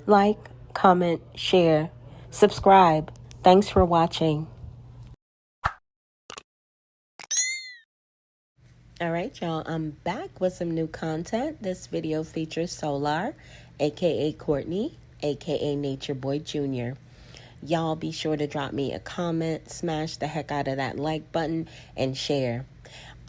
like, comment, share, subscribe. Thanks for watching. All right, y'all, I'm back with some new content. This video features Solar, aka Courtney, aka Nature Boy Jr. Y'all be sure to drop me a comment, smash the heck out of that like button, and share.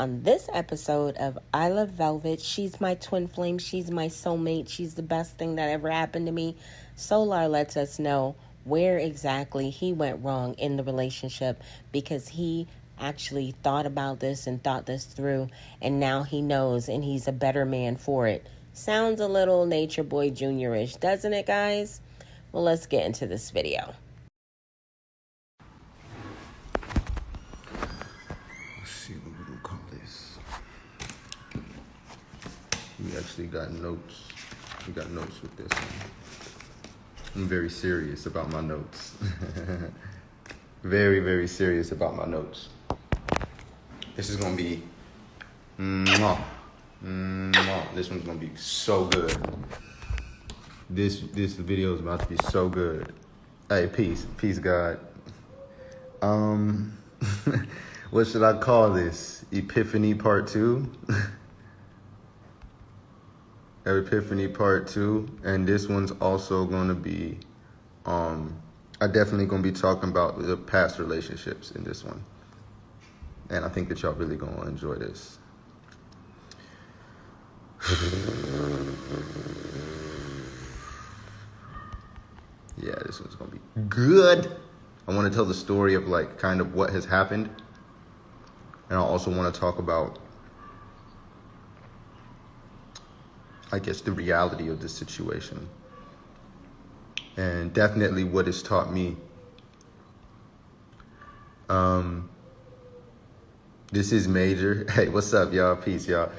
On this episode of I Love Velvet, she's my twin flame, she's my soulmate, she's the best thing that ever happened to me. Solar lets us know where exactly he went wrong in the relationship because he actually thought about this and thought this through, and now he knows and he's a better man for it. Sounds a little Nature Boy Junior-ish, doesn't it, guys? Well, let's get into this video. Let's see what we're gonna call this. We actually got notes. We got notes with this one. I'm very serious about my notes. Very, very serious about my notes. This is gonna be mwah, mwah. This one's gonna be so good. This video is about to be so good. Hey, peace, God. What should I call this? Epiphany Part 2? Epiphany Part 2. And this one's also gonna be I definitely gonna be talking about the past relationships in this one. And I think that y'all really gonna enjoy this. Yeah, this one's gonna be good. I wanna tell the story of like kind of what has happened. And I also wanna talk about, I guess, the reality of this situation. And definitely what it's taught me. This is major. Hey, what's up, y'all? Peace, y'all.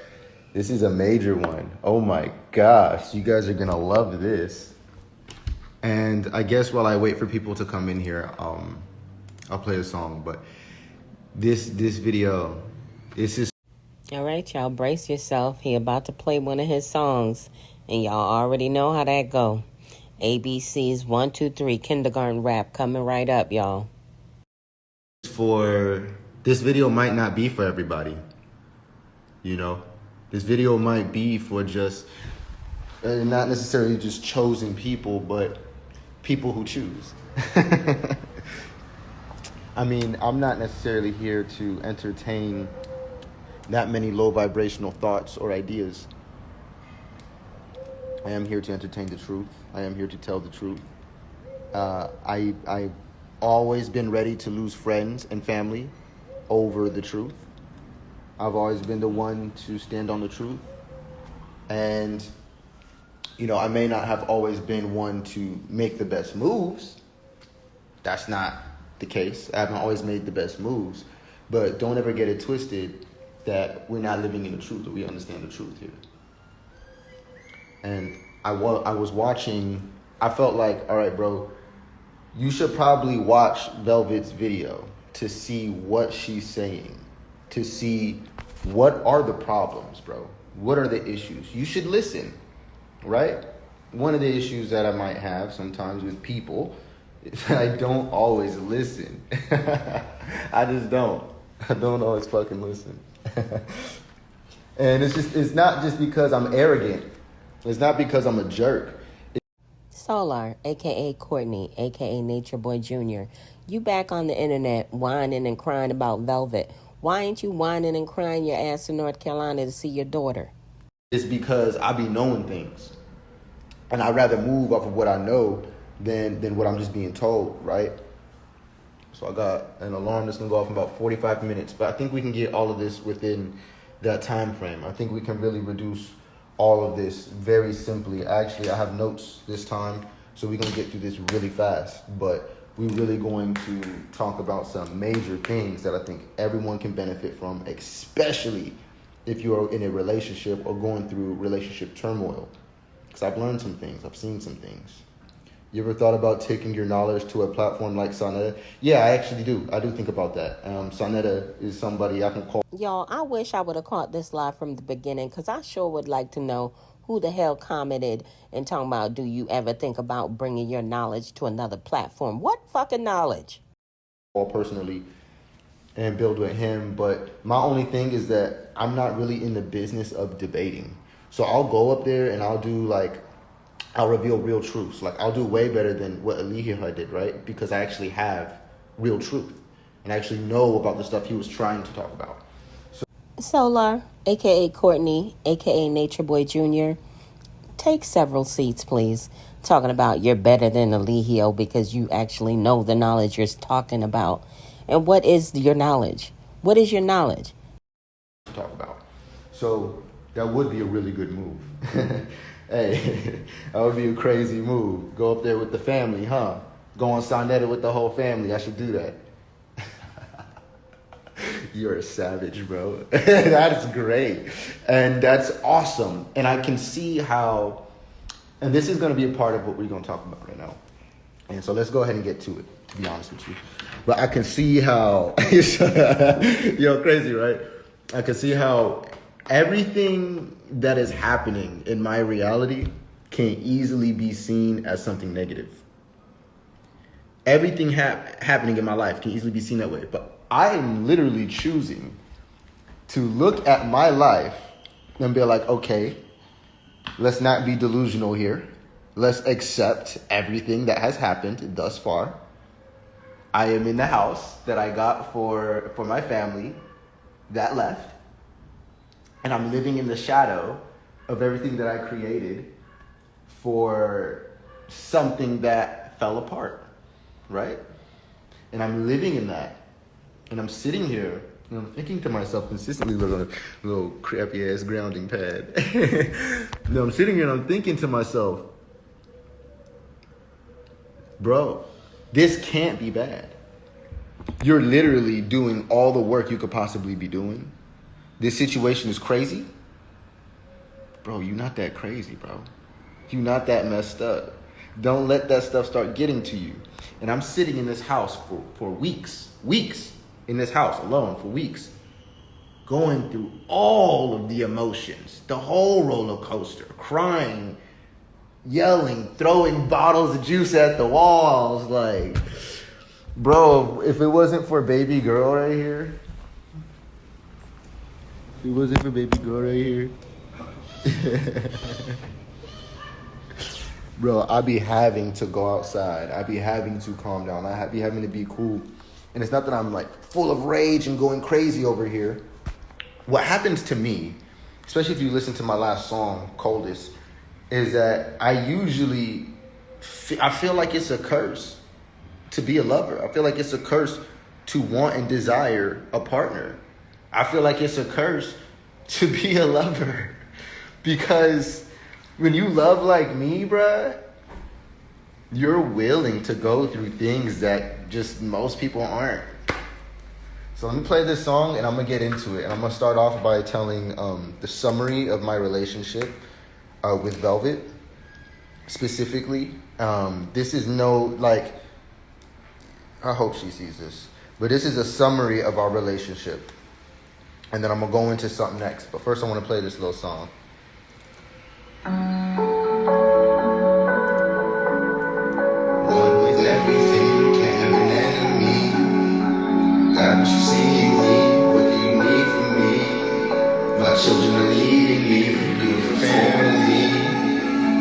This is a major one. Oh my gosh, you guys are gonna love this. And I guess while I wait for people to come in here, I'll play a song. But this video, this is. All right, y'all, brace yourself. He about to play one of his songs, and y'all already know how that go. ABC's 1, 2, 3 kindergarten rap coming right up, y'all. This video might not be for everybody. You know, this video might be for just not necessarily just chosen people, but people who choose. I mean, I'm not necessarily here to entertain that many low vibrational thoughts or ideas. I am here to entertain the truth. I am here to tell the truth. I've always been ready to lose friends and family over the truth. I've always been the one to stand on the truth. And, you know, I may not have always been one to make the best moves. That's not the case. I haven't always made the best moves. But don't ever get it twisted that we're not living in the truth, or we understand the truth here. And I was watching, I felt like, all right, bro, you should probably watch Velvet's video to see what she's saying, to see what are the problems, bro. What are the issues? You should listen, right? One of the issues that I might have sometimes with people is that I don't always listen. I just don't. I don't always fucking listen. And it's not just because I'm arrogant. It's not because I'm a jerk. Solar, a.k.a. Courtney, a.k.a. Nature Boy Jr., you back on the internet whining and crying about Velvet. Why ain't you whining and crying your ass to North Carolina to see your daughter? It's because I be knowing things. And I'd rather move off of what I know than what I'm just being told, right? So I got an alarm that's going to go off in about 45 minutes. But I think we can get all of this within that time frame. I think we can really reduce all of this very simply. Actually, I have notes this time, so we're going to get through this really fast. But we're really going to talk about some major things that I think everyone can benefit from, especially if you're in a relationship or going through relationship turmoil. Because I've learned some things. I've seen some things. You ever thought about taking your knowledge to a platform like Sonetta? Yeah, I actually do. I do think about that. Sonetta is somebody I can call. Y'all, I wish I would have caught this live from the beginning because I sure would like to know who the hell commented and talking about, do you ever think about bringing your knowledge to another platform? What fucking knowledge? All personally and build with him, but my only thing is that I'm not really in the business of debating. So I'll go up there and I'll reveal real truths. Like, I'll do way better than what Eliha did, right? Because I actually have real truth and I actually know about the stuff he was trying to talk about. Solar, aka Courtney, aka Nature Boy Jr., take several seats, please. Talking about you're better than Eligio because you actually know the knowledge you're talking about. And what is your knowledge? What is your knowledge? Talk about. So that would be a really good move. Hey, that would be a crazy move. Go up there with the family, huh? Go on Sonetta with the whole family. I should do that. You're a savage, bro. That is great. And that's awesome. And I can see how, and this is going to be a part of what we're going to talk about right now. And so let's go ahead and get to it, to be honest with you. But I can see how, yo, crazy, right? I can see how everything that is happening in my reality can easily be seen as something negative. Everything happening in my life can easily be seen that way. But I am literally choosing to look at my life and be like, okay, let's not be delusional here. Let's accept everything that has happened thus far. I am in the house that I got for my family that left. And I'm living in the shadow of everything that I created for something that fell apart, right? And I'm living in that. And I'm sitting here and I'm thinking to myself consistently, look on a little crappy ass grounding pad. No, I'm sitting here and I'm thinking to myself, bro, this can't be bad. You're literally doing all the work you could possibly be doing. This situation is crazy. Bro, you're not that crazy, bro. You're not that messed up. Don't let that stuff start getting to you. And I'm sitting in this house for weeks in this house alone for weeks, going through all of the emotions, the whole roller coaster, crying, yelling, throwing bottles of juice at the walls. Like, bro, if it wasn't for baby girl right here, bro, I'd be having to go outside. I'd be having to calm down. I'd be having to be cool. And it's not that I'm like full of rage and going crazy over here. What happens to me, especially if you listen to my last song, Coldest, is that I usually, I feel like it's a curse to be a lover. I feel like it's a curse to want and desire a partner. I feel like it's a curse to be a lover. Because when you love like me, bruh, you're willing to go through things that just most people aren't. So let me play this song and I'm going to get into it. And I'm going to start off by telling the summary of my relationship with Velvet. Specifically, this is no, like, I hope she sees this. But this is a summary of our relationship. And then I'm going to go into something next. But first I want to play this little song. Children are needing me, beautiful family.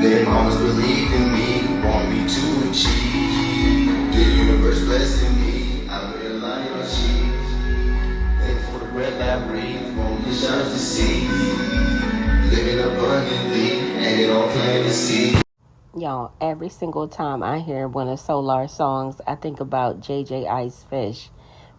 Their mamas believe in me, want me to achieve. The universe blessing me, I'm relying on she. Thankful for the breath I breathe, want the shines to see. Living abundantly, and it all plain to see. Y'all, every single time I hear one of Solar's songs, I think about JJ Icefish.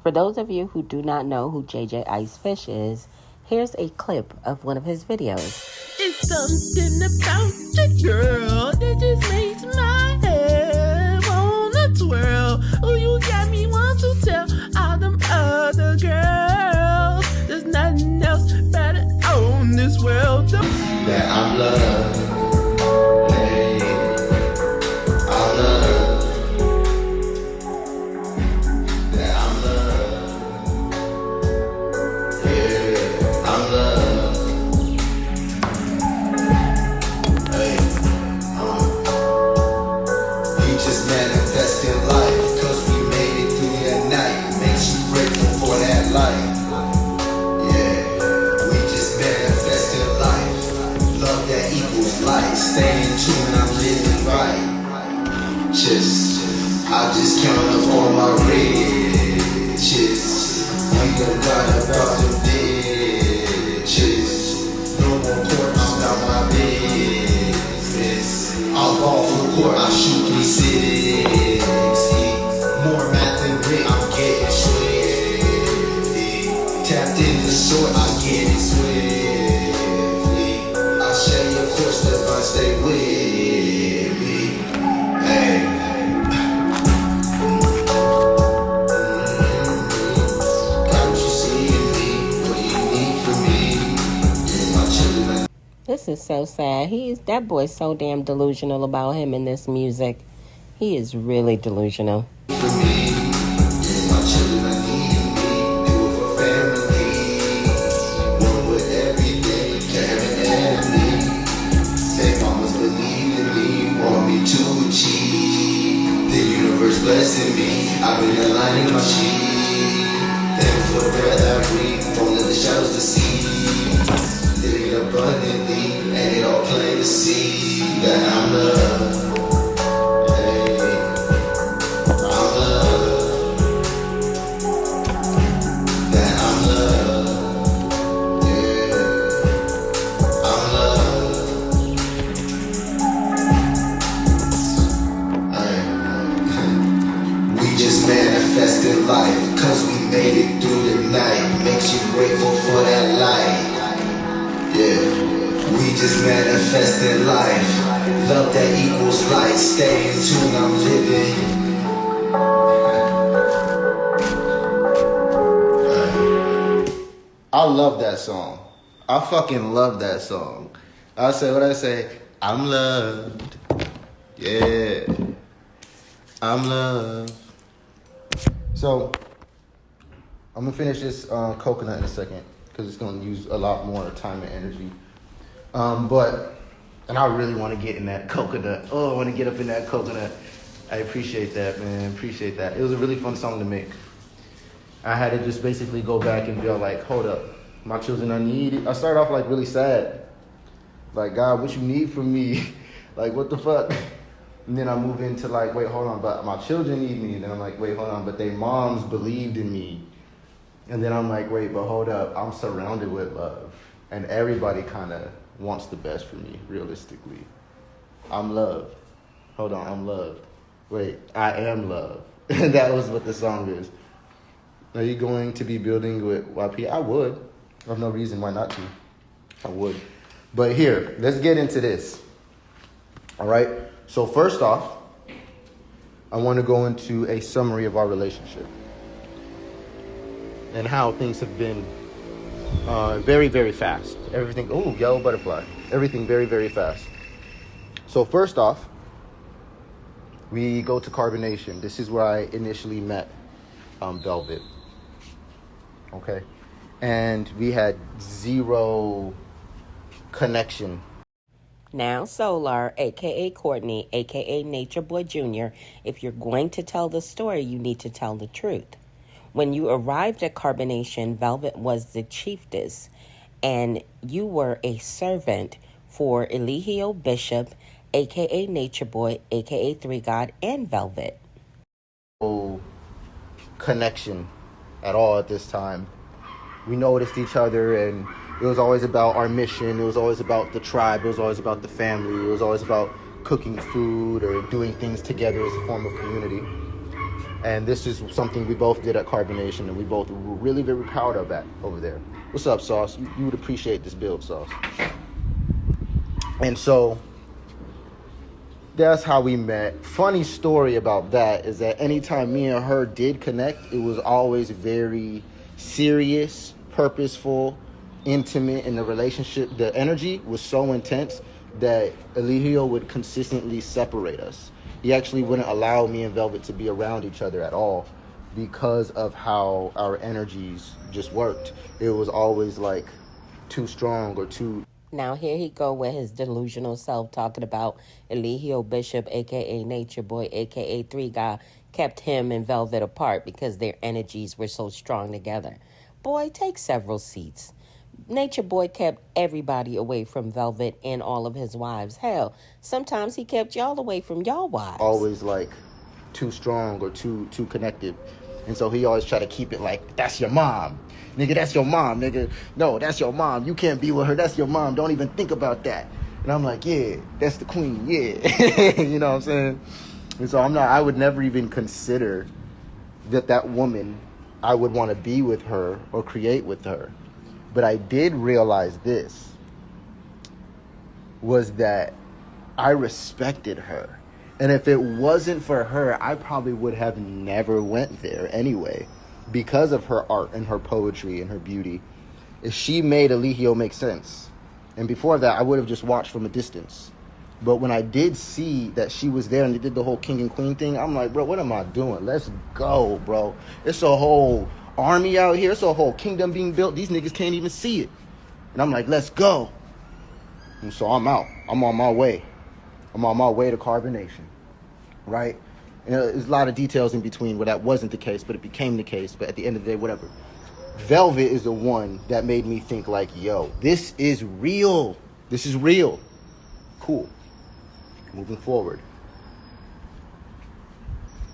For those of you who do not know who JJ Icefish is, here's a clip of one of his videos. It's something about you, girl, that just makes my head wanna twirl. Oh, you got me want to tell all them other girls there's nothing else better on this world. That I'm loved, hey, I'm loved. That I'm loved, yeah, I'm loved. just manifesting life, cause we made it through that night. Makes you grateful for that life. Yeah, we just manifesting life. Love that equals light. Stay in tune, I'm living right. I just count up all my riches. You done got about the ditches. No more court, I'm not my business. I'll ball for court, I shoot 360. More math than grit, I'm getting swiftly. Tapped in the sword, I get it swiftly. I'll share your course, divine, stay with me. Hey. This is so sad. That boy's so damn delusional about him in this music. He is really delusional. Blessing me, I've been aligning my sheet. Thankful for the breath I breathe, don't let the shadows deceive. Living abundantly, and it all plain to see that I'm loved. Hey, I'm loved. That I'm loved. Yeah, I'm loved. We just manifested life, cause we made it through the night. Makes you grateful for that light. Yeah, we just manifested life. Love that equals light. Stay in tune, I'm living. I love that song. I fucking love that song. I say what I say. I'm loved. Yeah. I'm loved. So, I'm gonna finish this coconut in a second because it's gonna use a lot more time and energy. And I really want to get in that coconut. Oh, I want to get up in that coconut. I appreciate that, man. Appreciate that. It was a really fun song to make. I had to just basically go back and be like, hold up, my children are needed. I started off like really sad. Like, God, what you need from me? Like, what the fuck? And then I move into like, wait, hold on, but my children need me. And then I'm like, wait, hold on, but their moms believed in me. And then I'm like, wait, but hold up, I'm surrounded with love. And everybody kind of wants the best for me, realistically. I'm loved. Hold on, I'm loved. Wait, I am loved. And that was what the song is. Are you going to be building with YP? I would. I have no reason why not to. I would. But here, let's get into this. All right? So first off, I want to go into a summary of our relationship and how things have been very, very fast. Everything, ooh, yellow butterfly. Everything very, very fast. So first off, we go to carbonation. This is where I initially met Velvet. Okay? And we had zero connection. Now, Solar, a.k.a. Courtney, a.k.a. Nature Boy Jr., if you're going to tell the story, you need to tell the truth. When you arrived at carbonation, Velvet was the chiefess, and you were a servant for Eligio Bishop, a.k.a. Nature Boy, a.k.a. Three God, and Velvet. No connection at all at this time. We noticed each other, and it was always about our mission. It was always about the tribe. It was always about the family. It was always about cooking food or doing things together as a form of community. And this is something we both did at Carbonation, and we both were really very proud of that over there. What's up, Sauce? You would appreciate this build, Sauce. And so that's how we met. Funny story about that is that anytime me and her did connect, it was always very serious, purposeful, intimate in the relationship. The energy was so intense that Eligio would consistently separate us. He actually wouldn't allow me and Velvet to be around each other at all because of how our energies just worked. It was always like too strong or too... Now here he go with his delusional self talking about Eligio Bishop, a.k.a. Nature Boy, a.k.a. Three Guy, kept him and Velvet apart because their energies were so strong together. Boy, take several seats. Nature Boy kept everybody away from Velvet and all of his wives. Hell, sometimes he kept y'all away from y'all wives. Always like too strong or too connected. And so he always try to keep it like, that's your mom. Nigga, that's your mom, nigga. No, that's your mom. You can't be with her. That's your mom. Don't even think about that. And I'm like, yeah, that's the queen. Yeah. You know what I'm saying? And so I would never even consider that woman, I would want to be with her or create with her. But I did realize this, was that I respected her. And if it wasn't for her, I probably would have never went there anyway, because of her art and her poetry and her beauty. If she made Eligio make sense. And before that, I would have just watched from a distance. But when I did see that she was there and they did the whole king and queen thing, I'm like, bro, what am I doing? Let's go, bro. It's a whole army out here. It's a whole kingdom being built. These niggas can't even see it. And I'm like, let's go. And so I'm out. I'm on my way. I'm on my way to carbonation, right? And there's a lot of details in between where that wasn't the case, but it became the case. But at the end of the day, whatever. Velvet is the one that made me think like, yo, this is real. This is real. Cool. Moving forward.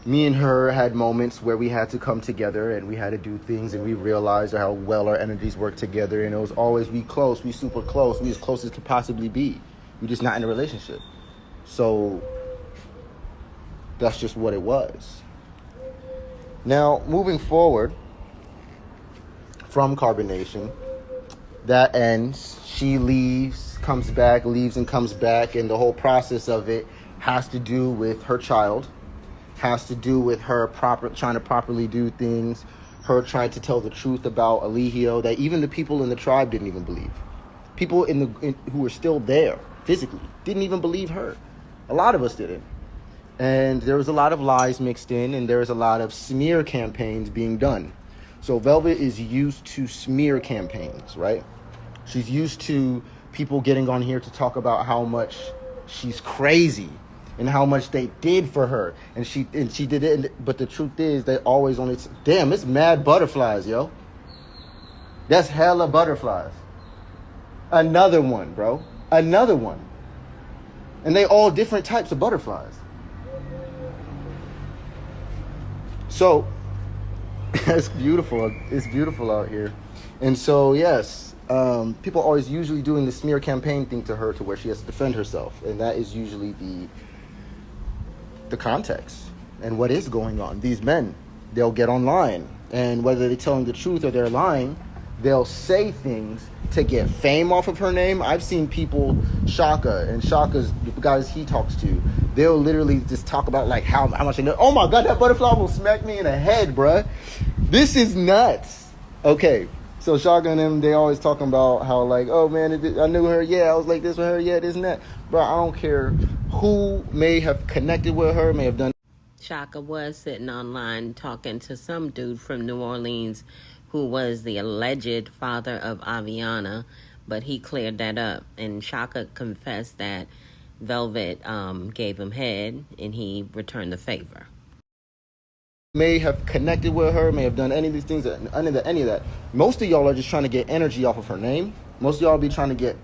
Me and her had moments where we had to come together and we had to do things, and we realized how well our energies work together. And it was always, we close, we super close, we as close as could possibly be. We just not in a relationship. So that's just what it was. Now, moving forward from carbonation, that ends. She leaves, comes back, leaves and comes back. And the whole process of it has to do with her child, has to do with her trying to properly do things, her trying to tell the truth about Eligio that even the people in the tribe didn't even believe. People who were still there physically didn't even believe her. A lot of us didn't. And there was a lot of lies mixed in, and there was a lot of smear campaigns being done. So Velvet is used to smear campaigns, right? She's used to people getting on here to talk about how much she's crazy and how much they did for her. And she did it, but the truth is they always only... Damn, it's mad butterflies, yo. That's hella butterflies. Another one, bro. Another one. And they all different types of butterflies. So, it's beautiful. It's beautiful out here. And so, yes, people are always usually doing the smear campaign thing to her to where she has to defend herself. And that is usually the context and what is going on. These men, they'll get online, and whether they're telling the truth or they're lying, they'll say things to get fame off of her name. I've seen people, Shaka's the guys he talks to, they'll literally just talk about like how much they know. Oh my God, that butterfly will smack me in the head, bruh. This is nuts. Okay, so Shaka and them, they always talking about how like, oh man, I knew her, yeah, I was like this with her, yeah, this and that. Bro, I don't care who may have connected with her, may have done. Shaka was sitting online talking to some dude from New Orleans who was the alleged father of Aviana, but he cleared that up. And Shaka confessed that Velvet gave him head, and he returned the favor. May have connected with her, may have done any of these things, any of that. Most of y'all are just trying to get energy off of her name. Most of y'all be trying to get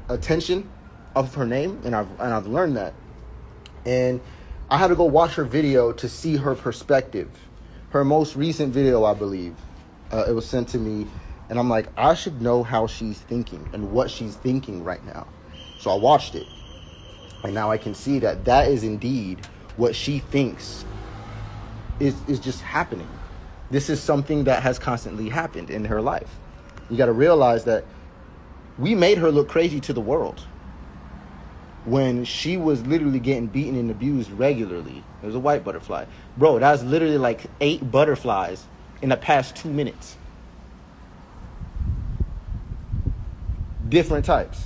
attention off of her name, and I've learned that. And I had to go watch her video to see her perspective. Her most recent video, I believe. It was sent to me, and I'm like, I should know how she's thinking and what she's thinking right now. So I watched it, and now I can see that is indeed what she thinks is just happening. This is something that has constantly happened in her life. You got to realize that we made her look crazy to the world when she was literally getting beaten and abused regularly. It was a white butterfly. Bro, that was literally like 8 butterflies in the past 2 minutes. Different types.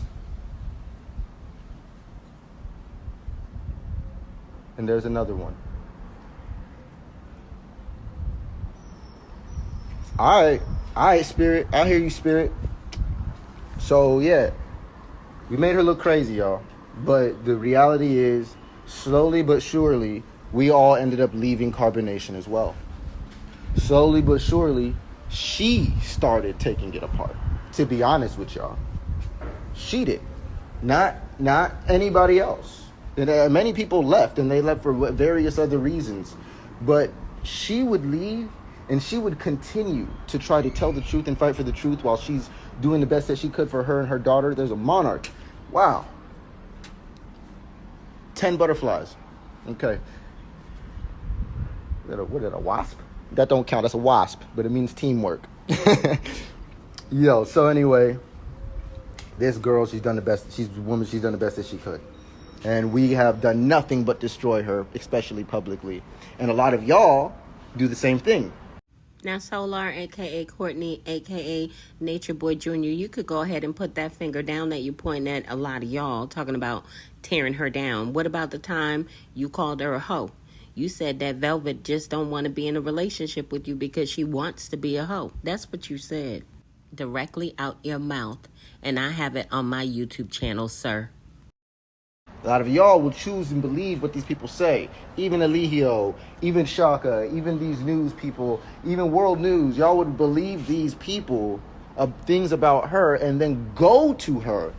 And there's another one. All right, Spirit. I hear you, Spirit. So, yeah. We made her look crazy, y'all. But the reality is, slowly but surely, we all ended up leaving carbonation as well. Slowly but surely, she started taking it apart. To be honest with y'all, she did, not anybody else. And many people left, and they left for various other reasons. But she would leave, and she would continue to try to tell the truth and fight for the truth while she's doing the best that she could for her and her daughter. There's a monarch. Wow. 10 butterflies. Okay. What is it, a wasp? That don't count. That's a wasp, but it means teamwork. Yo, so anyway, this girl, she's done the best. She's a woman. She's done the best that she could. And we have done nothing but destroy her, especially publicly. And a lot of y'all do the same thing. Now, Solar, a.k.a. Courtney, a.k.a. Nature Boy Jr., you could go ahead and put that finger down that you pointing at a lot of y'all talking about tearing her down. What about the time you called her a hoe? You said that Velvet just don't want to be in a relationship with you because she wants to be a hoe. That's what you said. Directly out your mouth. And I have it on my YouTube channel, sir. A lot of y'all will choose and believe what these people say. Even Eligio, even Shaka, even these news people, even world news. Y'all would believe these people of things about her and then go to her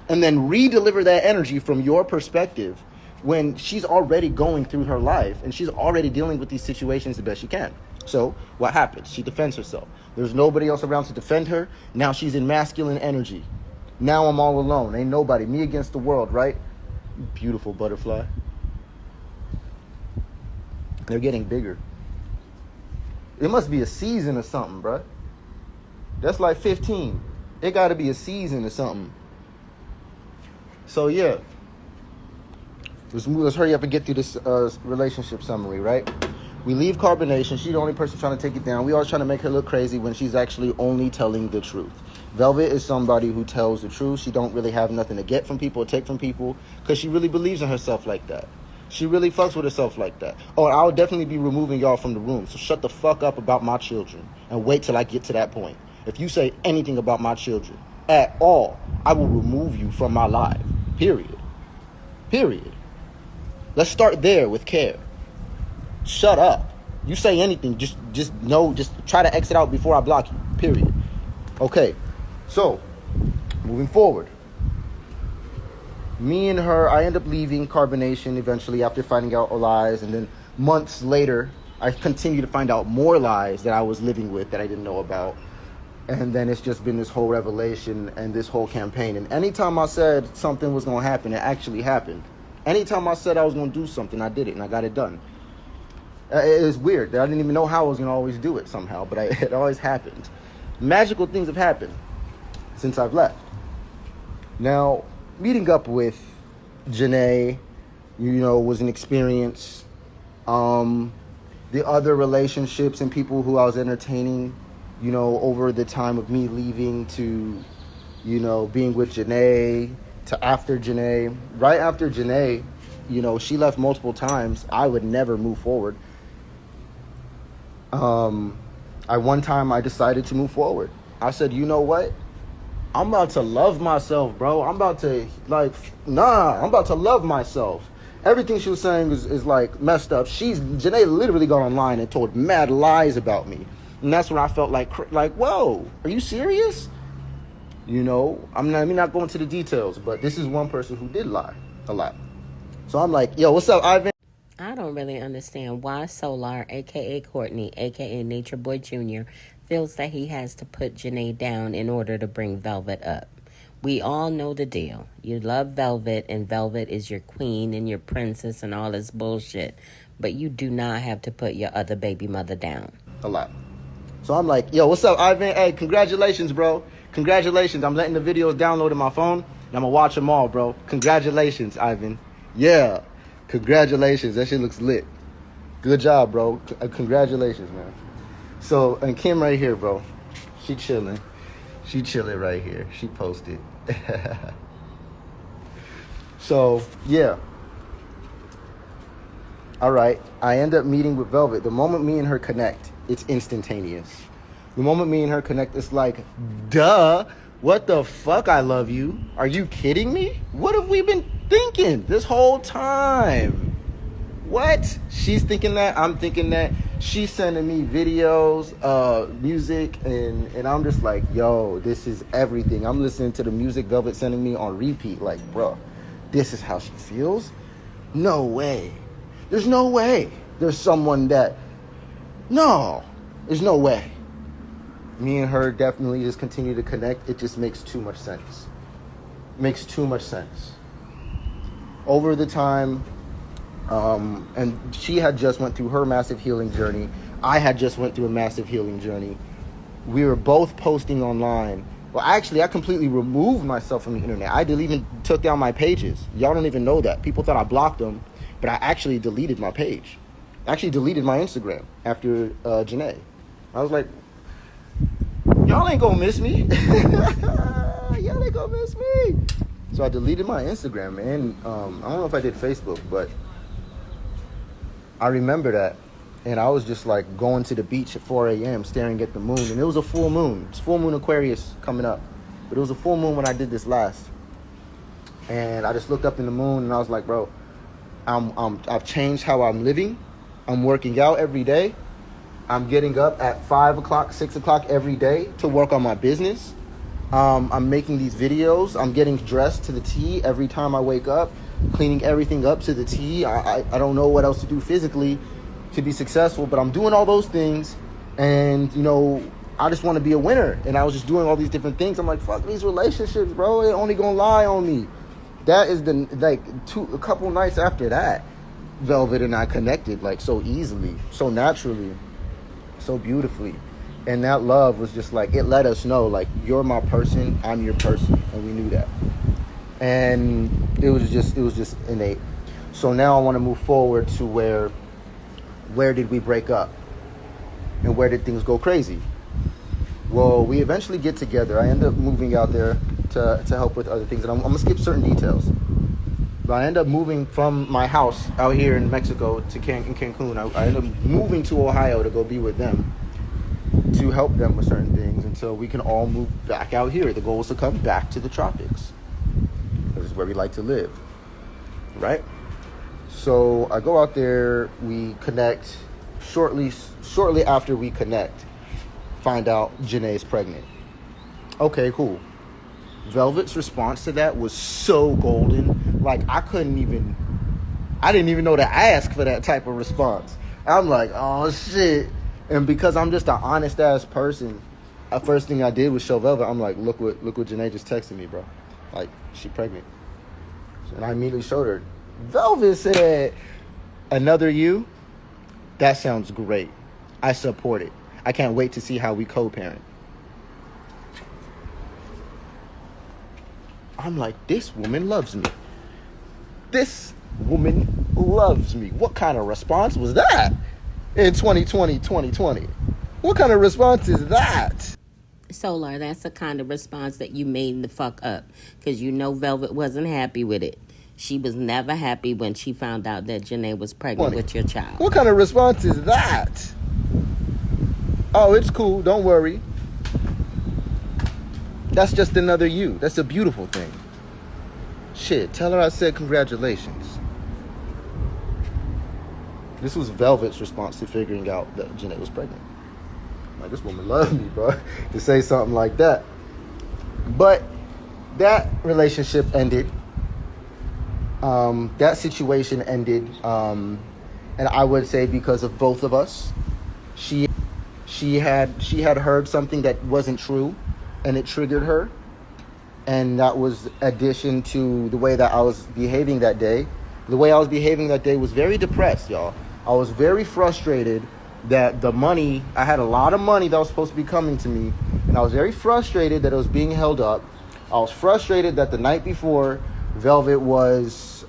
and then re-deliver that energy from your perspective when she's already going through her life and she's already dealing with these situations the best she can. So what happens? She defends herself. There's nobody else around to defend her. Now she's in masculine energy. Now I'm all alone. Ain't nobody. Me against the world, right? Beautiful butterfly. They're getting bigger. It must be a season or something, bruh. That's like 15. It got to be a season or something. So yeah, let's hurry up and get through this relationship summary, right? We leave carbonation. She's the only person trying to take it down. We always trying to make her look crazy when she's actually only telling the truth. Velvet is somebody who tells the truth. She don't really have nothing to get from people or take from people because she really believes in herself like that. She really fucks with herself like that. Oh, and I'll definitely be removing y'all from the room. So shut the fuck up about my children and wait till I get to that point. If you say anything about my children at all, I will remove you from my life. Period. Period. Let's start there with care. Shut up. You say anything, just try to exit out before I block you. Period. Okay. So, moving forward. Me and her, I end up leaving carbonation eventually after finding out lies, and then months later, I continue to find out more lies that I was living with that I didn't know about. And then it's just been this whole revelation and this whole campaign. And anytime I said something was going to happen, it actually happened. Anytime I said I was going to do something, I did it and I got it done. It's weird. I didn't even know how I was going to always do it somehow, but it always happened. Magical things have happened since I've left. Now, meeting up with Janae, was an experience. The other relationships and people who I was entertaining, over the time of me leaving to, being with Janae, to after Janae. Right after Janae, she left multiple times. I would never move forward. One time I decided to move forward. I said, you know what? I'm about to love myself, bro. I'm about to love myself. Everything she was saying is like messed up. Janae literally got online and told mad lies about me. And that's when I felt like, whoa, are you serious? I'm not going to the details, but this is one person who did lie a lot. So I'm like, yo, what's up, Ivan? I don't really understand why Solar, a.k.a. Courtney, a.k.a. Nature Boy Jr., feels that he has to put Janae down in order to bring Velvet up. We all know the deal. You love Velvet, and Velvet is your queen and your princess and all this bullshit. But you do not have to put your other baby mother down. A lot. So I'm like, yo, what's up, Ivan? Hey, congratulations, bro. Congratulations. I'm letting the videos download on my phone, and I'm going to watch them all, bro. Congratulations, Ivan. Yeah. Congratulations. That shit looks lit. Good job, bro. Congratulations, man. So, and Kim right here, bro. She chilling. She chilling right here. She posted. So, yeah. All right. I end up meeting with Velvet. The moment me and her connect, it's instantaneous. The moment me and her connect, it's like, duh. What the fuck, I love you? Are you kidding me? What have we been thinking this whole time? What? She's thinking that, I'm thinking that. She's sending me videos, music, and I'm just like, yo, this is everything. I'm listening to the music Velvet sending me on repeat. Like, bro, this is how she feels? No way. There's no way there's someone that... No, there's no way. Me and her definitely just continue to connect. It just makes too much sense. Makes too much sense. Over the time, and she had just went through her massive healing journey. I had just went through a massive healing journey. We were both posting online. Well, actually, I completely removed myself from the internet. I even took down my pages. Y'all don't even know that. People thought I blocked them, but I actually deleted my page. I actually deleted my Instagram after Janae. I was like, y'all ain't gonna miss me. Y'all ain't gonna miss me. So I deleted my Instagram, man. I don't know if I did Facebook, but I remember that. And I was just like going to the beach at 4 a.m. staring at the moon. And it was a full moon. It's full moon Aquarius coming up. But it was a full moon when I did this last. And I just looked up in the moon and I was like, bro, I've changed how I'm living. I'm working out every day. I'm getting up at 5 o'clock, 6 o'clock every day to work on my business. I'm making these videos. I'm getting dressed to the T every time I wake up, cleaning everything up to the T. I don't know what else to do physically to be successful, but I'm doing all those things. And, you know, I just want to be a winner. And I was just doing all these different things. I'm like, fuck these relationships, bro. They're only going to lie on me. That is a couple nights after that, Velvet and I connected like so easily, so naturally, so beautifully. And that love was just like, it let us know, like, you're my person, I'm your person. And we knew that. And it was just innate. So now I want to move forward to where did we break up? And where did things go crazy? Well, we eventually get together. I end up moving out there to help with other things. And I'm going to skip certain details. But I end up moving from my house out here in Mexico to Cancun. I end up moving to Ohio to go be with them, to help them with certain things until we can all move back out here. The goal is to come back to the tropics. This is where we like to live, right? So I go out there, we connect. Shortly after we connect, find out Janae's pregnant. Okay, cool. Velvet's response to that was so golden. Like, I didn't even know to ask for that type of response. I'm like, oh shit. And because I'm just an honest ass person, the first thing I did was show Velvet. I'm like, look what Janae just texted me, bro. Like, she pregnant. And I immediately showed her. Velvet said, another you? That sounds great. I support it. I can't wait to see how we co-parent. I'm like, this woman loves me. This woman loves me. What kind of response was that in 2020? What kind of response is that? Solar, that's the kind of response that you made the fuck up. Because you know Velvet wasn't happy with it. She was never happy when she found out that Janae was pregnant with your child. What kind of response is that? Oh, it's cool. Don't worry. That's just another you. That's a beautiful thing. Shit, tell her I said congratulations. This was Velvet's response to figuring out that Janae was pregnant. Like, this woman loved me, bro, to say something like that. But that relationship ended. That situation ended. And I would say because of both of us. She had heard something that wasn't true, and it triggered her. And that was addition to the way that I was behaving that day. The way I was behaving that day was very depressed, y'all. I was very frustrated that the money, I had a lot of money that was supposed to be coming to me, and I was very frustrated that it was being held up. I was frustrated that the night before, Velvet was,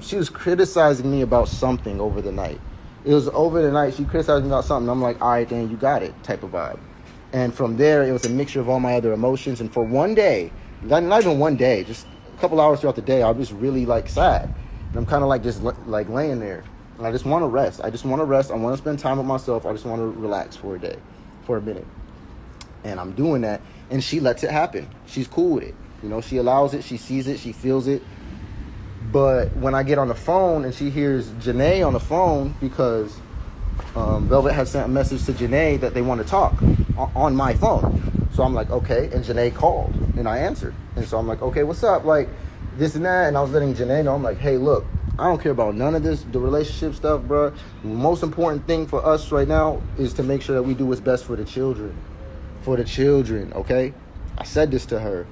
she was criticizing me about something over the night. It was over the night, she criticized me about something. I'm like, all right, then you got it, type of vibe. And from there, it was a mixture of all my other emotions. And for one day, not even one day, just a couple hours throughout the day, I was really like sad. And I'm kind of like just like laying there. And I just want to rest. I want to spend time with myself. I just want to relax for a minute. And I'm doing that, and she lets it happen. She's cool with it. You know, she allows it, she sees it, she feels it. But when I get on the phone and she hears Janae on the phone, because Velvet has sent a message to Janae that they want to talk on my phone. So I'm like, okay. And Janae called, and I answered. And so I'm like, okay, what's up? Like, this and that. And I was letting Janae know, I'm like, hey, look, I don't care about none of this, the relationship stuff, bro. The most important thing for us right now is to make sure that we do what's best for the children. For the children, okay? I said this to her.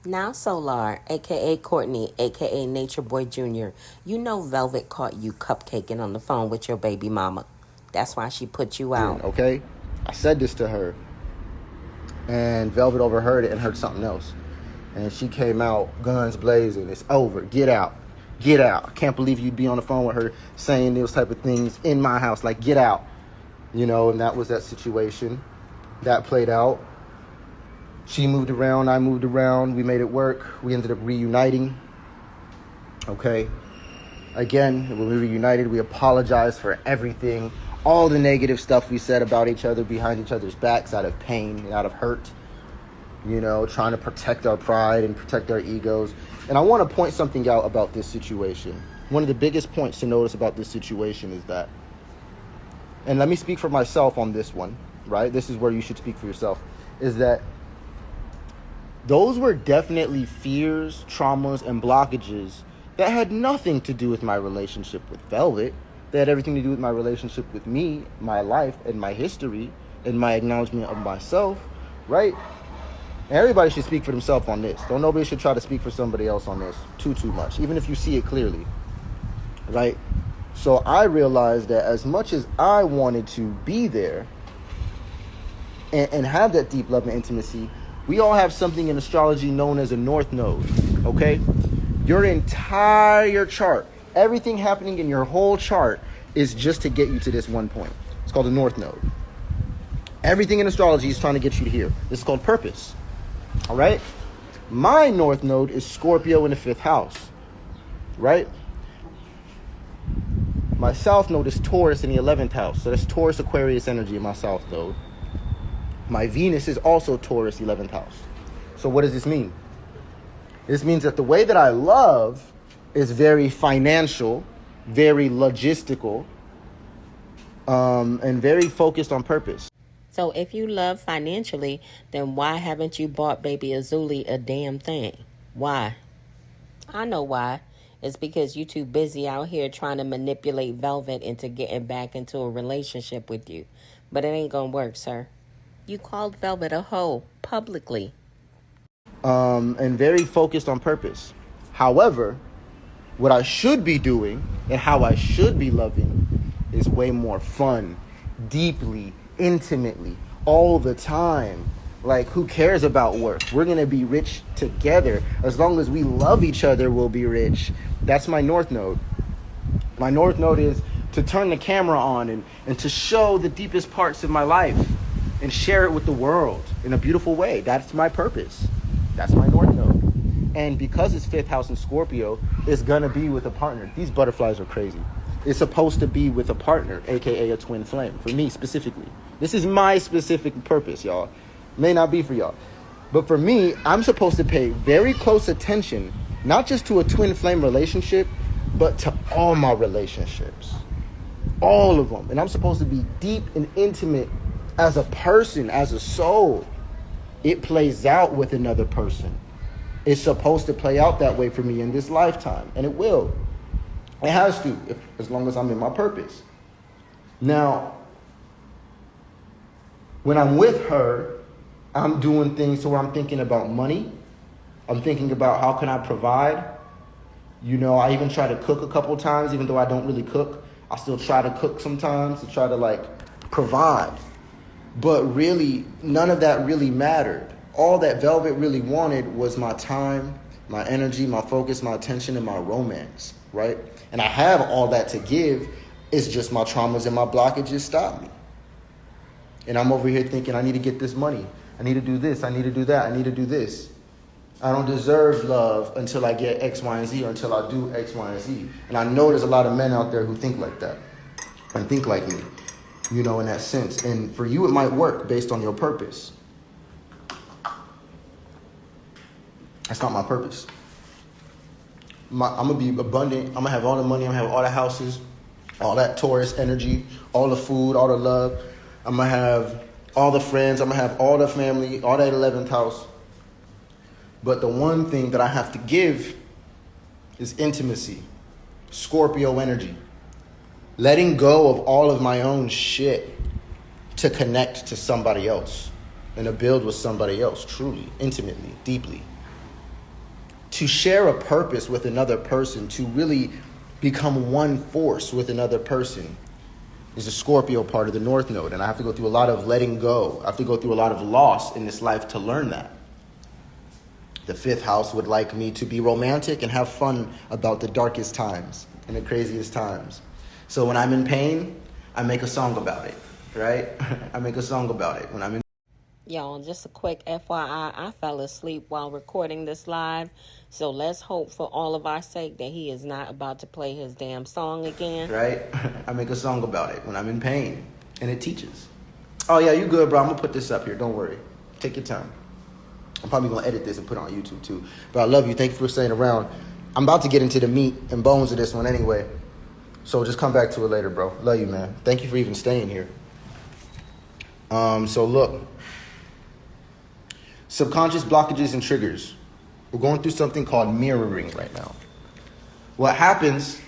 Now, Solar, a.k.a. Courtney, a.k.a. Nature Boy Jr., you know Velvet caught you cupcaking on the phone with your baby mama. That's why she put you out. Okay? I said this to her. And Velvet overheard it and heard something else. And she came out, guns blazing. It's over. Get out. Get out. I can't believe you'd be on the phone with her saying those type of things in my house. Like, get out. You know, and that was that situation. That played out. She moved around, I moved around, we made it work. We ended up reuniting. Okay. Again, when we reunited, we apologized for everything. All the negative stuff we said about each other behind each other's backs, out of pain and out of hurt. You know, trying to protect our pride and protect our egos. And I want to point something out about this situation. One of the biggest points to notice about this situation is that, and let me speak for myself on this one, right? This is where you should speak for yourself, is that those were definitely fears, traumas, and blockages that had nothing to do with my relationship with Velvet. They had everything to do with my relationship with me, my life, and my history, and my acknowledgement of myself, right? Everybody should speak for themselves on this. Nobody should try to speak for somebody else on this too much, even if you see it clearly, right? So I realized that as much as I wanted to be there and have that deep love and intimacy, we all have something in astrology known as a north node, okay? Your entire chart, everything happening in your whole chart is just to get you to this one point. It's called the north node. Everything in astrology is trying to get you here. This is called purpose, all right? My north node is Scorpio in the 5th house, right? My south node is Taurus in the 11th house. So that's Taurus Aquarius energy in my south node. My Venus is also Taurus 11th house. So what does this mean? This means that the way that I love is very financial, very logistical, and very focused on purpose. So if you love financially, then why haven't you bought baby Azuli a damn thing? Why? I know why. It's because you too busy out here trying to manipulate Velvet into getting back into a relationship with you. But it ain't gonna work, sir. You called Velvet a hoe publicly. And very focused on purpose. However, what I should be doing and how I should be loving is way more fun, deeply, intimately, all the time. Like, who cares about work? We're going to be rich together. As long as we love each other, we'll be rich. That's my north node. My north node is to turn the camera on and to show the deepest parts of my life and share it with the world in a beautiful way. That's my purpose. That's my north node. And because it's 5th house in Scorpio, it's going to be with a partner. These butterflies are crazy. It's supposed to be with a partner, aka a twin flame, for me specifically. This is my specific purpose, y'all. May not be for y'all. But for me, I'm supposed to pay very close attention, not just to a twin flame relationship, but to all my relationships. All of them. And I'm supposed to be deep and intimate as a person, as a soul. It plays out with another person. It's supposed to play out that way for me in this lifetime. And it will. It has to, as long as I'm in my purpose. Now, when I'm with her, I'm doing things to where I'm thinking about money. I'm thinking about how can I provide. You know, I even try to cook a couple times, even though I don't really cook. I still try to cook sometimes to try to provide. But really, none of that really mattered. All that Velvet really wanted was my time, my energy, my focus, my attention, and my romance, right? And I have all that to give. It's just my traumas and my blockages stop me. And I'm over here thinking, I need to get this money. I need to do this. I need to do that. I need to do this. I don't deserve love until I get X, Y, and Z, or until I do X, Y, and Z. And I know there's a lot of men out there who think like that and think like me, you know, in that sense. And for you, it might work based on your purpose. That's not my purpose. I'm gonna be abundant. I'm gonna have all the money. I'm gonna have all the houses, all that Taurus energy, all the food, all the love. I'm gonna have all the friends. I'm gonna have all the family, all that 11th house. But the one thing that I have to give is intimacy, Scorpio energy. Letting go of all of my own shit to connect to somebody else and to build with somebody else, truly, intimately, deeply. To share a purpose with another person, to really become one force with another person is the Scorpio part of the North Node. And I have to go through a lot of letting go. I have to go through a lot of loss in this life to learn that. The 5th house would like me to be romantic and have fun about the darkest times and the craziest times. So when I'm in pain, I make a song about it, right? I make a song about it. When I'm in Y'all, just a quick FYI, I fell asleep while recording this live, so let's hope for all of our sake that he is not about to play his damn song again. Right? I make a song about it when I'm in pain, and it teaches. Oh yeah, you good, bro. I'm gonna put this up here. Don't worry. Take your time. I'm probably gonna edit this and put it on YouTube too. But I love you. Thank you for staying around. I'm about to get into the meat and bones of this one anyway. So just come back to it later, bro. Love you, man. Thank you for even staying here. So look. Subconscious blockages and triggers. We're going through something called mirroring right now. What happens,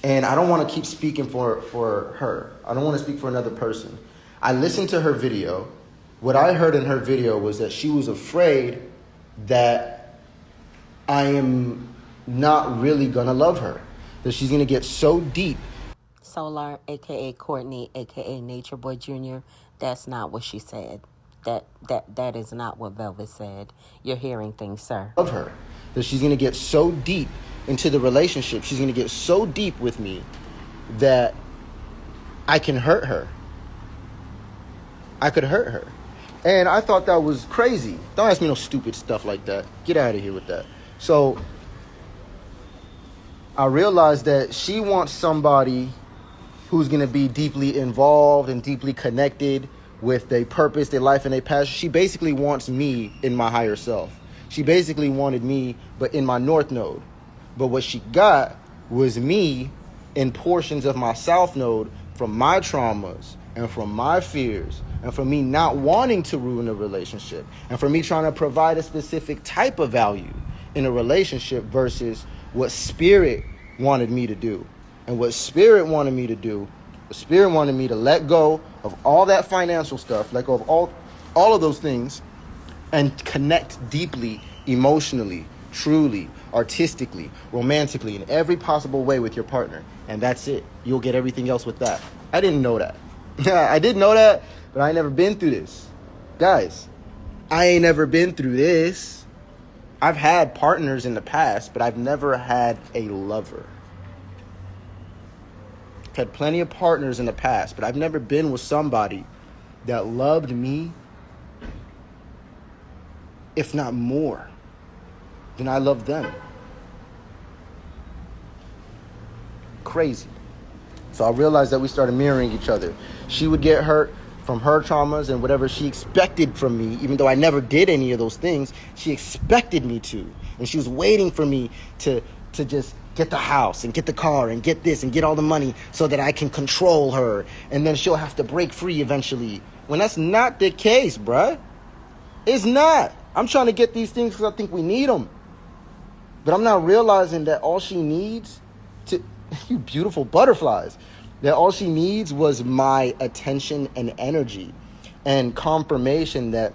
and I don't want to keep speaking for her. I don't want to speak for another person. I listened to her video. What I heard in her video was that she was afraid that I am not really going to love her. That she's going to get so deep. Solar, a.k.a. Courtney, a.k.a. Nature Boy Jr., that's not what she said. That is not what Velvet said. You're hearing things, sir. Of her. That she's going to get so deep into the relationship. She's going to get so deep with me that I can hurt her. I could hurt her. And I thought that was crazy. Don't ask me no stupid stuff like that. Get out of here with that. So I realized that she wants somebody who's going to be deeply involved and deeply connected with their purpose, their life, and their passion. She basically wants me in my higher self. She basically wanted me, but in my North Node. But what she got was me in portions of my South Node from my traumas and from my fears and from me not wanting to ruin a relationship and from me trying to provide a specific type of value in a relationship versus what Spirit wanted me to do. And what Spirit wanted me to do, the Spirit wanted me to let go of all that financial stuff, let go of all of those things, and connect deeply, emotionally, truly, artistically, romantically, in every possible way with your partner. And that's it. You'll get everything else with that. I didn't know that. I didn't know that, but I ain't never been through this. Guys, I ain't never been through this. I've had partners in the past, but I've never had a lover. Had plenty of partners in the past, but I've never been with somebody that loved me, if not more, than I love them. Crazy. So I realized that we started mirroring each other. She would get hurt from her traumas and whatever she expected from me, even though I never did any of those things, she expected me to. And she was waiting for me to just get the house and get the car and get this and get all the money so that I can control her. And then she'll have to break free eventually. When that's not the case, bruh. It's not. I'm trying to get these things because I think we need them. But I'm not realizing that all she needs to, you beautiful butterflies, that all she needs was my attention and energy and confirmation that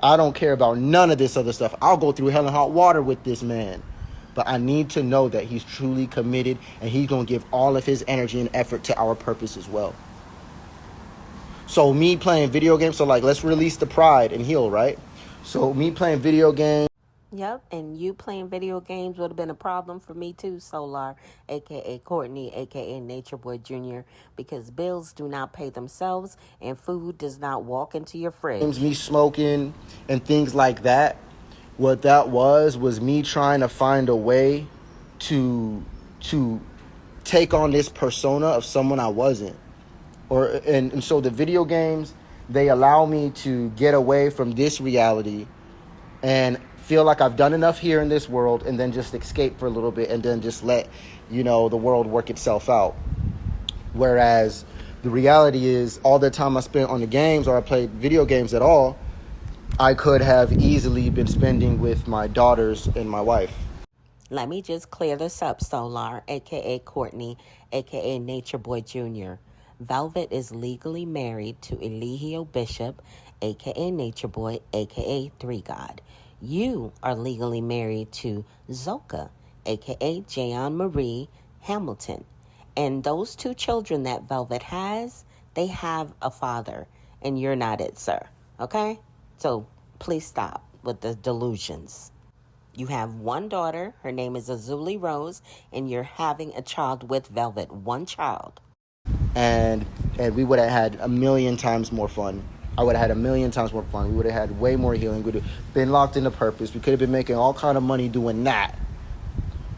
I don't care about none of this other stuff. I'll go through hell and hot water with this man. But I need to know that he's truly committed and he's going to give all of his energy and effort to our purpose as well. So me playing video games, so like let's release the pride and heal, right? So me playing video games. Yep, and you playing video games would have been a problem for me too, Solar, a.k.a. Courtney, a.k.a. Nature Boy Jr., because bills do not pay themselves and food does not walk into your fridge. Me smoking and things like that. What that was me trying to find a way to take on this persona of someone I wasn't. And so the video games, they allow me to get away from this reality and feel like I've done enough here in this world and then just escape for a little bit and then just let, the world work itself out. Whereas the reality is all the time I spent on the games or I played video games at all, I could have easily been spending with my daughters and my wife. Let me just clear this up, Solar, a.k.a. Courtney, a.k.a. Nature Boy Jr. Velvet is legally married to Eligio Bishop, a.k.a. Nature Boy, a.k.a. Three God. You are legally married to Zoka, a.k.a. Jayon Marie Hamilton. And those two children that Velvet has, they have a father, and you're not it, sir. Okay? So please stop with the delusions. You have one daughter, her name is Azuli Rose, and you're having a child with Velvet, one child. And we would have had a million times more fun. I would have had a million times more fun. We would have had way more healing. We would have been locked into purpose. We could have been making all kind of money doing that,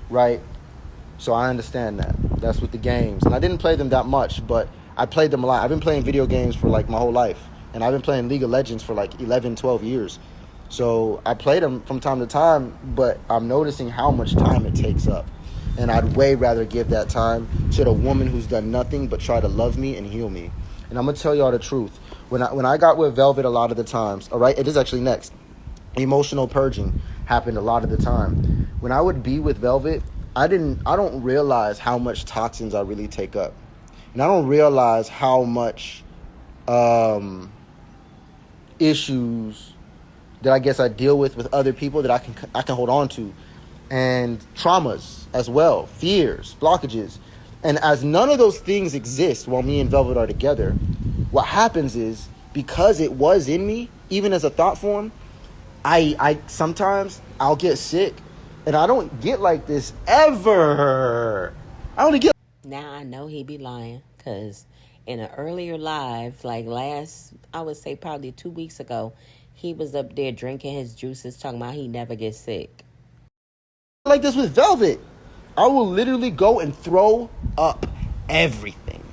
right? So I understand that. That's with the games. And I didn't play them that much, but I played them a lot. I've been playing video games for like my whole life. And I've been playing League of Legends for like 11, 12 years. So I played them from time to time, but I'm noticing how much time it takes up. And I'd way rather give that time to the woman who's done nothing but try to love me and heal me. And I'm going to tell y'all the truth. When I got with Velvet a lot of the times, all right, it is actually next. Emotional purging happened a lot of the time. When I would be with Velvet, I don't realize how much toxins I really take up. And I don't realize how much issues that I guess I deal with other people that I can hold on to, and traumas as well, fears, blockages. And as none of those things exist while me and Velvet are together, what happens is, because it was in me, even as a thought form, I sometimes I'll get sick, and I don't get like this ever. I only get. Now I know he be lying, because in an earlier live, like last, I would say probably 2 weeks ago, he was up there drinking his juices, talking about he never gets sick. Like this with Velvet. I will literally go and throw up everything.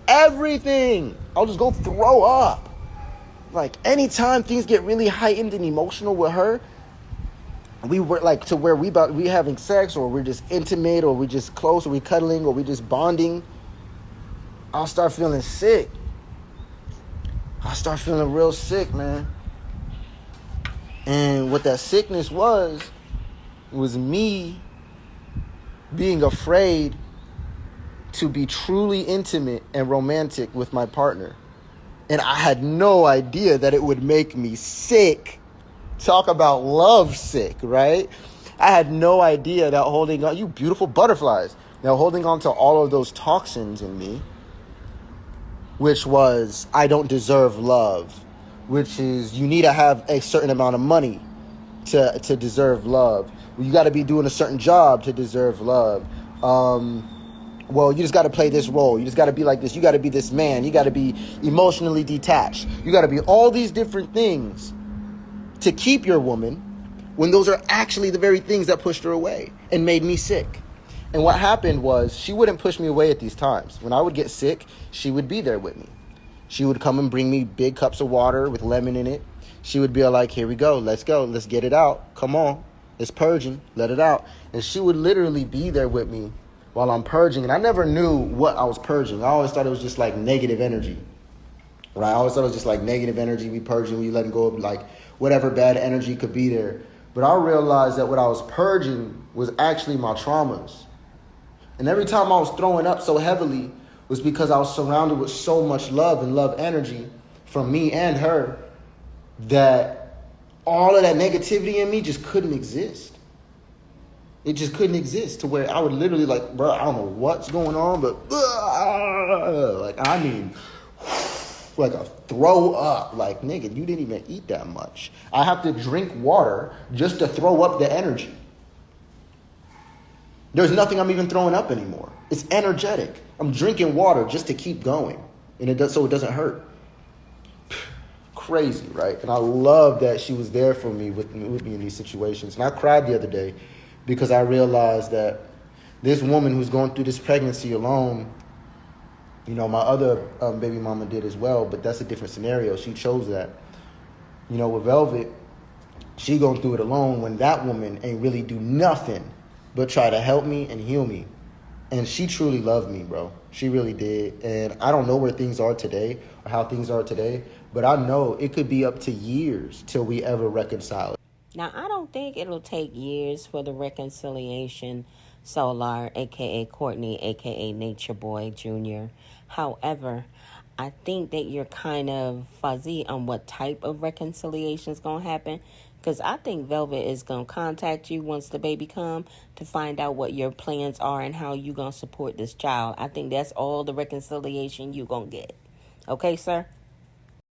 Everything. I'll just go throw up. Like anytime things get really heightened and emotional with her, we were like to where we having sex, or we're just intimate, or we just close, or we cuddling, or we just bonding, I'll start feeling sick. I'll start feeling real sick, man. And what that sickness was me being afraid to be truly intimate and romantic with my partner. And I had no idea that it would make me sick. Talk about love sick, right? I had no idea that holding on, you beautiful butterflies, now holding on to all of those toxins in me, which was, I don't deserve love, which is, you need to have a certain amount of money to deserve love. You got to be doing a certain job to deserve love. Well, you just got to play this role. You just got to be like this. You got to be this man. You got to be emotionally detached. You got to be all these different things to keep your woman, when those are actually the very things that pushed her away and made me sick. And what happened was, she wouldn't push me away at these times. When I would get sick, she would be there with me. She would come and bring me big cups of water with lemon in it. She would be like, here we go. Let's get it out. Come on. It's purging. Let it out. And she would literally be there with me while I'm purging. And I never knew what I was purging. I always thought it was just like negative energy. Right? I always thought it was just like negative energy. We purging, we letting go of like whatever bad energy could be there. But I realized that what I was purging was actually my traumas. And every time I was throwing up so heavily was because I was surrounded with so much love and love energy from me and her, that all of that negativity in me just couldn't exist. It just couldn't exist, to where I would literally like, bro, I don't know what's going on, but like, I mean, like a throw up. Like, nigga, you didn't even eat that much. I have to drink water just to throw up the energy. There's nothing I'm even throwing up anymore. It's energetic. I'm drinking water just to keep going, and it doesn't hurt. Crazy, right? And I love that she was there for me with me in these situations. And I cried the other day because I realized that this woman who's going through this pregnancy alone, you know, my other baby mama did as well, but that's a different scenario. She chose that. You know, with Velvet, She going through it alone when that woman ain't really do nothing but try to help me and heal me. And she truly loved me, bro. She really did. And I don't know where things are today or how things are today, but I know it could be up to years till we ever reconcile. Now, I don't think it'll take years for the reconciliation, Solar, a.k.a. Courtney, a.k.a. Nature Boy Jr. However, I think that you're kind of fuzzy on what type of reconciliation is going to happen. Because I think Velvet is going to contact you once the baby come to find out what your plans are and how you going to support this child. I think that's all the reconciliation you going to get. Okay, sir?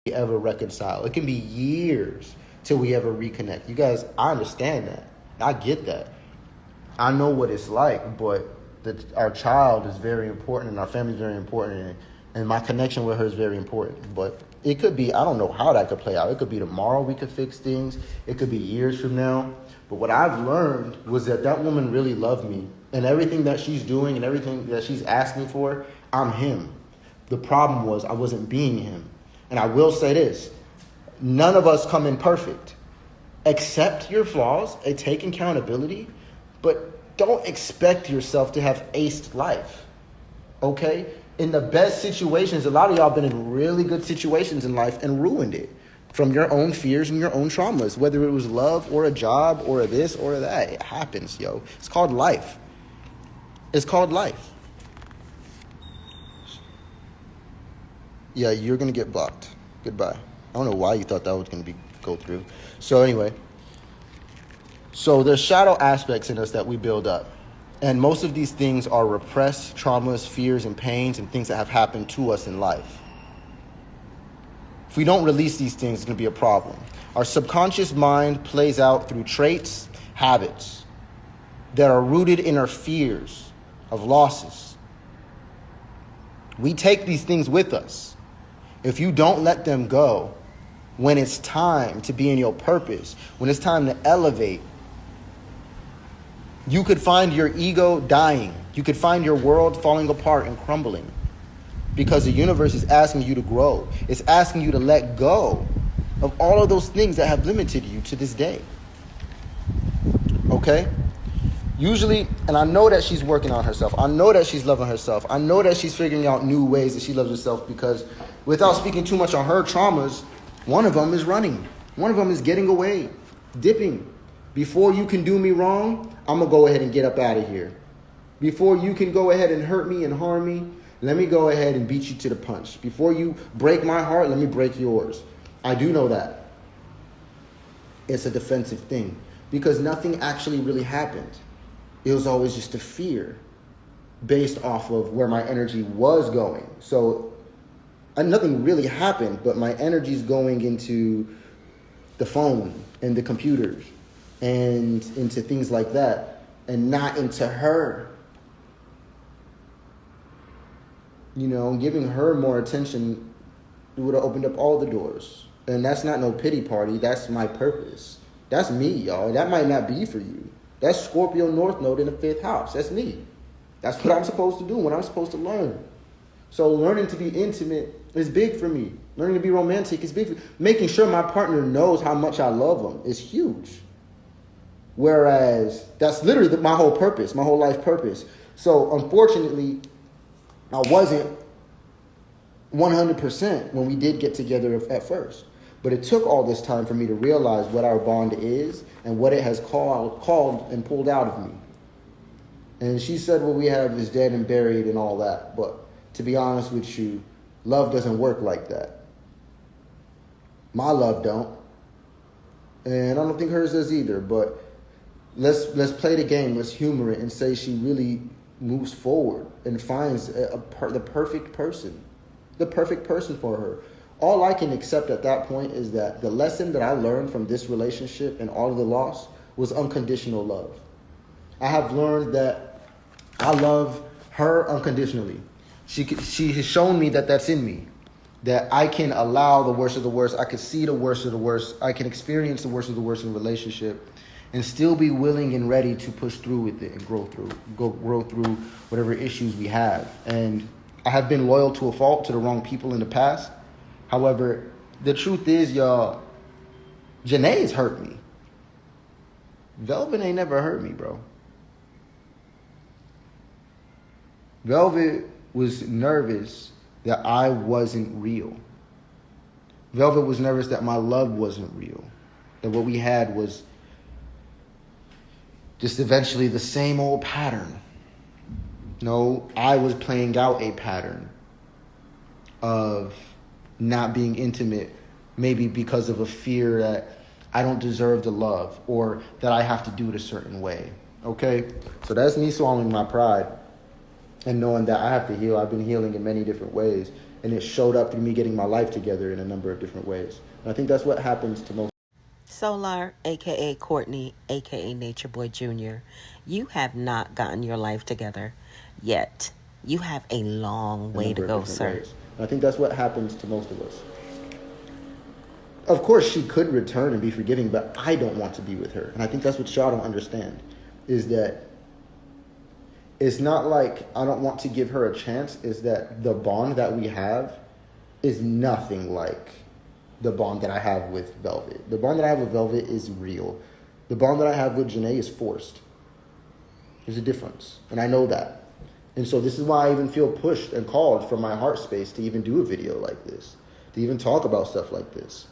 We ever reconcile. It can be years till we ever reconnect. You guys, I understand that. I get that. I know what it's like, but our child is very important and our family is very important. And my connection with her is very important. But it could be, I don't know how that could play out. It could be tomorrow we could fix things. It could be years from now. But what I've learned was that woman really loved me. And everything that she's doing and everything that she's asking for, I'm him. The problem was I wasn't being him. And I will say this. None of us come in perfect. Accept your flaws and take accountability. But don't expect yourself to have aced life. Okay? In the best situations, a lot of y'all been in really good situations in life and ruined it from your own fears and your own traumas, whether it was love or a job or a this or that. It happens, yo. It's called life. It's called life. Yeah, you're going to get blocked. Goodbye. I don't know why you thought that was going to go through. So anyway, so there's shadow aspects in us that we build up. And most of these things are repressed traumas, fears, and pains, and things that have happened to us in life. If we don't release these things, it's going to be a problem. Our subconscious mind plays out through traits, habits that are rooted in our fears of losses. We take these things with us. If you don't let them go, when it's time to be in your purpose, when it's time to elevate, you could find your ego dying. You could find your world falling apart and crumbling because the universe is asking you to grow. It's asking you to let go of all of those things that have limited you to this day. Okay? Usually, and I know that she's working on herself. I know that she's loving herself. I know that she's figuring out new ways that she loves herself because without speaking too much on her traumas, one of them is running. One of them is getting away, dipping. Before you can do me wrong, I'm going to go ahead and get up out of here. Before you can go ahead and hurt me and harm me, let me go ahead and beat you to the punch. Before you break my heart, let me break yours. I do know that. It's a defensive thing because nothing actually really happened. It was always just a fear based off of where my energy was going. So nothing really happened, but my energy's going into the phone and the computers and into things like that, and not into her. You know, giving her more attention would have opened up all the doors. And that's not no pity party. That's my purpose. That's me, y'all. That might not be for you. That's Scorpio North Node in the 5th house. That's me. That's what I'm supposed to do, what I'm supposed to learn. So learning to be intimate is big for me. Learning to be romantic is big for me. Making sure my partner knows how much I love them is huge. Whereas that's literally my whole purpose, my whole life purpose. So unfortunately, I wasn't 100% when we did get together at first. But it took all this time for me to realize what our bond is and what it has called and pulled out of me. And she said what we have is dead and buried and all that. But to be honest with you, love doesn't work like that. My love don't. And I don't think hers does either. But let's play the game. Let's humor it and say she really moves forward and finds the perfect person. The perfect person for her. All I can accept at that point is that the lesson that I learned from this relationship and all of the loss was unconditional love. I have learned that I love her unconditionally. She has shown me that that's in me. That I can allow the worst of the worst. I can see the worst of the worst. I can experience the worst of the worst in a relationship and still be willing and ready to push through with it and grow through whatever issues we have. And I have been loyal to a fault to the wrong people in the past. However, the truth is, y'all, Janae's hurt me. Velvet ain't never hurt me, bro. Velvet was nervous that I wasn't real. Velvet was nervous that my love wasn't real. That what we had was just eventually the same old pattern. No, I was playing out a pattern of not being intimate, maybe because of a fear that I don't deserve the love or that I have to do it a certain way. Okay? So that's me swallowing my pride and knowing that I have to heal. I've been healing in many different ways, and it showed up through me getting my life together in a number of different ways. And I think that's what happens to most. Solar, aka Courtney, aka Nature Boy Jr., you have not gotten your life together yet. You have a long way to go, sir. I think that's what happens to most of us. Of course, she could return and be forgiving, but I don't want to be with her. And I think that's what y'all don't understand, is that it's not like I don't want to give her a chance. Is that the bond that we have is nothing like the bond that I have with Velvet. The bond that I have with Velvet is real. The bond that I have with Janae is forced. There's a difference, and I know that. And so this is why I even feel pushed and called from my heart space to even do a video like this, to even talk about stuff like this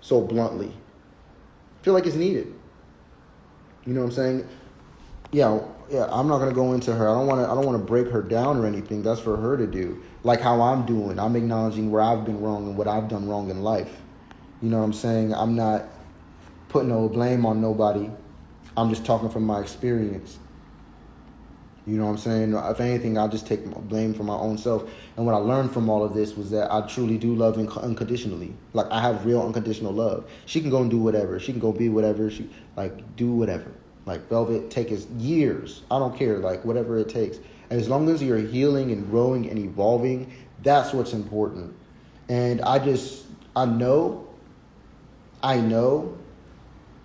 so bluntly. I feel like it's needed. You know what I'm saying? Yeah, I'm not gonna go into her. I don't want to break her down or anything. That's for her to do. Like how I'm doing. I'm acknowledging where I've been wrong and what I've done wrong in life. You know what I'm saying? I'm not putting no blame on nobody. I'm just talking from my experience. You know what I'm saying? If anything, I'll just take blame for my own self. And what I learned from all of this was that I truly do love unconditionally. Like, I have real unconditional love. She can go and do whatever. She can go be whatever. Do whatever. Like, Velvet, take us years. I don't care. Like, whatever it takes. And as long as you're healing and growing and evolving, that's what's important. And I know,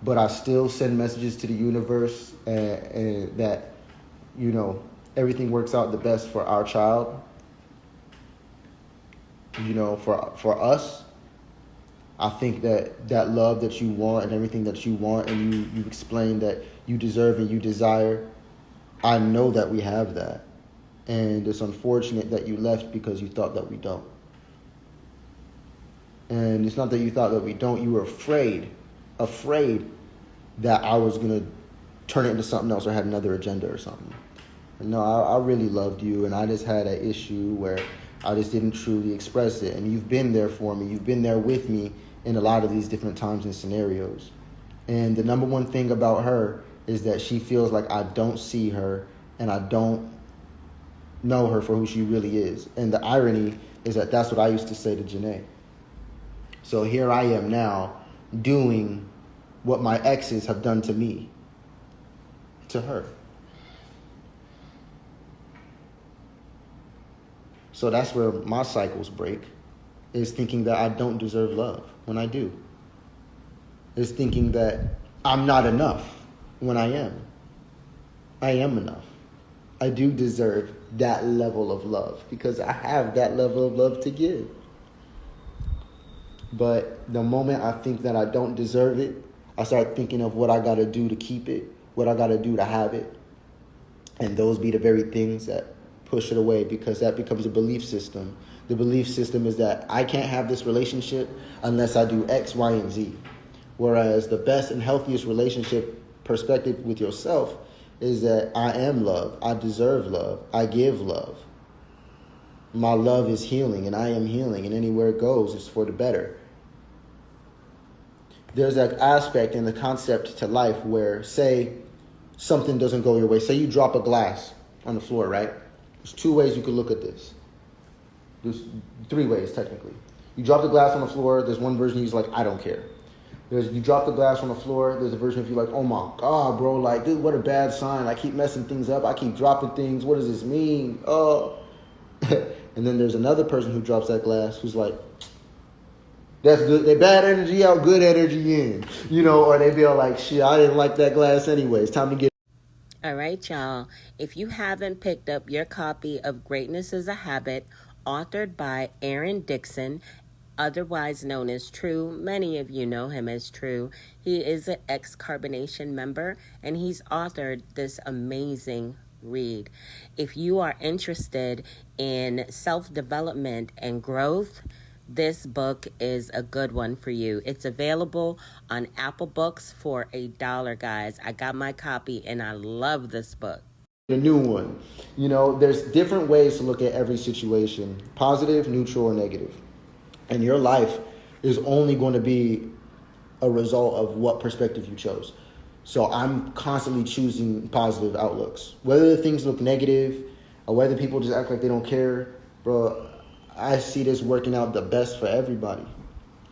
but I still send messages to the universe and that, you know, everything works out the best for our child. You know, for us, I think that love that you want and everything that you want and you explain that you deserve and you desire, I know that we have that. And it's unfortunate that you left because you thought that we don't. And it's not that you thought that we don't, you were afraid that I was going to turn it into something else or had another agenda or something. And no, I really loved you, and I just had an issue where I just didn't truly express it. And you've been there for me. You've been there with me in a lot of these different times and scenarios. And the number one thing about her is that she feels like I don't see her and I don't know her for who she really is. And the irony is that that's what I used to say to Janae. So here I am now doing what my exes have done to me, to her. So that's where my cycles break, is thinking that I don't deserve love when I do. Is thinking that I'm not enough when I am. I am enough. I do deserve that level of love because I have that level of love to give. But the moment I think that I don't deserve it, I start thinking of what I got to do to keep it, what I got to do to have it. And those be the very things that push it away, because that becomes a belief system. The belief system is that I can't have this relationship unless I do X, Y, and Z. Whereas the best and healthiest relationship perspective with yourself is that I am love. I deserve love. I give love. My love is healing, and I am healing, and anywhere it goes is for the better. There's that aspect in the concept to life where, say, something doesn't go your way. Say you drop a glass on the floor, right? There's two ways you could look at this. There's three ways, technically. You drop the glass on the floor. There's one version of you's like, I don't care. You drop the glass on the floor. There's a version of you like, oh my God, bro. Like, dude, what a bad sign. I keep messing things up. I keep dropping things. What does this mean? Oh. And then there's another person who drops that glass who's like, that's good. They bad energy out, good energy in. You know, or they feel like, shit, I didn't like that glass anyway. It's time to get. All right, y'all. If you haven't picked up your copy of Greatness is a Habit, authored by Aaron Dixon, otherwise known as True. Many of you know him as True. He is an ex-carbonation member, and he's authored this amazing read. If you are interested in self-development and growth, this book is a good one for you. It's available on Apple Books for $1, guys. I got my copy, and I love this book. A new one. You know, there's different ways to look at every situation: positive, neutral, or negative. And your life is only going to be a result of what perspective you chose. So I'm constantly choosing positive outlooks. Whether things look negative or whether people just act like they don't care, bro, I see this working out the best for everybody.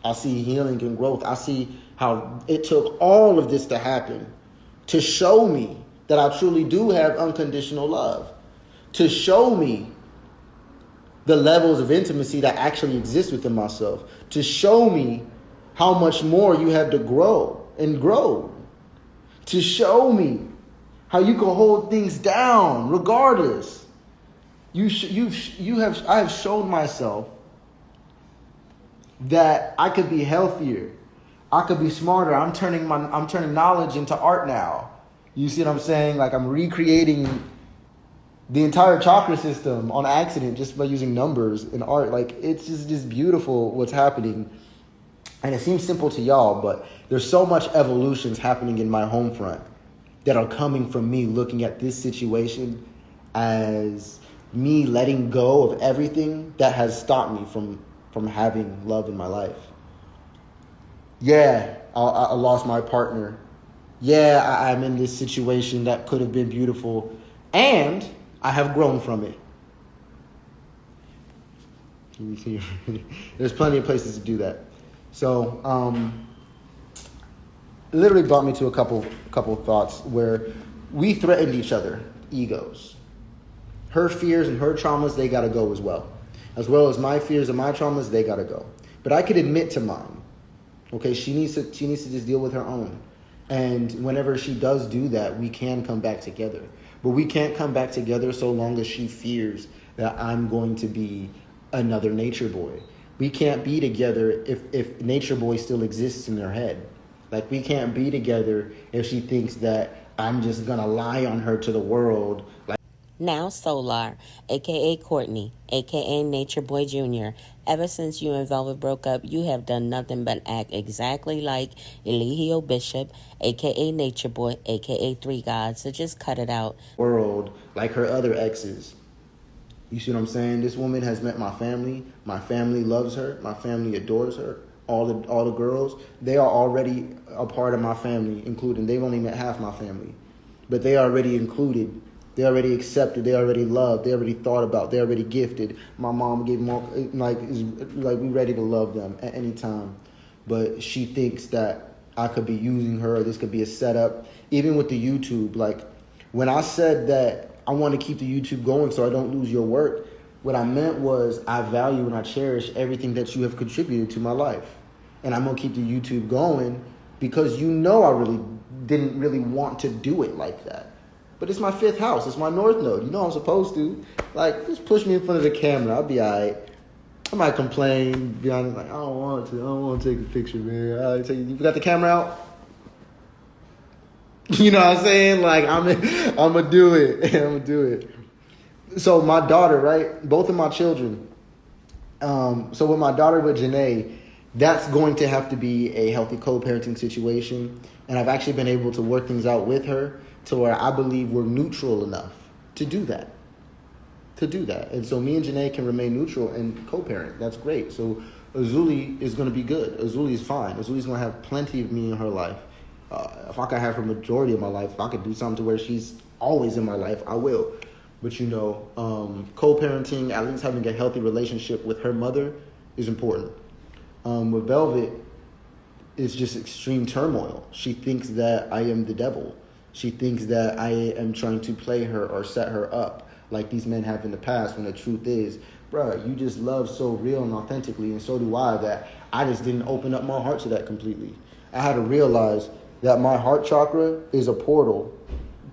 I see healing and growth. I see how it took all of this to happen to show me that I truly do have unconditional love, to show me the levels of intimacy that actually exist within myself, to show me how much more you have to grow and grow, to show me how you can hold things down regardless. I have shown myself that I could be healthier, I could be smarter. I'm turning knowledge into art now. You see what I'm saying? Like, I'm recreating the entire chakra system on accident just by using numbers and art. Like, it's just beautiful what's happening. And it seems simple to y'all, but there's so much evolutions happening in my home front that are coming from me looking at this situation as me letting go of everything that has stopped me from having love in my life. Yeah, I lost my partner. Yeah, I'm in this situation that could have been beautiful, and I have grown from it. There's plenty of places to do that. So, it literally brought me to a couple thoughts where we threatened each other, egos. Her fears and her traumas, they gotta go as well as my fears and my traumas, they gotta go. But I could admit to mine. Okay, she needs to just deal with her own. And whenever she does do that, we can come back together. But we can't come back together so long as she fears that I'm going to be another nature boy. We can't be together if nature boy still exists in her head. Like, we can't be together if she thinks that I'm just gonna lie on her to the world. Like, Now Solar, a.k.a. Courtney, a.k.a. Nature Boy Jr., ever since you and Velvet broke up, you have done nothing but act exactly like Eligio Bishop, a.k.a. Nature Boy, a.k.a. Three Gods, so just cut it out. World, like her other exes. You see what I'm saying? This woman has met my family. My family loves her. My family adores her. All the girls, they are already a part of my family, including, they've only met half my family. But they are already included. They already accepted. They already loved. They already thought about. They already gifted. My mom gave more, like we ready to love them at any time. But she thinks that I could be using her, or this could be a setup. Even with the YouTube, like, when I said that I want to keep the YouTube going so I don't lose your work, what I meant was I value and I cherish everything that you have contributed to my life. And I'm going to keep the YouTube going because I really didn't really want to do it like that. But it's my fifth house. It's my north node. You know I'm supposed to. Like, just push me in front of the camera. I'll be all right. I might complain, be honest, like, I don't want to take a picture, man. I'll tell you got the camera out? You know what I'm saying? Like, I'm going to do it. I'm going to do it. So my daughter, right? Both of my children. So with my daughter, with Janae, that's going to have to be a healthy co-parenting situation. And I've actually been able to work things out with her to where I believe we're neutral enough to do that. And so me and Janae can remain neutral and co-parent. That's great. So Azuli is going to be good. Azuli is fine. Azuli's going to have plenty of me in her life. If I could have her majority of my life, if I could do something to where she's always in my life, I will. But co-parenting, at least having a healthy relationship with her mother is important. With Velvet, it's just extreme turmoil. She thinks that I am the devil. She thinks that I am trying to play her or set her up like these men have in the past, when the truth is, bruh, you just love so real and authentically, and so do I, that I just didn't open up my heart to that completely. I had to realize that my heart chakra is a portal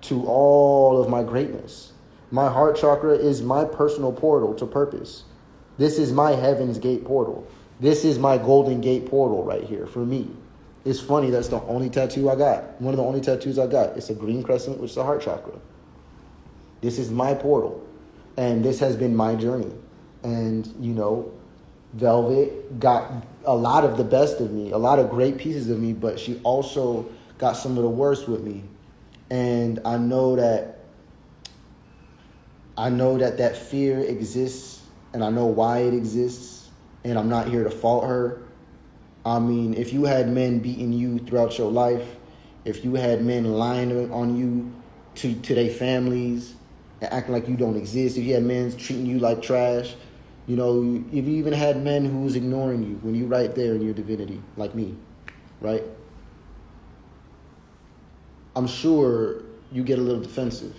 to all of my greatness. My heart chakra is my personal portal to purpose. This is my Heaven's Gate portal. This is my Golden Gate portal right here for me. It's funny, that's the only tattoo I got. One of the only tattoos I got. It's a green crescent, which is a heart chakra. This is my portal. And this has been my journey. And, you know, Velvet got a lot of the best of me, a lot of great pieces of me, but she also got some of the worst with me. And I know that that fear exists, and I know why it exists, and I'm not here to fault her. I mean, if you had men beating you throughout your life, if you had men lying on you to their families and acting like you don't exist, if you had men treating you like trash, you know, if you even had men who was ignoring you when you're right there in your divinity, like me, right? I'm sure you get a little defensive.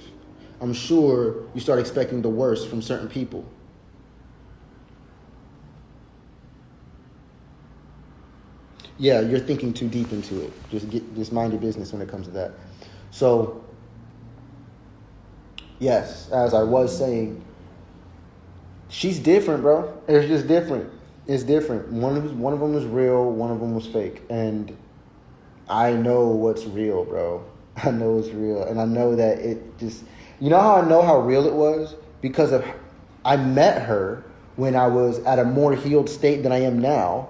I'm sure you start expecting the worst from certain people. Yeah, you're thinking too deep into it. Just mind your business when it comes to that. So, yes, as I was saying, she's different, bro. It's just different. It's different. One of them was real. One of them was fake. And I know what's real, bro. I know it's real. And I know that it just... You know how I know how real it was? Because I met her when I was at a more healed state than I am now.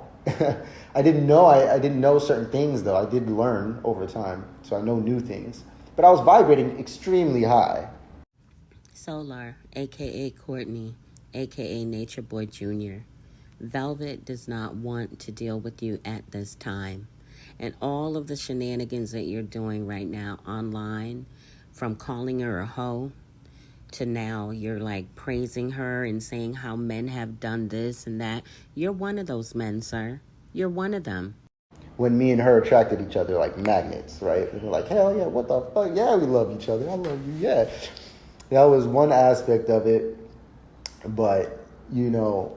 I didn't know certain things, though. I did learn over time. So I know new things. But I was vibrating extremely high. Solar, a.k.a. Courtney, a.k.a. Nature Boy Jr. Velvet does not want to deal with you at this time. And all of the shenanigans that you're doing right now online, from calling her a hoe to now you're like praising her and saying how men have done this and that. You're one of those men, sir. You're one of them. When me and her attracted each other like magnets, right? And we're like, hell yeah, what the fuck? Yeah, we love each other. I love you, yeah. That was one aspect of it. But, you know,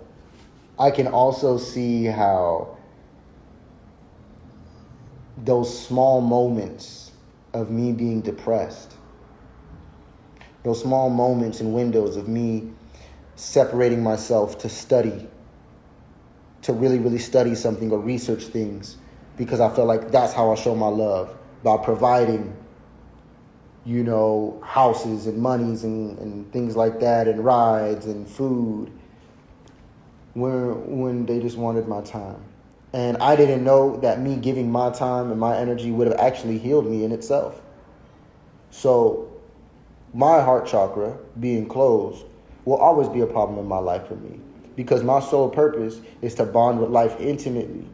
I can also see how those small moments of me being depressed, those small moments and windows of me separating myself to study, to really, really study something or research things, because I felt like that's how I show my love, by providing, you know, houses and monies and things like that, and rides and food, when they just wanted my time. And I didn't know that me giving my time and my energy would have actually healed me in itself. So my heart chakra being closed will always be a problem in my life for me, because my sole purpose is to bond with life intimately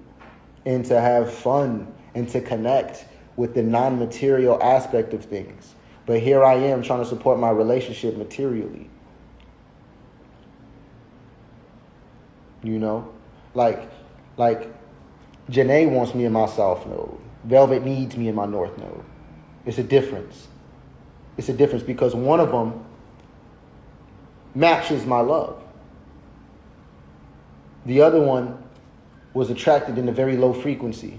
and to have fun and to connect with the non-material aspect of things. But here I am trying to support my relationship materially. You know? Like Janae wants me in my south node. Velvet needs me in my north node. It's a difference. It's a difference because one of them matches my love. The other one was attracted in a very low frequency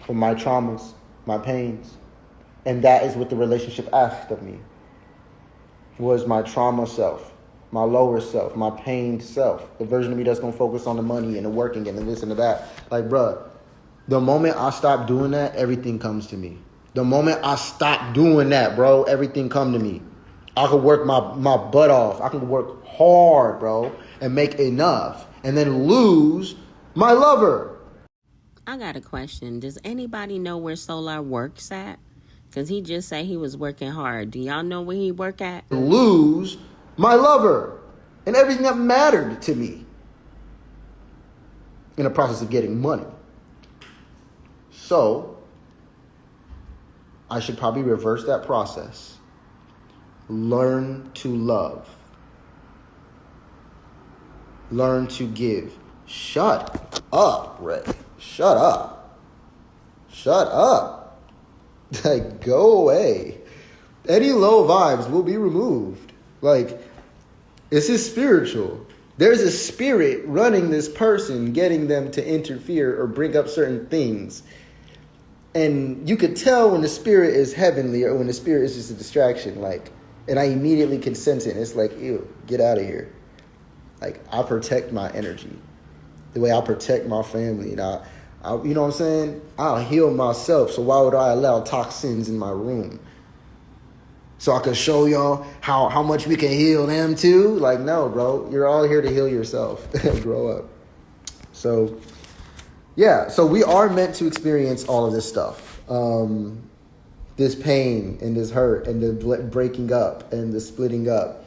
from my traumas, my pains. And that is what the relationship asked of me, was my trauma self, my lower self, my pained self, the version of me that's going to focus on the money and the working and the this and the that. Like, bruh, the moment I stop doing that, everything comes to me. The moment I stop doing that, bro, everything come to me. I could work my butt off. I can work hard, bro, and make enough and then lose my lover. I got a question. Does anybody know where Solar works at? Because he just said he was working hard. Do y'all know where he work at? Lose my lover and everything that mattered to me in the process of getting money. So I should probably reverse that process. Learn to love. Learn to give. Shut up, Ray. Shut up. Shut up. Like, go away. Any low vibes will be removed. Like, this is spiritual. There's a spirit running this person, getting them to interfere or bring up certain things. And you could tell when the spirit is heavenly or when the spirit is just a distraction. Like, and I immediately can sense it. And it's like, ew, get out of here. Like, I protect my energy the way I protect my family. And I you know what I'm saying? I'll heal myself. So why would I allow toxins in my room? So I could show y'all how much we can heal them too? Like, no, bro. You're all here to heal yourself. Grow up. So, yeah. So we are meant to experience all of this stuff. This pain and this hurt and the breaking up and the splitting up.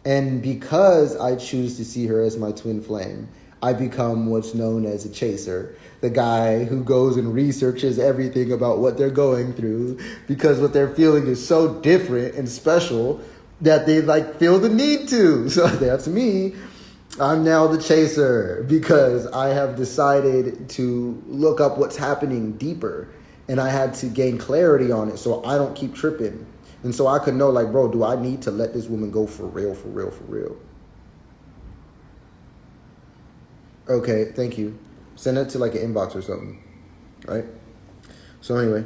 And because I choose to see her as my twin flame, I become what's known as a chaser. The guy who goes and researches everything about what they're going through because what they're feeling is so different and special that they like feel the need to. So that's me. I'm now the chaser because I have decided to look up what's happening deeper, and I had to gain clarity on it so I don't keep tripping. And so I could know, like, bro, do I need to let this woman go for real, for real, for real? Okay, thank you. Send it to like an inbox or something, right? So anyway,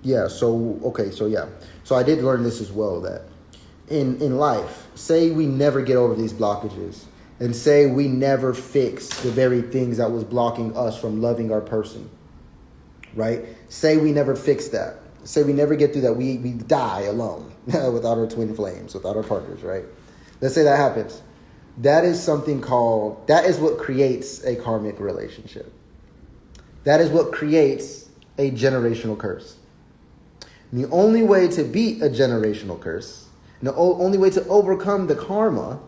yeah, so, okay, so yeah. So I did learn this as well, that in life, say we never get over these blockages, and say we never fix the very things that was blocking us from loving our person, right? Say we never fix that. Say we never get through that. We die alone without our twin flames, without our partners, right? Let's say that happens. That is something called, that is what creates a karmic relationship. That is what creates a generational curse. And the only way to beat a generational curse, and the only way to overcome the karma,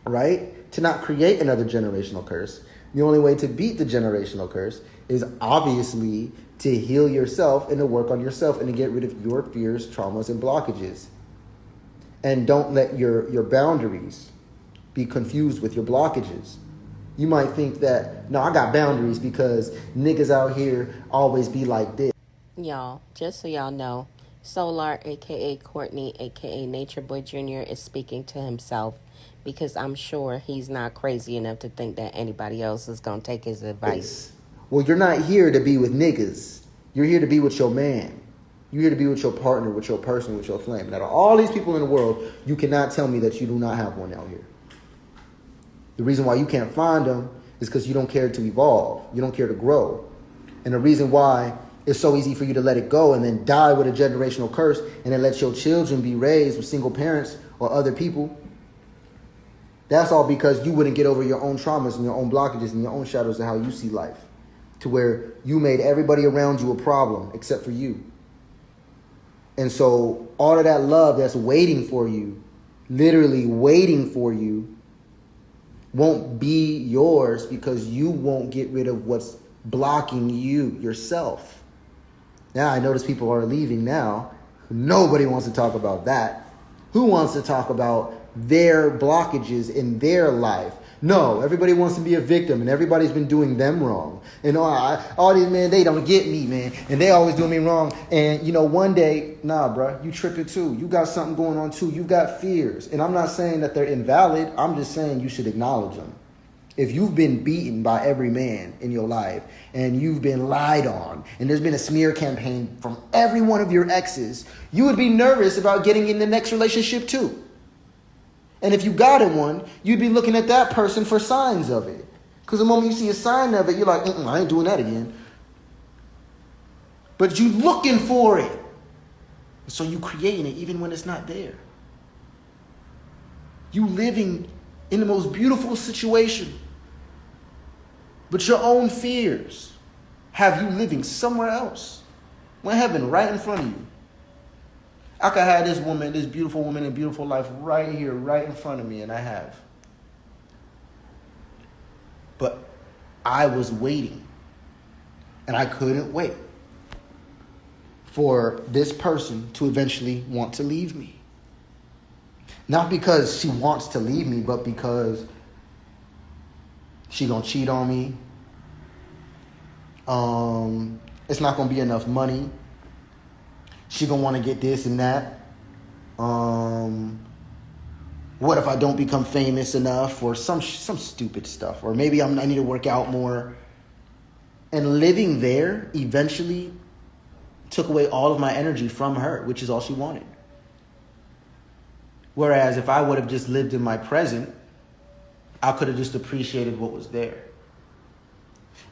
right, to not create another generational curse, the only way to beat the generational curse is obviously to heal yourself and to work on yourself and to get rid of your fears, traumas, and blockages. And don't let your boundaries be confused with your blockages. You might think that, no, I got boundaries because niggas out here always be like this. Y'all, just so y'all know, Solar, a.k.a. Courtney, a.k.a. Nature Boy Jr. is speaking to himself because I'm sure he's not crazy enough to think that anybody else is going to take his advice. Well, you're not here to be with niggas. You're here to be with your man. You're here to be with your partner, with your person, with your flame. Now, all these people in the world, you cannot tell me that you do not have one out here. The reason why you can't find them is because you don't care to evolve. You don't care to grow. And the reason why it's so easy for you to let it go and then die with a generational curse and then let your children be raised with single parents or other people, that's all because you wouldn't get over your own traumas and your own blockages and your own shadows of how you see life, to where you made everybody around you a problem except for you. And so all of that love that's waiting for you, literally waiting for you, won't be yours because you won't get rid of what's blocking you yourself. Now I notice people are leaving now. Nobody wants to talk about that. Who wants to talk about their blockages in their life? No, everybody wants to be a victim and everybody's been doing them wrong. And all these men, they don't get me, man. And they always doing me wrong. And, you know, one day, nah, bro, you tripping too. You got something going on too. You got fears. And I'm not saying that they're invalid. I'm just saying you should acknowledge them. If you've been beaten by every man in your life and you've been lied on and there's been a smear campaign from every one of your exes, you would be nervous about getting in the next relationship too. And if you got in one, you'd be looking at that person for signs of it. Because the moment you see a sign of it, you're like, I ain't doing that again. But you looking for it. So you creating it even when it's not there. You living in the most beautiful situation. But your own fears have you living somewhere else. When heaven right in front of you. I could have this woman, this beautiful woman and beautiful life right here, right in front of me, and I have. But I was waiting, and I couldn't wait for this person to eventually want to leave me. Not because she wants to leave me, but because she gonna cheat on me. It's not gonna be enough money. She gonna want to get this and that. What if I don't become famous enough, or some stupid stuff, or maybe I need to work out more. And living there eventually took away all of my energy from her, which is all she wanted. Whereas if I would have just lived in my present, I could have just appreciated what was there.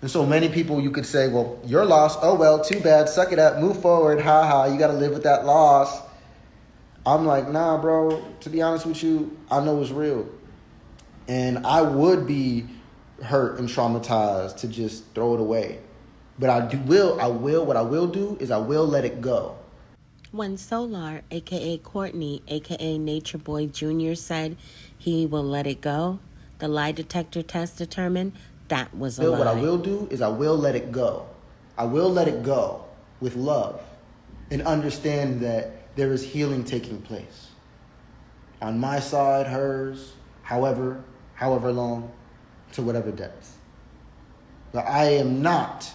And so many people, you could say, well, you're lost. Oh, well, too bad. Suck it up. Move forward. Ha ha. You got to live with that loss. I'm like, nah, bro. To be honest with you, I know it's real. And I would be hurt and traumatized to just throw it away. But what I will do is I will let it go. When Solar, a.k.a. Courtney, a.k.a. Nature Boy Jr. said he will let it go, the lie detector test determined that was a lie. What I will do is I will let it go. I will let it go with love and understand that there is healing taking place. On my side, hers, however long, to whatever depth. But I am not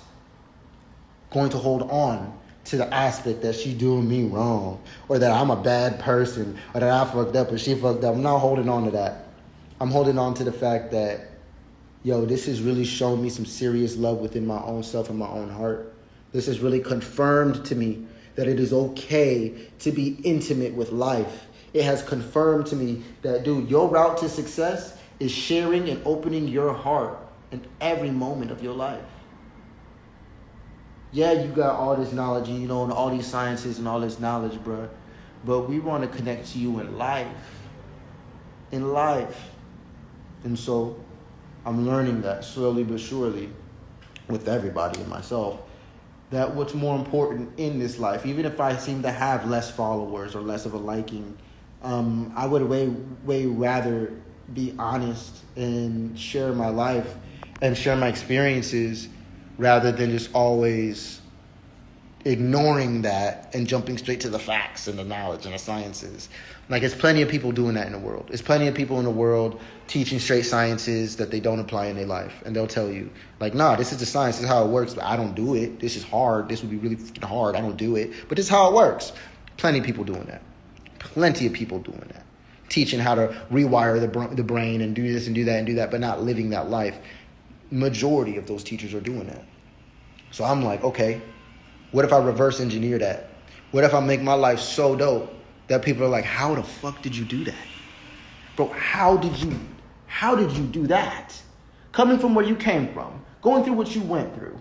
going to hold on to the aspect that she doing me wrong, or that I'm a bad person, or that I fucked up or she fucked up. I'm not holding on to that. I'm holding on to the fact that, yo, this has really shown me some serious love within my own self and my own heart. This has really confirmed to me that it is okay to be intimate with life. It has confirmed to me that, dude, your route to success is sharing and opening your heart in every moment of your life. Yeah, you got all this knowledge, and all these sciences and all this knowledge, bro. But we want to connect to you in life. In life. And so I'm learning that slowly but surely with everybody and myself, that what's more important in this life, even if I seem to have less followers or less of a liking, I would way rather be honest and share my life and share my experiences rather than just always ignoring that and jumping straight to the facts and the knowledge and the sciences. Like, there's plenty of people doing that in the world. There's plenty of people in the world teaching straight sciences that they don't apply in their life. And they'll tell you, like, nah, this is the science, this is how it works, but I don't do it. This is hard. This would be really freaking hard. I don't do it. But this is how it works. Plenty of people doing that. Plenty of people doing that. Teaching how to rewire the brain and do this and do that and do that, but not living that life. Majority of those teachers are doing that. So I'm like, okay, what if I reverse engineer that? What if I make my life so dope that people are like, how the fuck did you do that? Bro, how did you do that? Coming from where you came from, going through what you went through.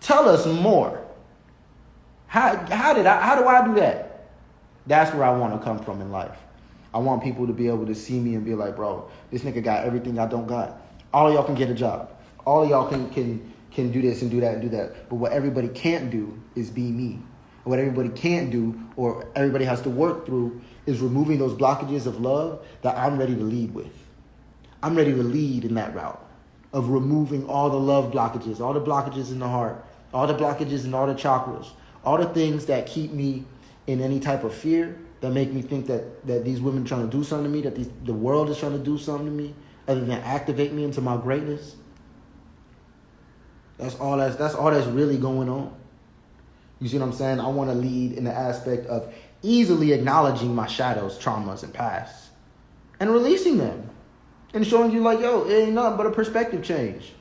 Tell us more. How do I do that? That's where I want to come from in life. I want people to be able to see me and be like, bro, this nigga got everything I don't got. All of y'all can get a job. All of y'all can do this and do that and do that. But what everybody can't do is be me. And what everybody can't do, or everybody has to work through, is removing those blockages of love that I'm ready to lead with. I'm ready to lead in that route of removing all the love blockages, all the blockages in the heart, all the blockages in all the chakras, all the things that keep me in any type of fear, that make me think that these women are trying to do something to me, that the world is trying to do something to me, other than activate me into my greatness. That's all that's really going on. You see what I'm saying? I want to lead in the aspect of easily acknowledging my shadows, traumas, and pasts, and releasing them, and showing you like, yo, it ain't nothing but a perspective change.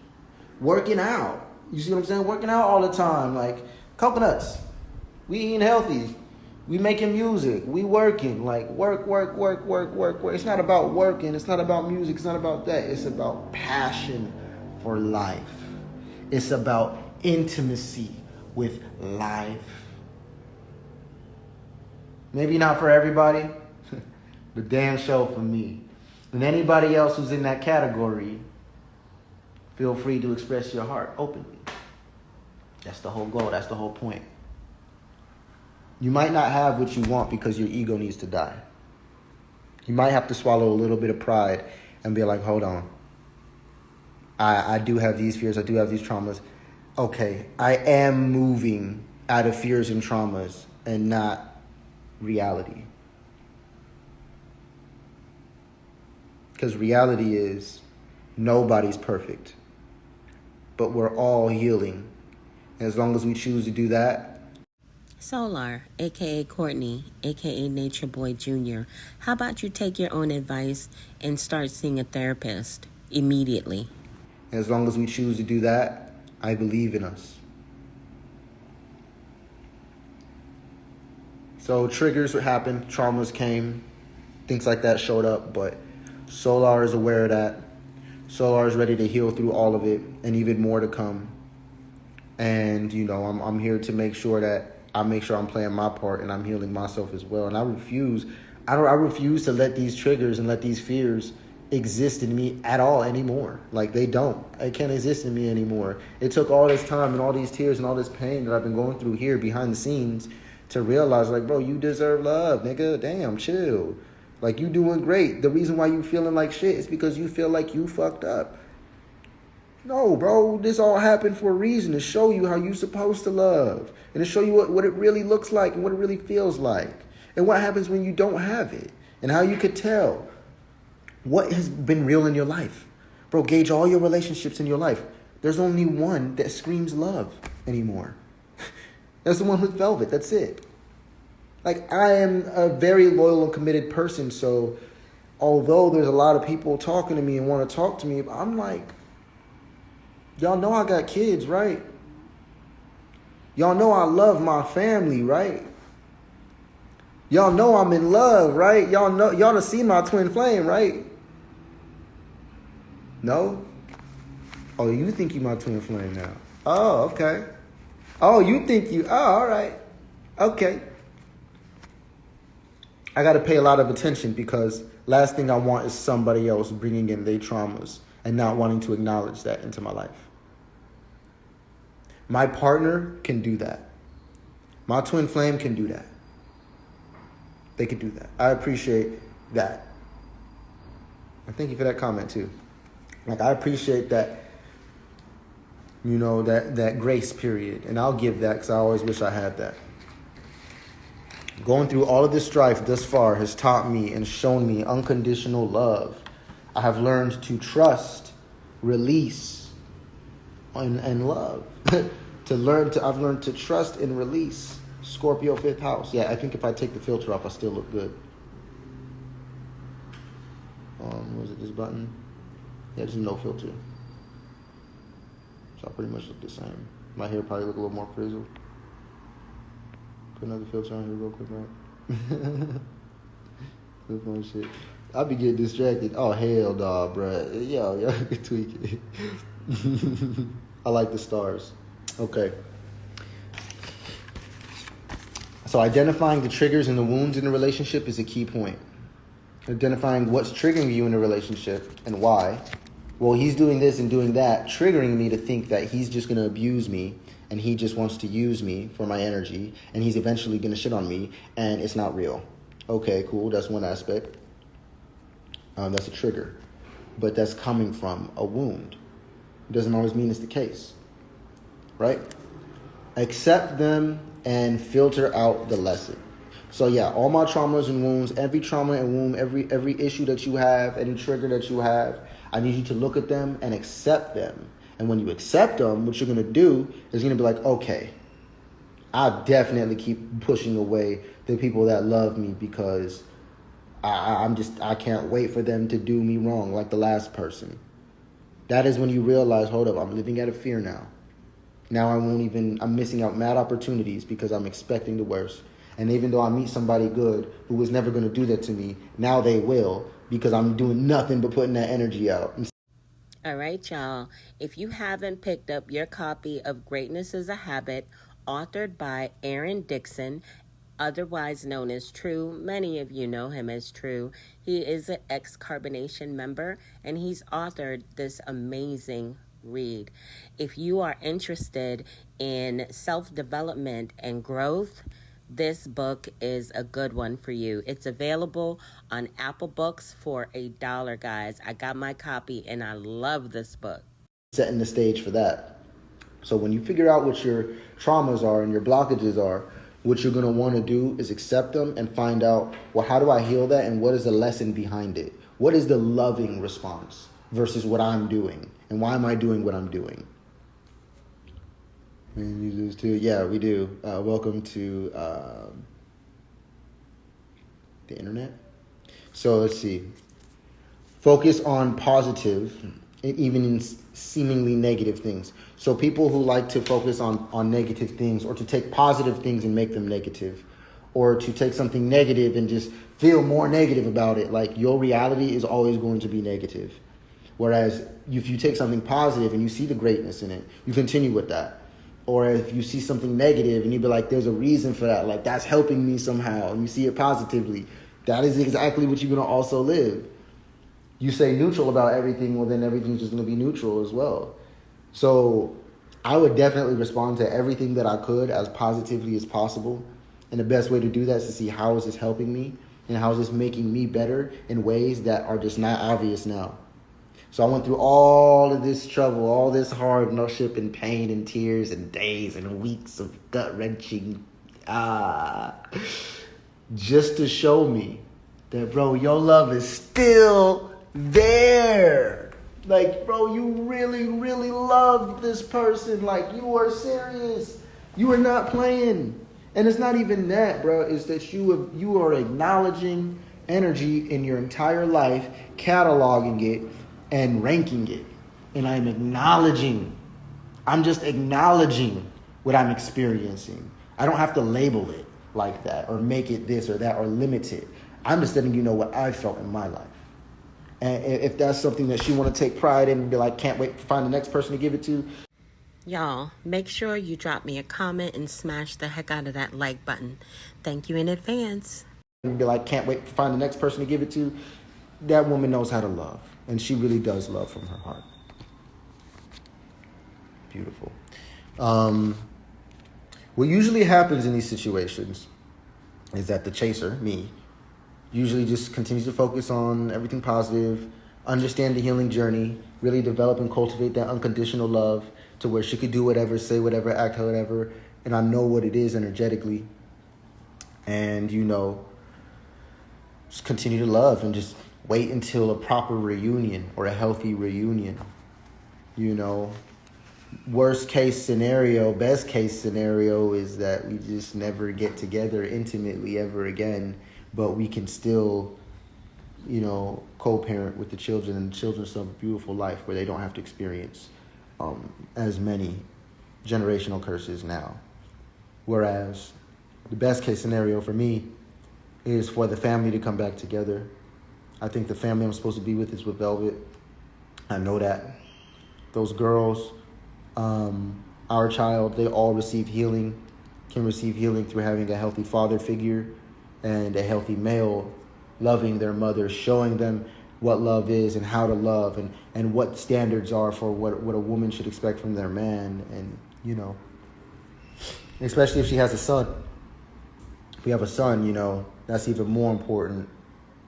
Working out. You see what I'm saying? Working out all the time, like coconuts. We eating healthy. We making music. We working. Like work. It's not about working. It's not about music. It's not about that. It's about passion for life. It's about intimacy with life. Maybe not for everybody, but damn sure for me. And anybody else who's in that category, feel free to express your heart openly. That's the whole goal. That's the whole point. You might not have what you want because your ego needs to die. You might have to swallow a little bit of pride and be like, hold on. I do have these fears. I do have these traumas. Okay, I am moving out of fears and traumas and not reality. Because reality is nobody's perfect. But we're all healing. And as long as we choose to do that. Solar, a.k.a. Courtney, a.k.a. Nature Boy Jr., how about you take your own advice and start seeing a therapist immediately? As long as we choose to do that, I believe in us. So triggers would happen, traumas came, things like that showed up, but Solar is aware of that. Solar is ready to heal through all of it and even more to come. And, you know, I'm here to make sure that I'm playing my part and I'm healing myself as well. And I refuse to let these triggers and let these fears exist in me at all anymore. Like, they don't. It can't exist in me anymore. It took all this time and all these tears and all this pain that I've been going through here behind the scenes to realize, like, bro, you deserve love, nigga. Damn, chill. Like, you doing great. The reason why you feeling like shit is because you feel like you fucked up. No, bro, this all happened for a reason, to show you how you're supposed to love and to show you what it really looks like and what it really feels like and what happens when you don't have it and how you could tell what has been real in your life. Bro, gauge all your relationships in your life. There's only one that screams love anymore. That's the one with velvet. That's it. Like, I am a very loyal and committed person, so although there's a lot of people talking to me and want to talk to me, I'm like, y'all know I got kids, right? Y'all know I love my family, right? Y'all know I'm in love, right? Y'all done seen my twin flame, right? No? Oh, you think you my twin flame now? Oh, okay. Oh, all right. Okay. I got to pay a lot of attention because last thing I want is somebody else bringing in their traumas and not wanting to acknowledge that into my life. My partner can do that. My twin flame can do that. They can do that. I appreciate that. And thank you for that comment too. Like, I appreciate that, you know, that grace period. And I'll give that because I always wish I had that. Going through all of this strife thus far has taught me and shown me unconditional love. I have learned to trust, release, and love. I've learned to trust and release. Scorpio 5th house. Yeah, I think if I take the filter off, I still look good. Was it this button? Yeah, there's no filter. So I pretty much look the same. My hair probably look a little more frizzled. Put another filter on here real quick, right? That's my shit. I be getting distracted. Oh, hell nah, bruh. Yo, can tweak it. I like the stars. Okay. So identifying the triggers and the wounds in a relationship is a key point. Identifying what's triggering you in a relationship and why. Well, he's doing this and doing that, triggering me to think that he's just going to abuse me and he just wants to use me for my energy and he's eventually going to shit on me and it's not real. Okay, cool. That's one aspect. That's a trigger. But that's coming from a wound. It doesn't always mean it's the case. Right? Accept them and filter out the lesson. So yeah, all my traumas and wounds, every trauma and wound, every issue that you have, any trigger that you have, I need you to look at them and accept them. And when you accept them, what you're going to do is you're going to be like, okay, I definitely keep pushing away the people that love me because I can't wait for them to do me wrong like the last person. That is when you realize, hold up, I'm living out of fear now. Now I'm missing out mad opportunities because I'm expecting the worst. And even though I meet somebody good who was never going to do that to me, now they will because I'm doing nothing but putting that energy out. All right, y'all. If you haven't picked up your copy of Greatness is a Habit, authored by Aaron Dixon, otherwise known as True. Many of you know him as True. He is an ex-Carbonation member, and he's authored this amazing read. If you are interested in self-development and growth, this book is a good one for you. It's available on Apple Books for $1, guys. I got my copy and I love this book. Setting the stage for that. So when you figure out what your traumas are and your blockages are, what you're going to want to do is accept them and find out, well, how do I heal that? And what is the lesson behind it? What is the loving response versus what I'm doing? And why am I doing what I'm doing? And you lose too? Yeah, we do. Welcome to the internet. So let's see. Focus on positive, even in seemingly negative things. So people who like to focus on negative things or to take positive things and make them negative, or to take something negative and just feel more negative about it. Like, your reality is always going to be negative. Whereas if you take something positive and you see the greatness in it, you continue with that. Or if you see something negative and you be like, there's a reason for that, like that's helping me somehow, and you see it positively, that is exactly what you're going to also live. You say neutral about everything, well then everything's just going to be neutral as well. So I would definitely respond to everything that I could as positively as possible. And the best way to do that is to see how is this helping me and how is this making me better in ways that are just not obvious now. So I went through all of this trouble, all this hardship and pain and tears and days and weeks of gut-wrenching, just to show me that, bro, your love is still there. Like, bro, you really, really love this person. Like, you are serious. You are not playing. And it's not even that, bro. It's that you are acknowledging energy in your entire life, cataloging it, and ranking it. And I'm just acknowledging what I'm experiencing. I don't have to label it like that or make it this or that or limit it. I'm just letting you know what I felt in my life. And if that's something that you want to take pride in and be like, can't wait to find the next person to give it to. Y'all, make sure you drop me a comment and smash the heck out of that like button. Thank you in advance. And be like, can't wait to find the next person to give it to. That woman knows how to love. And she really does love from her heart. Beautiful. What usually happens in these situations is that the chaser, me, usually just continues to focus on everything positive, understand the healing journey, really develop and cultivate that unconditional love to where she could do whatever, say whatever, act whatever, and I know what it is energetically. And, just continue to love and just wait until a proper reunion or a healthy reunion. Worst case scenario, best case scenario is that we just never get together intimately ever again, but we can still, co-parent with the children, and the children still have a beautiful life where they don't have to experience as many generational curses now. Whereas the best case scenario for me is for the family to come back together. I think the family I'm supposed to be with is with Velvet. I know that. Those girls, our child, they all can receive healing through having a healthy father figure and a healthy male loving their mother, showing them what love is and how to love and what standards are for what a woman should expect from their man. And, especially if she has a son. If we have a son, that's even more important.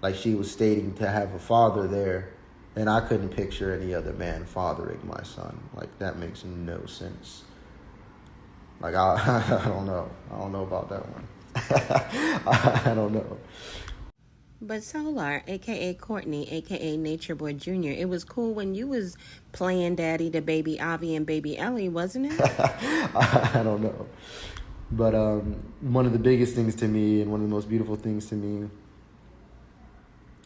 Like she was stating, to have a father there. And I couldn't picture any other man fathering my son. Like, that makes no sense. Like, I don't know. I don't know about that one. I don't know. But Solar, a.k.a. Courtney, a.k.a. Nature Boy Jr., it was cool when you was playing daddy to baby Avi and baby Ellie, wasn't it? I don't know. But one of the biggest things to me and one of the most beautiful things to me,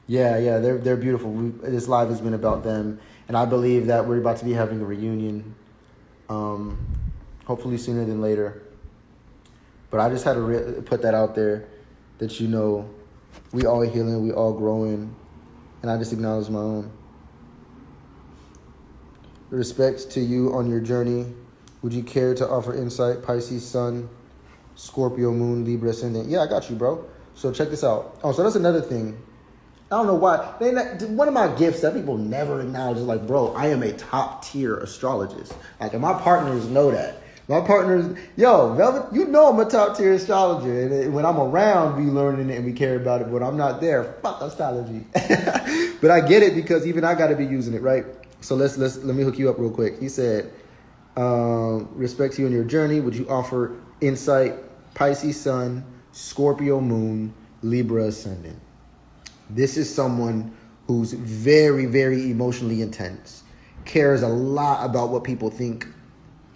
yeah, they're beautiful. This live has been about them. And I believe that we're about to be having a reunion, hopefully sooner than later. But I just had to put that out there that, we all healing, we all growing, and I just acknowledge my own. Respect to you on your journey. Would you care to offer insight? Pisces Sun, Scorpio Moon, Libra Ascendant. Yeah, I got you, bro. So check this out. Oh, so that's another thing. I don't know why. One of my gifts that people never acknowledge is like, bro, I am a top tier astrologist. Like, and my partners know that. My partners, Velvet, I'm a top tier astrologer. And when I'm around, we learning it and we care about it. But when I'm not there, fuck astrology. But I get it because even I got to be using it, right? So let me hook you up real quick. He said, respect to you on your journey. Would you offer insight? Pisces Sun, Scorpio Moon, Libra Ascendant. This is someone who's very, very emotionally intense, cares a lot about what people think.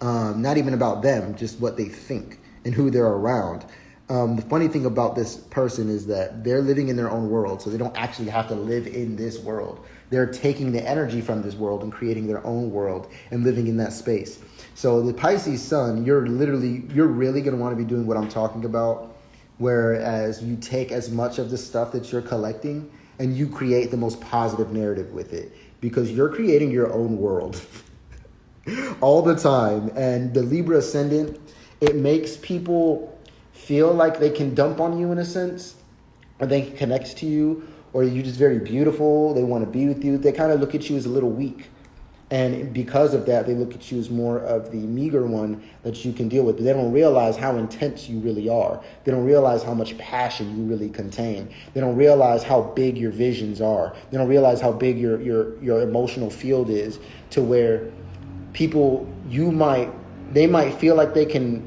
Not even about them, just what they think and who they're around. The funny thing about this person is that they're living in their own world, so they don't actually have to live in this world. They're taking the energy from this world and creating their own world and living in that space. So the Pisces Sun, you're really going to want to be doing what I'm talking about. Whereas you take as much of the stuff that you're collecting and you create the most positive narrative with it, because you're creating your own world all the time. And the Libra ascendant, it makes people feel like they can dump on you in a sense, or they can connect to you, or you're just very beautiful. They want to be with you. They kind of look at you as a little weak. And because of that, they look at you as more of the meager one that you can deal with. But they don't realize how intense you really are. They don't realize how much passion you really contain. They don't realize how big your visions are. They don't realize how big your emotional field is, to where people, they might feel like they can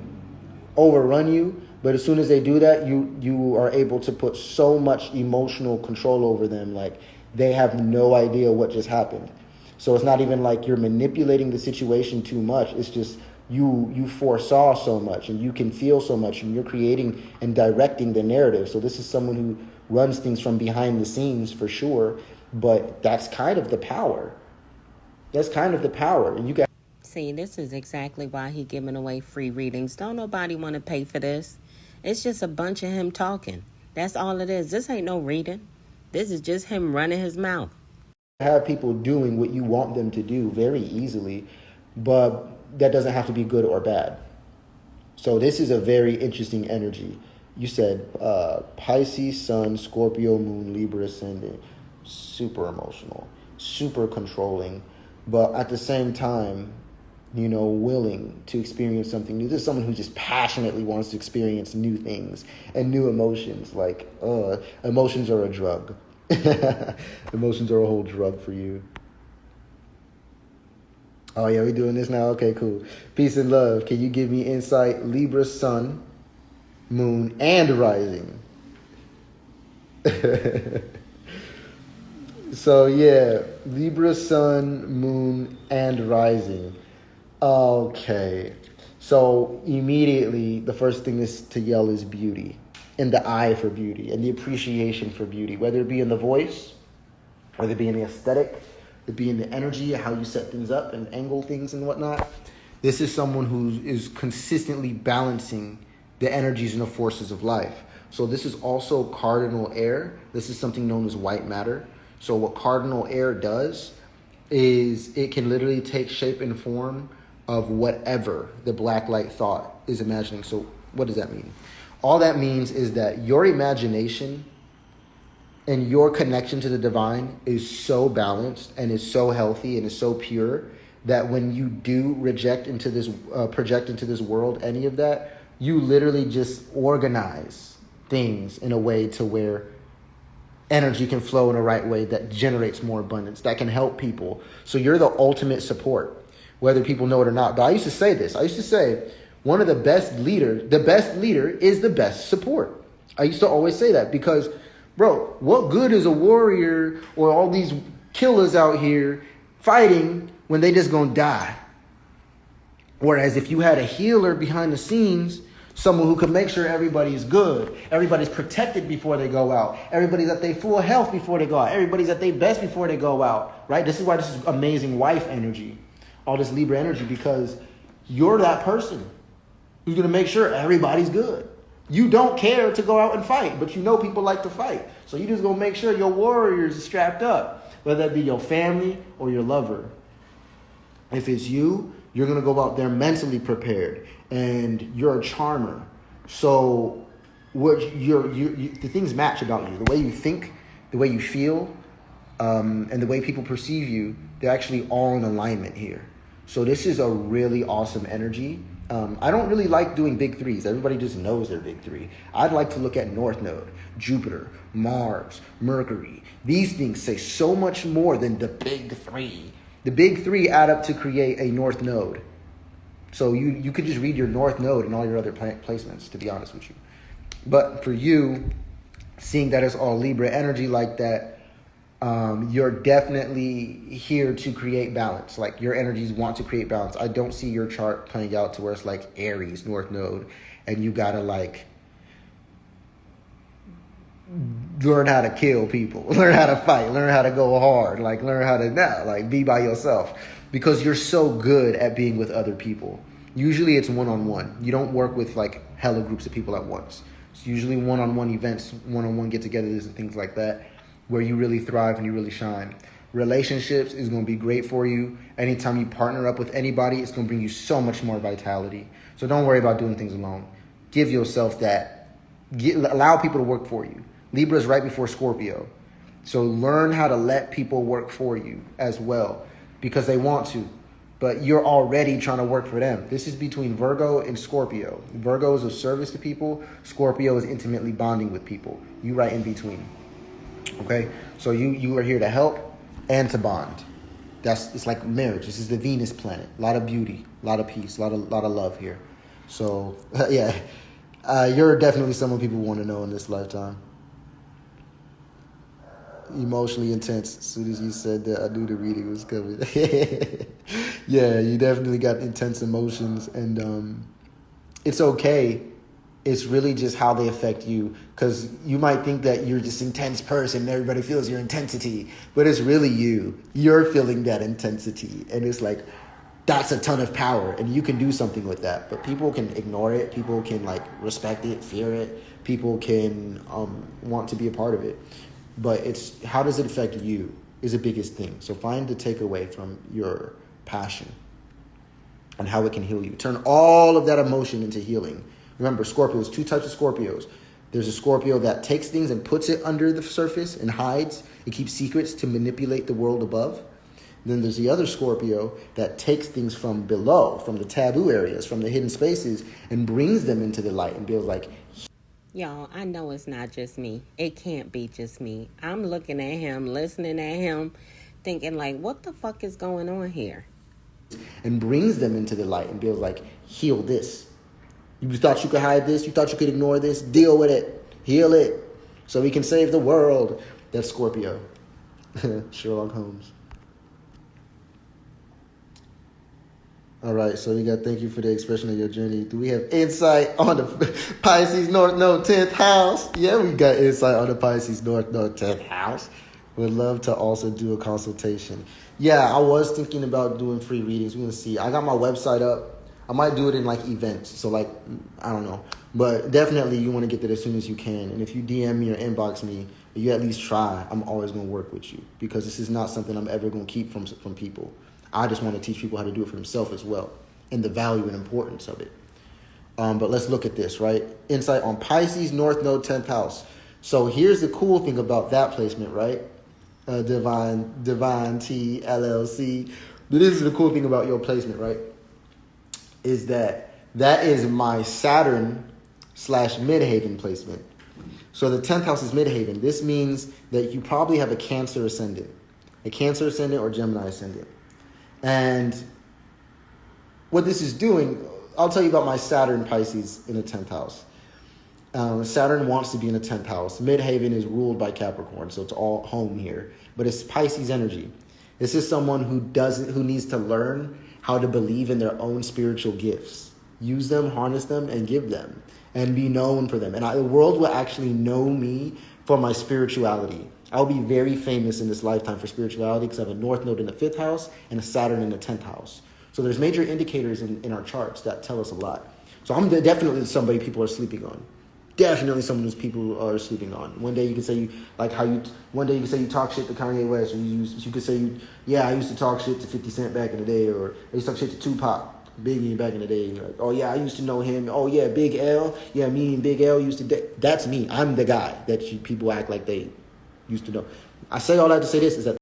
overrun you. But as soon as they do that, you are able to put so much emotional control over them. Like, they have no idea what just happened. So it's not even like you're manipulating the situation too much. It's just you foresaw so much, and you can feel so much, and you're creating and directing the narrative. So this is someone who runs things from behind the scenes for sure, but that's kind of the power. That's kind of the power. And you got. See, this is exactly why he giving away free readings. Don't nobody want to pay for this. It's just a bunch of him talking. That's all it is. This ain't no reading. This is just him running his mouth. Have people doing what you want them to do very easily, but that doesn't have to be good or bad. So this is a very interesting energy. You said Pisces, Sun, Scorpio, Moon, Libra, Ascendant. Super emotional, super controlling, but at the same time, willing to experience something new. This is someone who just passionately wants to experience new things and new emotions. Like, emotions are a drug. Emotions are a whole drug for you. Oh yeah, we doing this now? Okay, cool. Peace and love. Can you give me insight? Libra, Sun, Moon, and Rising. So yeah, Libra, Sun, Moon, and Rising. Okay. So immediately, the first thing is to yell is beauty. And the eye for beauty, and the appreciation for beauty, whether it be in the voice, whether it be in the aesthetic, whether it be in the energy, how you set things up and angle things and whatnot. This is someone who is consistently balancing the energies and the forces of life. So this is also cardinal air. This is something known as white matter. So what cardinal air does is it can literally take shape and form of whatever the black light thought is imagining. So what does that mean? All that means is that your imagination and your connection to the divine is so balanced and is so healthy and is so pure that when you do project into this world any of that, you literally just organize things in a way to where energy can flow in a right way that generates more abundance, that can help people. So you're the ultimate support, whether people know it or not. But I used to say this. I used to say, one of the best leader is the best support. I used to always say that because, bro, what good is a warrior or all these killers out here fighting when they just gonna die? Whereas if you had a healer behind the scenes, someone who could make sure everybody's good, everybody's protected before they go out, everybody's at their full health before they go out, everybody's at their best before they go out, right? This is why this is amazing wife energy, all this Libra energy, because you're that person who's going to make sure everybody's good. You don't care to go out and fight, but you know people like to fight. So you just going to make sure your warriors are strapped up, whether that be your family or your lover. If it's you, you're going to go out there mentally prepared, and you're a charmer. So the things match about you. The way you think, the way you feel, and the way people perceive you, they're actually all in alignment here. So this is a really awesome energy. I don't really like doing big threes. Everybody just knows they're big three. I'd like to look at North Node, Jupiter, Mars, Mercury. These things say so much more than the big three. The big three add up to create a North Node. So you could just read your North Node and all your other placements, to be honest with you. But for you, seeing that it's all Libra energy like that, you're definitely here to create balance. Like, your energies want to create balance. I don't see your chart playing out to where it's like Aries, North Node, and you gotta like learn how to kill people, learn how to fight, learn how to go hard, like learn how to be by yourself, because you're so good at being with other people. Usually it's one-on-one. You don't work with like hella groups of people at once. It's usually one-on-one events, one-on-one get-togethers and things like that, where you really thrive and you really shine. Relationships is going to be great for you. Anytime you partner up with anybody, it's going to bring you so much more vitality. So don't worry about doing things alone. Give yourself that. Allow people to work for you. Libra is right before Scorpio. So learn how to let people work for you as well, because they want to. But you're already trying to work for them. This is between Virgo and Scorpio. Virgo is of service to people. Scorpio is intimately bonding with people. You right in between. Okay? So you are here to help and to bond. It's like marriage. This is the Venus planet. A lot of beauty, a lot of peace, a lot of love here. So, yeah. You're definitely someone people want to know in this lifetime. Emotionally intense. As soon as you said that, I knew the reading was coming. Yeah, you definitely got intense emotions, and it's okay. It's really just how they affect you, because you might think that you're this intense person and everybody feels your intensity, but it's really you. You're feeling that intensity, and it's like, that's a ton of power, and you can do something with that. But people can ignore it. People can respect it, fear it. People can want to be a part of it. But it's how does it affect you is the biggest thing. So find the takeaway from your passion and how it can heal you. Turn all of that emotion into healing. Remember, Scorpios, 2 types of Scorpios. There's a Scorpio that takes things and puts it under the surface and hides. It keeps secrets to manipulate the world above. Then there's the other Scorpio that takes things from below, from the taboo areas, from the hidden spaces, and brings them into the light and feels like... Y'all, I know it's not just me. It can't be just me. I'm looking at him, listening at him, thinking what the fuck is going on here? And brings them into the light and feels like, heal this. You thought you could hide this? You thought you could ignore this? Deal with it. Heal it. So we can save the world. That's Scorpio. Sherlock Holmes. All right, so we got thank you for the expression of your journey. Do we have insight on the Pisces North Node 10th house? Yeah, we got insight on the Pisces North Node 10th house. Would love to also do a consultation. Yeah, I was thinking about doing free readings. We're going to see. I got my website up. I might do it in events. So I don't know. But definitely you want to get that as soon as you can. And if you DM me or inbox me, you at least try. I'm always going to work with you, because this is not something I'm ever going to keep from people. I just want to teach people how to do it for themselves as well, and the value and importance of it. But let's look at this, right? Insight on Pisces North Node 10th house. So here's the cool thing about that placement, right? Divine T LLC. This is the cool thing about your placement, right? Is that is my Saturn / Midhaven placement. So the 10th house is Midhaven. This means that you probably have a Cancer ascendant or Gemini ascendant. And what this is doing, I'll tell you about my Saturn Pisces in the 10th house. Saturn wants to be in the 10th house. Midhaven is ruled by Capricorn, so it's all home here. But it's Pisces energy. This is someone who needs to learn how to believe in their own spiritual gifts. Use them, harness them, and give them. And be known for them. And the world will actually know me for my spirituality. I'll be very famous in this lifetime for spirituality, because I have a North Node in the 5th house and a Saturn in the 10th house. So there's major indicators in our charts that tell us a lot. So I'm definitely somebody people are sleeping on. Definitely someone who people are sleeping on. One day you could say one day you could say you talk shit to Kanye West, or you could say I used to talk shit to 50 Cent back in the day, or I used to talk shit to Tupac, Biggie back in the day. Like, oh yeah, I used to know him. Oh yeah, Big L. Yeah, me and Big L used to. That's me. I'm the guy that people act like they used to know. I say all that to say this is that.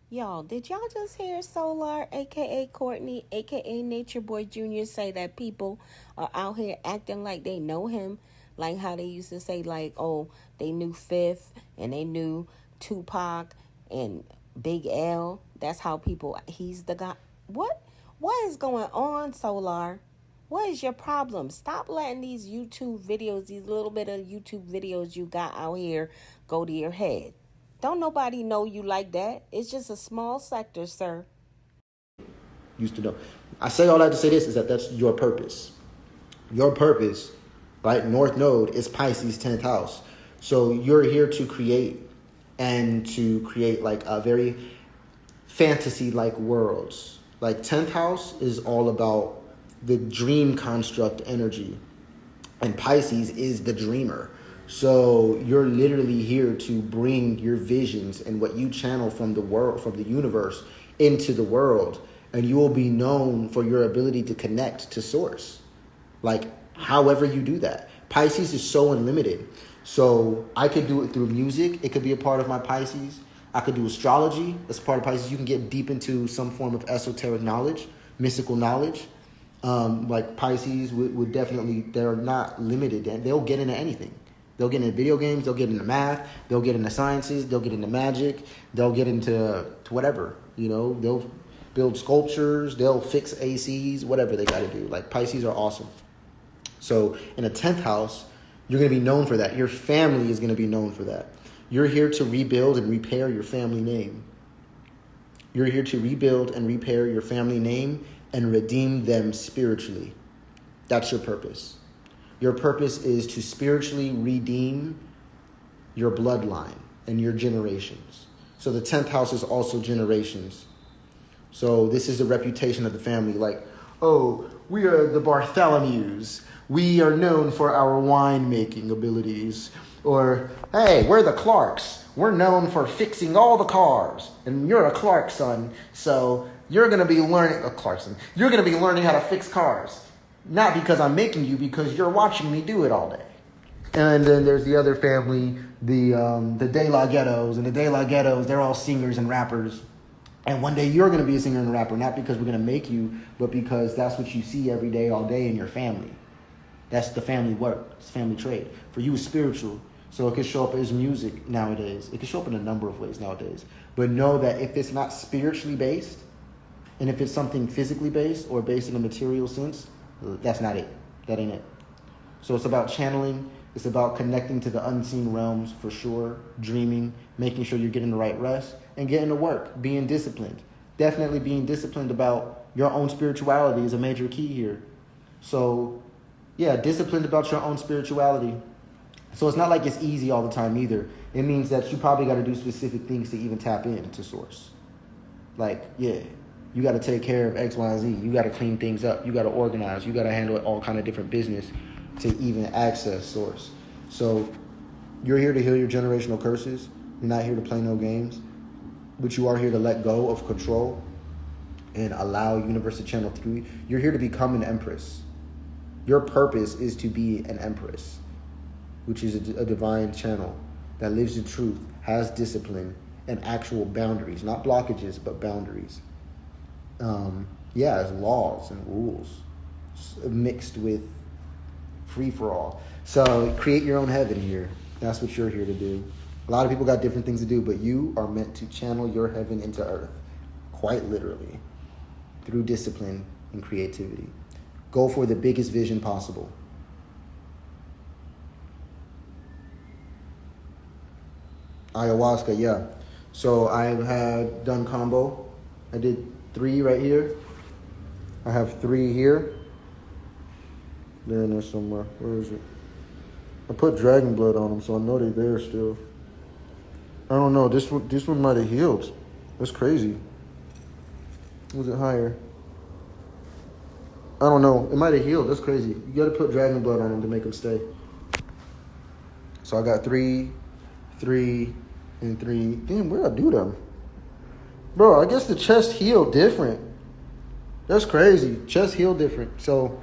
Y'all, did y'all just hear Solar, a.k.a. Courtney, a.k.a. Nature Boy Jr. say that people are out here acting like they know him? Like how they used to say, they knew Fifth and they knew Tupac and Big L. That's how he's the guy. What is going on, Solar? What is your problem? Stop letting these YouTube videos, these little bit of YouTube videos you got out here go to your head. Don't nobody know you like that. It's just a small sector, sir. Used to know. I say all that to say this is that that's your purpose. Your purpose, right? North Node is Pisces 10th house. So you're here to create, and to create a very fantasy-like worlds. 10th house is all about the dream construct energy. And Pisces is the dreamer. So you're literally here to bring your visions and what you channel from the world, from the universe, into the world. And you will be known for your ability to connect to source. Like, however you do that. Pisces is so unlimited. So I could do it through music. It could be a part of my Pisces. I could do astrology. That's part of Pisces. You can get deep into some form of esoteric knowledge, mystical knowledge. Like Pisces would definitely, they're not limited. They'll get into anything. They'll get into video games. They'll get into math. They'll get into sciences. They'll get into magic. They'll get into whatever, you know. They'll build sculptures. They'll fix ACs, whatever they got to do. Like, Pisces are awesome. So in a 10th house, you're going to be known for that. Your family is going to be known for that. You're here to rebuild and repair your family name. You're here to rebuild and repair your family name and redeem them spiritually. That's your purpose. Your purpose is to spiritually redeem your bloodline and your generations. So the 10th house is also generations. So this is the reputation of the family. Like, oh, we are the Bartholomews. We are known for our wine-making abilities. Or, hey, we're the Clarks. We're known for fixing all the cars. And you're a Clark son, so you're going to be learning... Clarkson. You're going to be learning how to fix cars. Not because I'm making you, because you're watching me do it all day. And then there's the other family, the De La Ghettos. And the De La Ghettos, they're all singers and rappers. And one day you're going to be a singer and a rapper, not because we're going to make you, but because that's what you see every day, all day in your family. That's the family work. It's family trade. For you, it's spiritual. So it could show up as music nowadays. It could show up in a number of ways nowadays. But know that if it's not spiritually based, and if it's something physically based or based in a material sense, that's not it. That ain't it. So it's about channeling. It's about connecting to the unseen realms for sure. Dreaming, making sure you're getting the right rest, and getting to work. Being disciplined. Definitely being disciplined about your own spirituality is a major key here. So, yeah, disciplined about your own spirituality. So it's not like it's easy all the time either. It means that you probably got to do specific things to even tap into source. Like, yeah, you got to take care of X, Y, and Z. You got to clean things up. You got to organize. You got to handle all kind of different business to even access source. So you're here to heal your generational curses. You're not here to play no games. But you are here to let go of control and allow universe to channel through you. You're here to become an empress. Your purpose is to be an empress, which is a divine channel that lives in truth, has discipline, and actual boundaries. Not blockages, but boundaries. It's laws and rules mixed with free-for-all. So create your own heaven here. That's what you're here to do. A lot of people got different things to do, but you are meant to channel your heaven into earth, quite literally, through discipline and creativity. Go for the biggest vision possible. Ayahuasca, yeah. So I have done combo. I did 3 right here. I have 3 here. They're in there somewhere. Where is it? I put dragon blood on them, so I know they're there still. I don't know. This one might have healed. That's crazy. Was it higher? I don't know. It might have healed. That's crazy. You got to put dragon blood on them to make them stay. So I got 3, 3, and 3. Damn, where did I do them? Bro, I guess the chest healed different. That's crazy. Chest healed different. So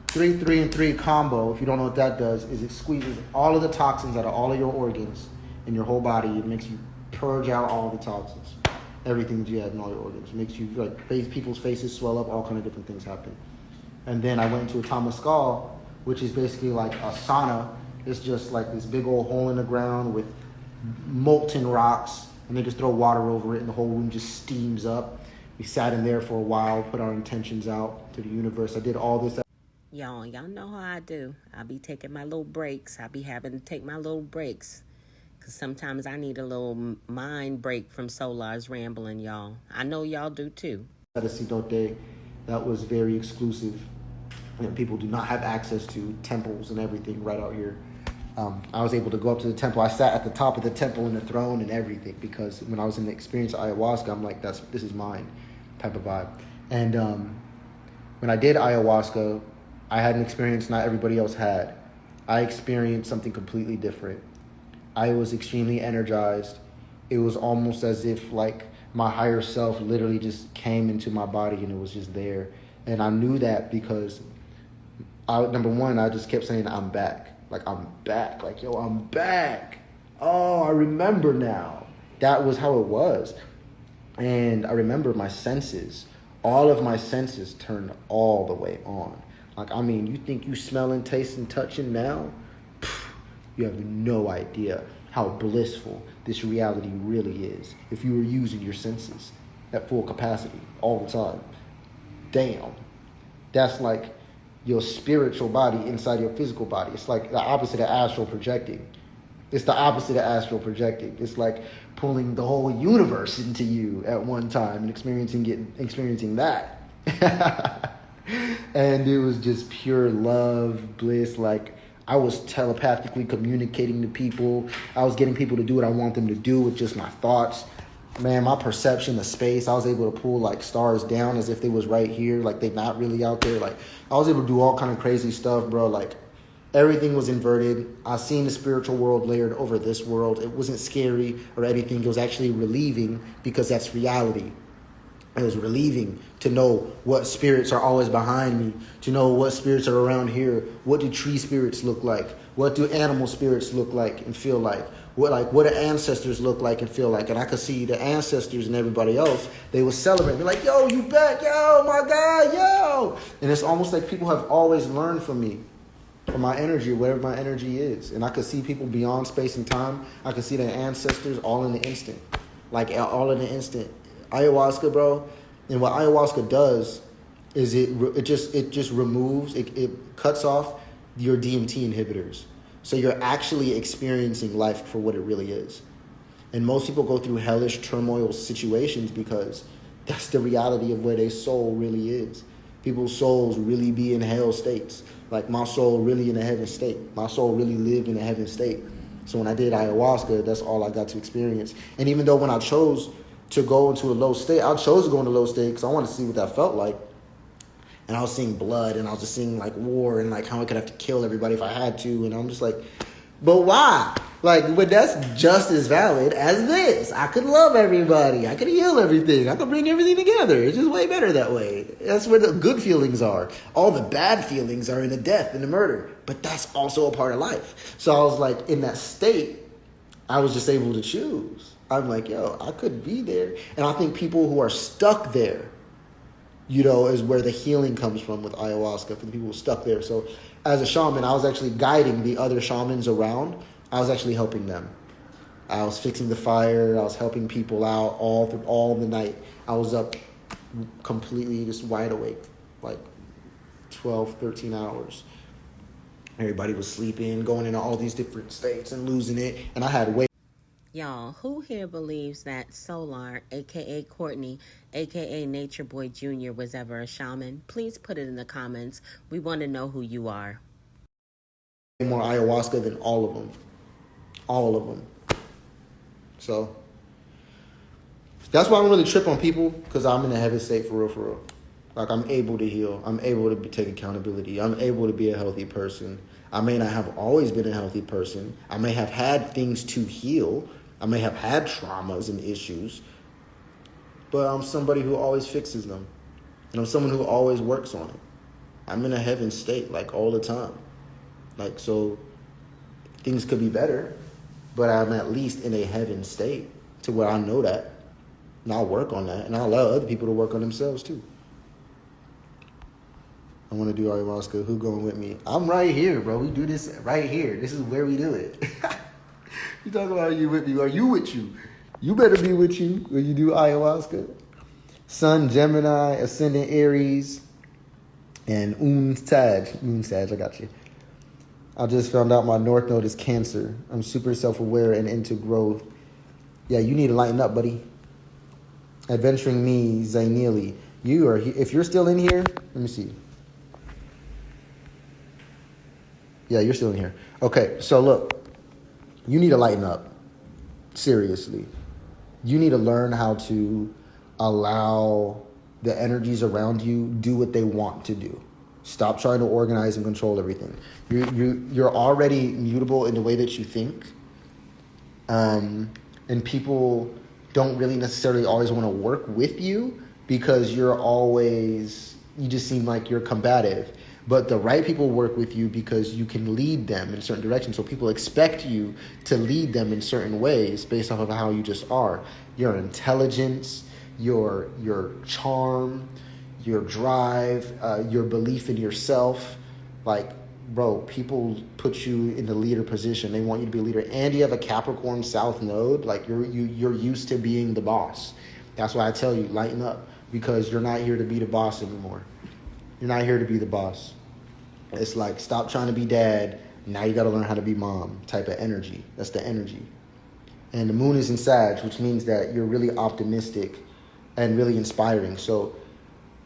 3, 3, and 3 combo, if you don't know what that does, is it squeezes all of the toxins out of all of your organs in your whole body. It makes you purge out all the toxins. Everything that you have in all your organs. It makes you, like, people's faces swell up, all kind of different things happen. And then I went into a Temazcal, which is basically like a sauna. It's just like this big old hole in the ground with molten rocks, and they just throw water over it, and the whole room just steams up. We sat in there for a while, put our intentions out to the universe. I did all this. Y'all know how I do. I be taking my little breaks. I be having to take my little breaks. Because sometimes I need a little mind break from Solar's rambling, y'all. I know y'all do too. That was very exclusive. And people do not have access to temples and everything right out here. I was able to go up to the temple. I sat at the top of the temple in the throne and everything, because when I was in the experience of ayahuasca, I'm like, this is mine type of vibe. And when I did ayahuasca, I had an experience not everybody else had. I experienced something completely different. I was extremely energized. It was almost as if like my higher self literally just came into my body and it was just there. And I knew that because number one, I just kept saying, I'm back. Like, I'm back. Like, yo, I'm back. Oh, I remember now. That was how it was. And I remember my senses. All of my senses turned all the way on. Like, I mean, you think you smelling, tasting, touching now? You have no idea how blissful this reality really is if you were using your senses at full capacity all the time. Damn. That's like your spiritual body inside your physical body. It's like the opposite of astral projecting. It's the opposite of astral projecting. It's like pulling the whole universe into you at one time and experiencing that. And it was just pure love, bliss. Like, I was telepathically communicating to people. I was getting people to do what I want them to do with just my thoughts. Man, my perception of space, I was able to pull like stars down as if they was right here, like they're not really out there. Like, I was able to do all kind of crazy stuff, bro. Like, everything was inverted. I seen the spiritual world layered over this world. It wasn't scary or anything. It was actually relieving because that's reality. It was relieving to know what spirits are always behind me, to know what spirits are around here. What do tree spirits look like? What do animal spirits look like and feel like? What do ancestors look like and feel like? And I could see the ancestors and everybody else, they would celebrate. They're like, yo, you back, yo, my God, yo. And it's almost like people have always learned from me, from my energy, whatever my energy is. And I could see people beyond space and time. I could see their ancestors all in the instant. Like, all in the instant. Ayahuasca, bro, and what ayahuasca does is it just removes, it cuts off your DMT inhibitors. So you're actually experiencing life for what it really is. And most people go through hellish turmoil situations because that's the reality of where their soul really is. People's souls really be in hell states. Like, my soul really in a heaven state. My soul really lived in a heaven state. So when I did ayahuasca, that's all I got to experience. And even though when I chose to go into a low state, I chose to go into a low state because I wanted to see what that felt like. And I was seeing blood, and I was just seeing like war and like how I could have to kill everybody if I had to. And I'm just like, but why? Like, but that's just as valid as this. I could love everybody. I could heal everything. I could bring everything together. It's just way better that way. That's where the good feelings are. All the bad feelings are in the death and the murder. But that's also a part of life. So I was like, in that state, I was just able to choose. I'm like, yo, I could be there. And I think people who are stuck there, you know, is where the healing comes from with ayahuasca, for the people who are stuck there. So as a shaman, I was actually guiding the other shamans around. I was actually helping them. I was fixing the fire. I was helping people out all the night. I was up completely just wide awake, like 12, 13 hours. Everybody was sleeping, going into all these different states and losing it. And I had way. Y'all, who here believes that Solar, a.k.a. Courtney, a.k.a. Nature Boy Jr. was ever a shaman? Please put it in the comments. We want to know who you are. More ayahuasca than all of them. All of them. So that's why I don't really trip on people, because I'm in a heaven state for real, for real. Like, I'm able to heal. I'm able to take accountability. I'm able to be a healthy person. I may not have always been a healthy person. I may have had things to heal. I may have had traumas and issues. But I'm somebody who always fixes them. And I'm someone who always works on it. I'm in a heaven state, like, all the time. Like, so things could be better, but I'm at least in a heaven state to where I know that. And I'll work on that. And I'll allow other people to work on themselves, too. I want to do ayahuasca. Who going with me? I'm right here, bro. We do this right here. This is where we do it. You talk about, are you with me? Are you with you? You better be with you when you do ayahuasca. Sun, Gemini, Ascendant, Aries, and Sag, I got you. I just found out my North Node is Cancer. I'm super self-aware and into growth. Yeah, you need to lighten up, buddy. Adventuring Me, Zainili. You are, if you're still in here, let me see. Yeah, you're still in here. Okay, so look, you need to lighten up. Seriously. You need to learn how to allow the energies around you do what they want to do. Stop trying to organize and control everything. You're already mutable in the way that you think. And people don't really necessarily always want to work with you because you just seem like you're combative. But the right people work with you because you can lead them in certain directions. So people expect you to lead them in certain ways based off of how you just are. Your intelligence, your charm, your drive, your belief in yourself. Like, bro, people put you in the leader position. They want you to be a leader. And you have a Capricorn South node. Like, you're used to being the boss. That's why I tell you, lighten up. Because you're not here to be the boss anymore. You're not here to be the boss. It's like, stop trying to be dad. Now you got to learn how to be mom type of energy. That's the energy. And the moon is in Sag, which means that you're really optimistic and really inspiring. So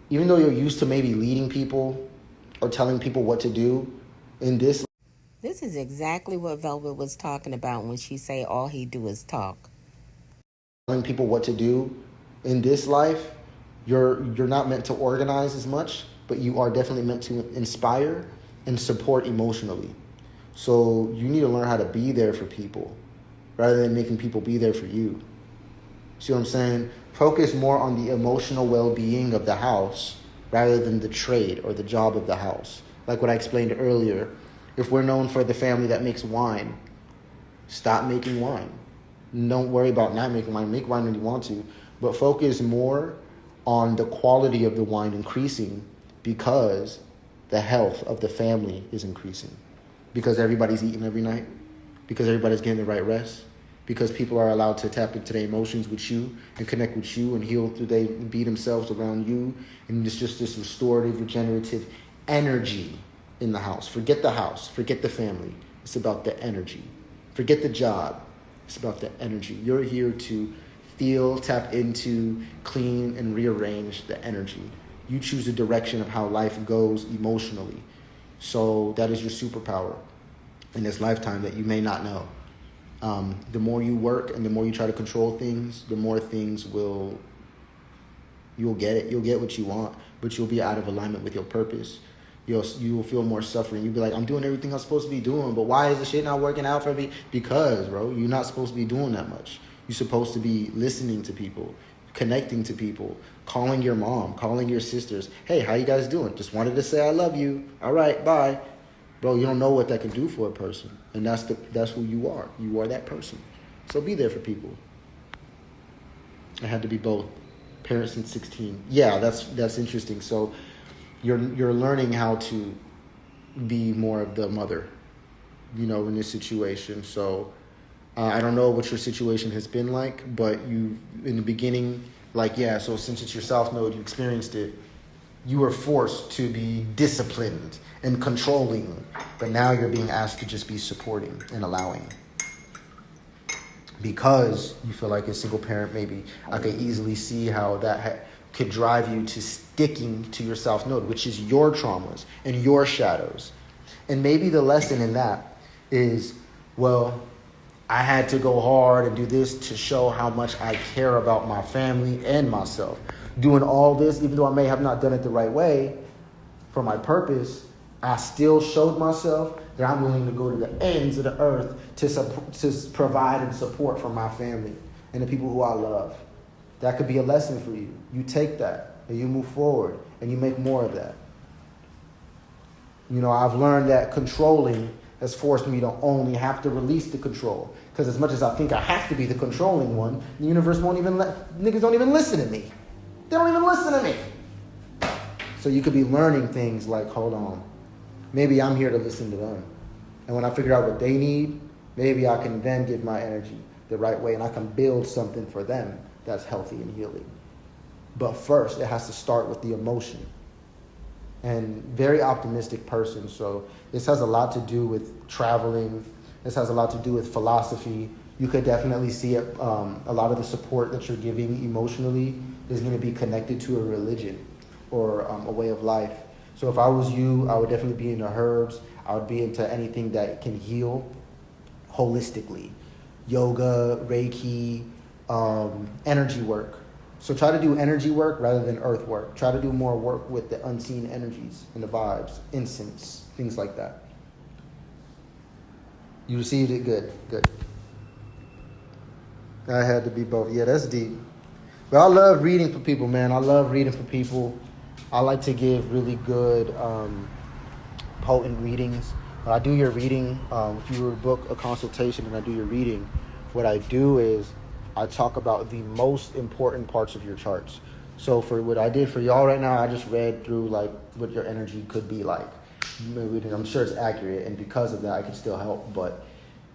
even though you're used to maybe leading people or telling people what to do, in this is exactly what Velvet was talking about when she say all he do is talk. Telling people what to do in this life, you're not meant to organize as much, but you are definitely meant to inspire and support emotionally. So you need to learn how to be there for people rather than making people be there for you. See what I'm saying? Focus more on the emotional well-being of the house rather than the trade or the job of the house. Like what I explained earlier, if we're known for the family that makes wine, stop making wine. Don't worry about not making wine. Make wine when you want to, but focus more on the quality of the wine increasing because the health of the family is increasing. Because everybody's eating every night. Because everybody's getting the right rest. Because people are allowed to tap into their emotions with you and connect with you and heal through they be themselves around you. And it's just this restorative, regenerative energy in the house. Forget the house. Forget the family. It's about the energy. Forget the job. It's about the energy. You're here to feel, tap into, clean, and rearrange the energy. You choose the direction of how life goes emotionally. So that is your superpower in this lifetime that you may not know. The more you work and the more you try to control things, the more things you'll get it. You'll get what you want, but you'll be out of alignment with your purpose. You will feel more suffering. You'll be like, I'm doing everything I'm supposed to be doing, but why is the shit not working out for me? Because, bro, you're not supposed to be doing that much. You're supposed to be listening to people, connecting to people, calling your mom, calling your sisters. Hey, how you guys doing? Just wanted to say I love you. All right, bye. Bro, you don't know what that can do for a person. And that's who you are. You are that person. So be there for people. I had to be both. Parents since 16. Yeah, that's interesting. So you're learning how to be more of the mother, in this situation. So I don't know what your situation has been like, but you, in the beginning, so since it's your South Node, you experienced it, you were forced to be disciplined and controlling, but now you're being asked to just be supporting and allowing. Because you feel like a single parent, maybe I could easily see how that could drive you to sticking to your South Node, which is your traumas and your shadows. And maybe the lesson in that is, well, I had to go hard and do this to show how much I care about my family and myself. Doing all this, even though I may have not done it the right way for my purpose, I still showed myself that I'm willing to go to the ends of the earth to provide and support for my family and the people who I love. That could be a lesson for you. You take that and you move forward and you make more of that. I've learned that controlling has forced me to only have to release the control. Because as much as I think I have to be the controlling one, the universe niggas don't even listen to me. They don't even listen to me. So you could be learning things like, hold on, maybe I'm here to listen to them. And when I figure out what they need, maybe I can then give my energy the right way and I can build something for them that's healthy and healing. But first, it has to start with the emotion. And very optimistic person. So this has a lot to do with traveling. This has a lot to do with philosophy. You could definitely see it, a lot of the support that you're giving emotionally is going to be connected to a religion or a way of life. So if I was you, I would definitely be into herbs. I would be into anything that can heal holistically. Yoga, Reiki, energy work. So try to do energy work rather than earth work. Try to do more work with the unseen energies and the vibes, incense, things like that. You received it? Good, good. I had to be both. Yeah, that's deep. But I love reading for people, man. I love reading for people. I like to give really good, potent readings. When I do your reading, if you were to book a consultation and I do your reading, what I do is I talk about the most important parts of your charts. So for what I did for y'all right now, I just read through like what your energy could be like. I'm sure it's accurate, and because of that, I can still help. But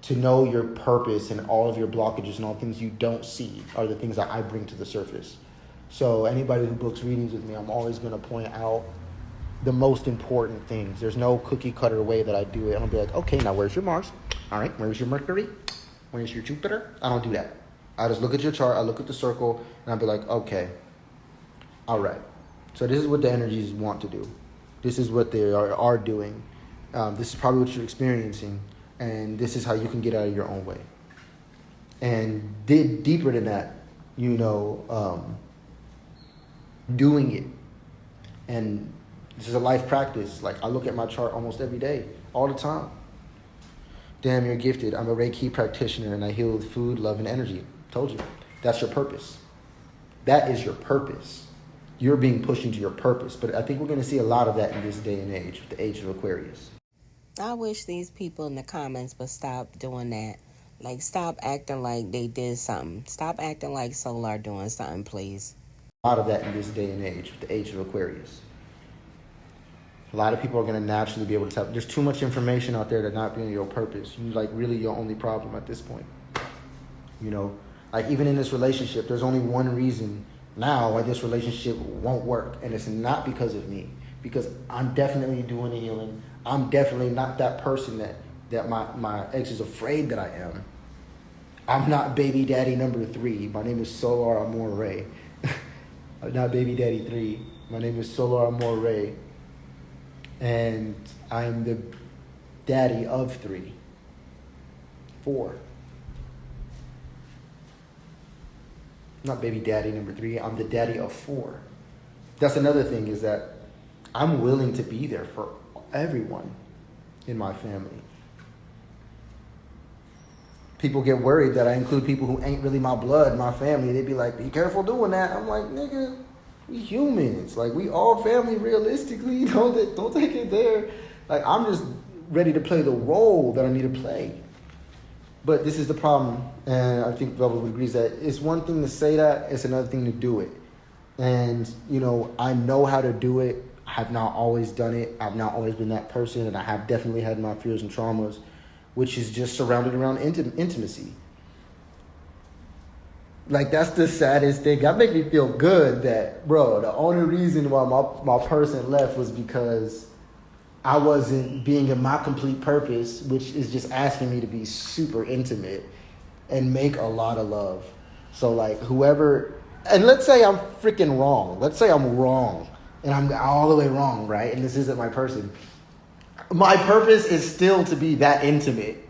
to know your purpose and all of your blockages and all things you don't see are the things that I bring to the surface. So anybody who books readings with me, I'm always going to point out the most important things. There's no cookie cutter way that I do it. I don't be like, okay, now where's your Mars? All right, where's your Mercury? Where's your Jupiter? I don't do that. I just look at your chart, I look at the circle, and I'll be like, okay, all right. So this is what the energies want to do. This is what they are doing. This is probably what you're experiencing, and this is how you can get out of your own way. And dig deeper than that, doing it. And this is a life practice. Like I look at my chart almost every day, all the time. Damn, you're gifted. I'm a Reiki practitioner and I heal with food, love, and energy. Told you. That's your purpose. That is your purpose. You're being pushed into your purpose. But I think we're going to see a lot of that in this day and age, the age of Aquarius. I wish these people in the comments would stop doing that. Like, stop acting like they did something. Stop acting like Solar doing something, please. A lot of that in this day and age, the age of Aquarius. A lot of people are going to naturally be able to tell. There's too much information out there to not be your purpose. You like really your only problem at this point. Like even in this relationship, there's only one reason now why this relationship won't work. And it's not because of me. Because I'm definitely doing the healing. I'm definitely not that person that my ex is afraid that I am. I'm not baby daddy number 3. My name is Solar Amore. I'm not baby daddy 3. My name is Solar Amore. And I'm the daddy of 3. 4. Not baby daddy number 3. I'm the daddy of 4. That's another thing, is that I'm willing to be there for everyone in my family. People get worried that I include people who ain't really my blood, my family. They'd be like, be careful doing that. I'm like, nigga, we humans. Like, we all family realistically. Don't take it there. Like, I'm just ready to play the role that I need to play. But this is the problem, and I think Velvet would agree, that it's one thing to say that, it's another thing to do it. And, I know how to do it. I have not always done it. I've not always been that person, and I have definitely had my fears and traumas, which is just surrounded around intimacy. Like, that's the saddest thing. That makes me feel good that, bro, the only reason why my person left was because I wasn't being in my complete purpose, which is just asking me to be super intimate and make a lot of love. So, like, whoever... And let's say I'm freaking wrong. Let's say I'm wrong. And I'm all the way wrong, right? And this isn't my person. My purpose is still to be that intimate.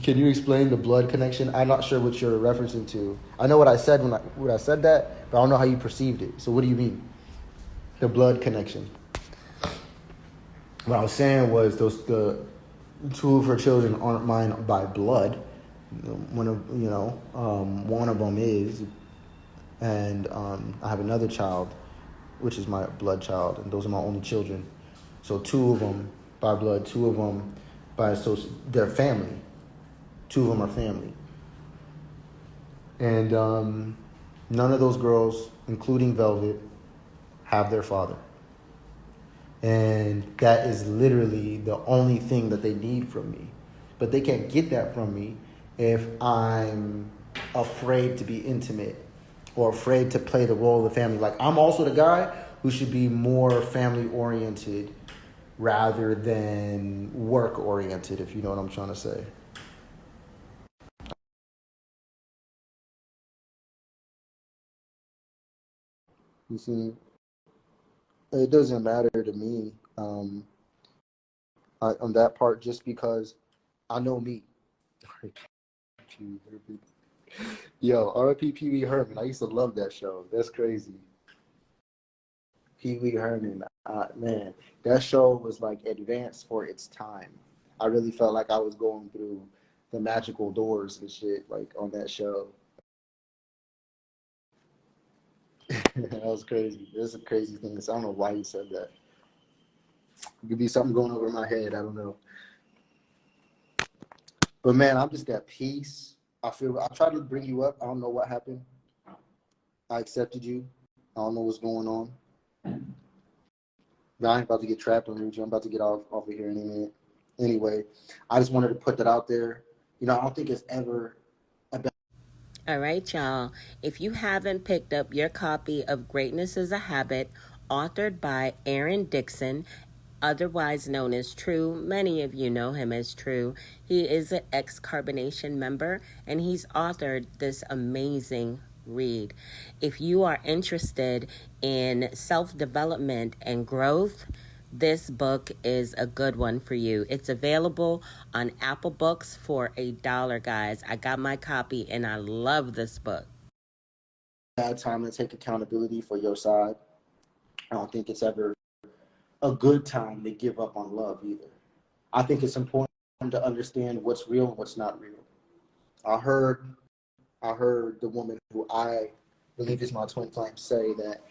Can you explain the blood connection? I'm not sure what you're referencing to. I know what I said when I said that, but I don't know how you perceived it. So what do you mean? The blood connection. What I was saying was the 2 of her children aren't mine by blood. One of them is, and I have another child, which is my blood child, and those are my only children. So 2 of them by blood, 2 of them by they're family. 2 of them are family. And none of those girls, including Velvet, have their father. And that is literally the only thing that they need from me. But they can't get that from me if I'm afraid to be intimate or afraid to play the role of the family. Like, I'm also the guy who should be more family-oriented rather than work-oriented, if you know what I'm trying to say. You see, it doesn't matter to me on that part, just because I know me. Yo, R.I.P. Pee Wee Herman. I used to love that show. That's crazy. Pee Wee Herman, man, that show was like advanced for its time. I really felt like I was going through the magical doors and shit, like on that show. That was crazy. That's a crazy thing. I don't know why you said that. It could be something going over my head. I don't know. But man, I'm just at peace. I tried to bring you up. I don't know what happened. I accepted you. I don't know what's going on. But I ain't about to get trapped on you. I'm about to get off of here in a minute. Anyway, I just wanted to put that out there. You know, I don't think it's ever about. All right, y'all. If you haven't picked up your copy of Greatness is a Habit, authored by Aaron Dixon, otherwise known as True, many of you know him as True. He is an ex-carbonation member, and he's authored this amazing read. If you are interested in self-development and growth, this book is a good one for you. It's available on Apple Books for $1, guys. I got my copy and I love this book. Bad time to take accountability for your side. I don't think it's ever a good time to give up on love either. I think it's important to understand what's real and what's not real. I heard the woman who I believe is my twin flame say that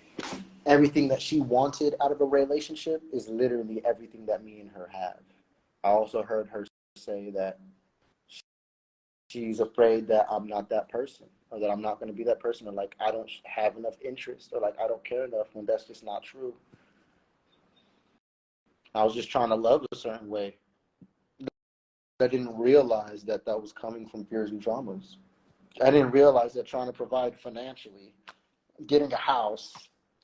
everything that she wanted out of a relationship is literally everything that me and her have. I also heard her say that she's afraid that I'm not that person, or that I'm not going to be that person, or like I don't have enough interest, or like I don't care enough, when that's just not true. I was just trying to love a certain way. I didn't realize that that was coming from fears and traumas. I didn't realize that trying to provide financially, getting a house,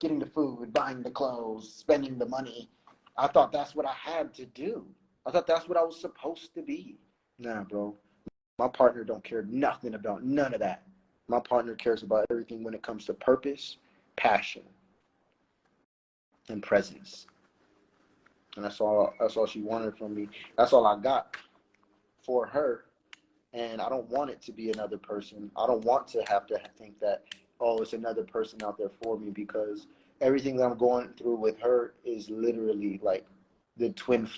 getting the food, buying the clothes, spending the money, I thought that's what I had to do. I thought that's what I was supposed to be. Nah, bro. My partner don't care nothing about none of that. My partner cares about everything when it comes to purpose, passion, and presence. And that's all she wanted from me. That's all I got for her. And I don't want it to be another person. I don't want to have to think that, oh, it's another person out there for me, because everything that I'm going through with her is literally like the twin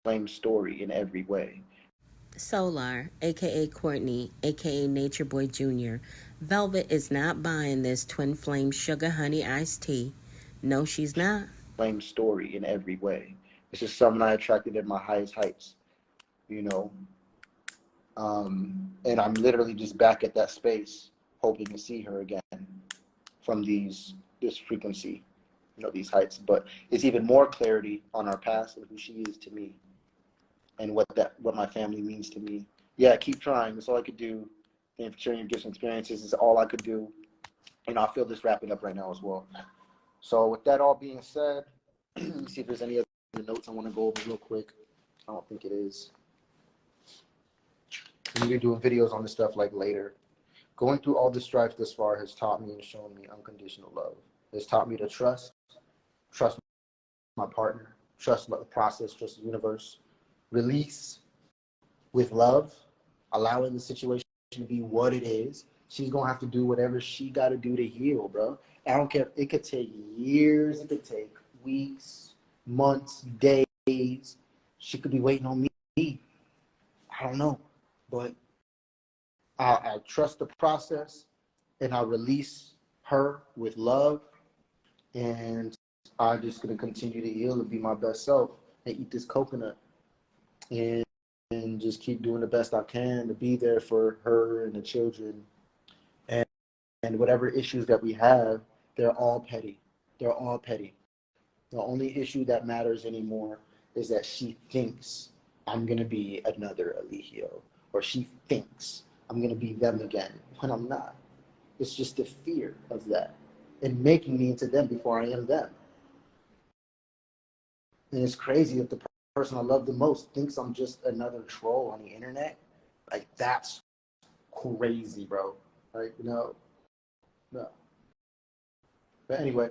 flame story in every way. Solar, aka Courtney, aka Nature Boy Jr. Velvet is not buying this twin flame sugar honey iced tea. No, she's not. Flame story in every way. This is something I attracted at my highest heights, you know. And I'm literally just back at that space, hoping to see her again from this frequency, you know, these heights. But it's even more clarity on our past and who she is to me, and what my family means to me. Yeah, keep trying. That's all I could do. And sharing your gifts and experiences is all I could do. And I feel this wrapping up right now as well. So with that all being said, let me see if there's any other notes I want to go over real quick. I don't think it is. We'll be doing videos on this stuff like later. Going through all the strife this far has taught me and shown me unconditional love. It's taught me to trust my partner, trust the process, trust the universe, release with love, allowing the situation to be what it is. She's going to have to do whatever she got to do to heal, bro. I don't care. It could take years. It could take weeks, months, days. She could be waiting on me. I don't know. But I trust the process, and I release her with love, and I'm just going to continue to heal and be my best self and eat this coconut and just keep doing the best I can to be there for her and the children. And whatever issues that we have, they're all petty. They're all petty. The only issue that matters anymore is that she thinks I'm going to be another Eligio, or she thinks I'm going to be them again when I'm not. It's just the fear of that and making me into them before I am them. And it's crazy that the person I love the most thinks I'm just another troll on the internet. Like, that's crazy, bro. Like, no. But anyway,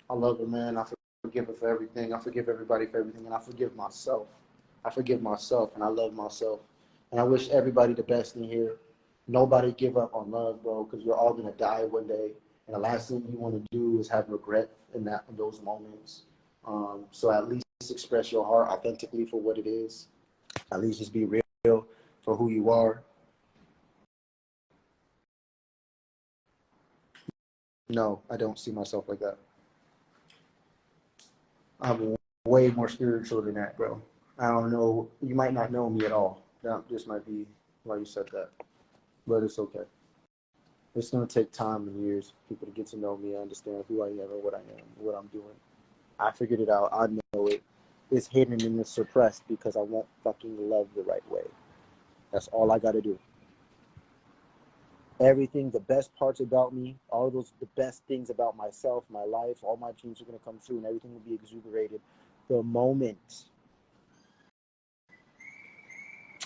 I love her, man. I forgive her for everything. I forgive everybody for everything. And I forgive myself. And I love myself. And I wish everybody the best in here. Nobody give up on love, bro, because we're all gonna die one day. And the last thing you want to do is have regret in those moments. So at least express your heart authentically for what it is. At least just be real for who you are. No, I don't see myself like that. I'm way more spiritual than that, bro. I don't know. You might not know me at all. That just might be why you said that. But it's okay. It's going to take time and years for people to get to know me, understand who I am and what I am, what I'm doing. I figured it out. I know it. It's hidden and it's suppressed because I won't fucking love the right way. That's all I got to do. Everything, the best parts about me, all those, the best things about myself, my life, all my dreams are going to come true and everything will be exuberated. The moment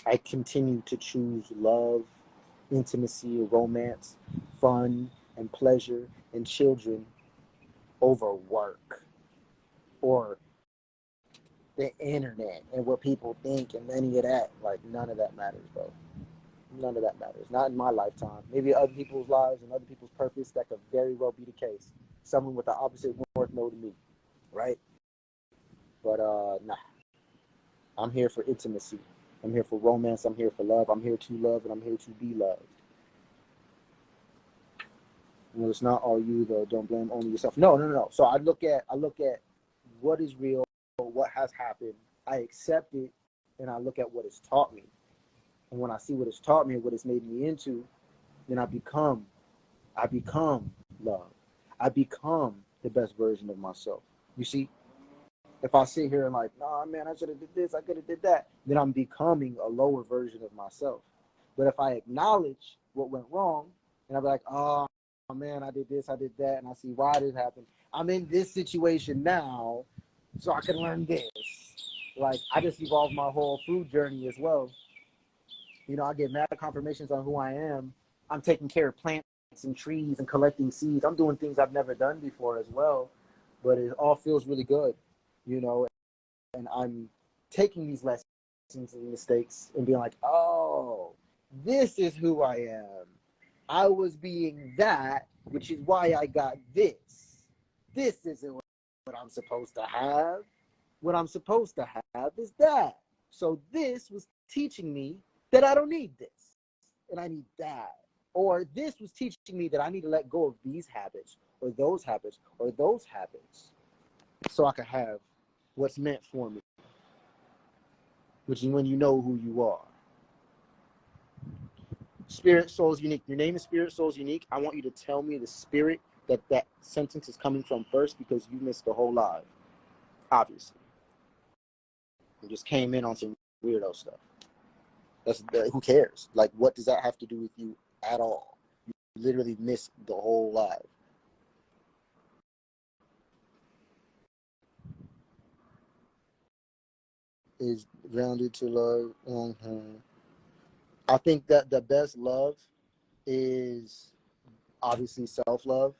I continue to choose love, intimacy, romance, fun, and pleasure, and children over work or the internet and what people think and any of that, like none of that matters, bro. None of that matters. Not in my lifetime. Maybe other people's lives and other people's purpose, that could very well be the case. Someone with the opposite north node to me, right? But nah. I'm here for intimacy. I'm here for romance. I'm here for love. I'm here to love, and I'm here to be loved. You know, it's not all you though. Don't blame only yourself. No. So I look at what is real, what has happened. I accept it, and I look at what it's taught me. And when I see what it's taught me and what it's made me into, then I become love. I become the best version of myself. You see? If I sit here and like, nah, man, I should have did this, I could have did that, then I'm becoming a lower version of myself. But if I acknowledge what went wrong, and I'm like, oh, man, I did this, I did that, and I see why this happened. I'm in this situation now, so I can learn this. Like, I just evolved my whole food journey as well. You know, I get mad confirmations on who I am. I'm taking care of plants and trees and collecting seeds. I'm doing things I've never done before as well. But it all feels really good, you know. And I'm taking these lessons and mistakes and being like, oh, this is who I am. I was being that, which is why I got this. This isn't what I'm supposed to have. What I'm supposed to have is that. So this was teaching me that I don't need this and I need that. Or this was teaching me that I need to let go of these habits or those habits or those habits so I can have what's meant for me, which is when you know who you are. Spirit, soul is unique. Your name is Spirit, soul is unique. I want you to tell me the spirit that sentence is coming from first, because you missed the whole live, obviously. You just came in on some weirdo stuff. Who cares? Like, what does that have to do with you at all? You literally missed the whole live. Is grounded to love. I think that the best love is obviously self-love,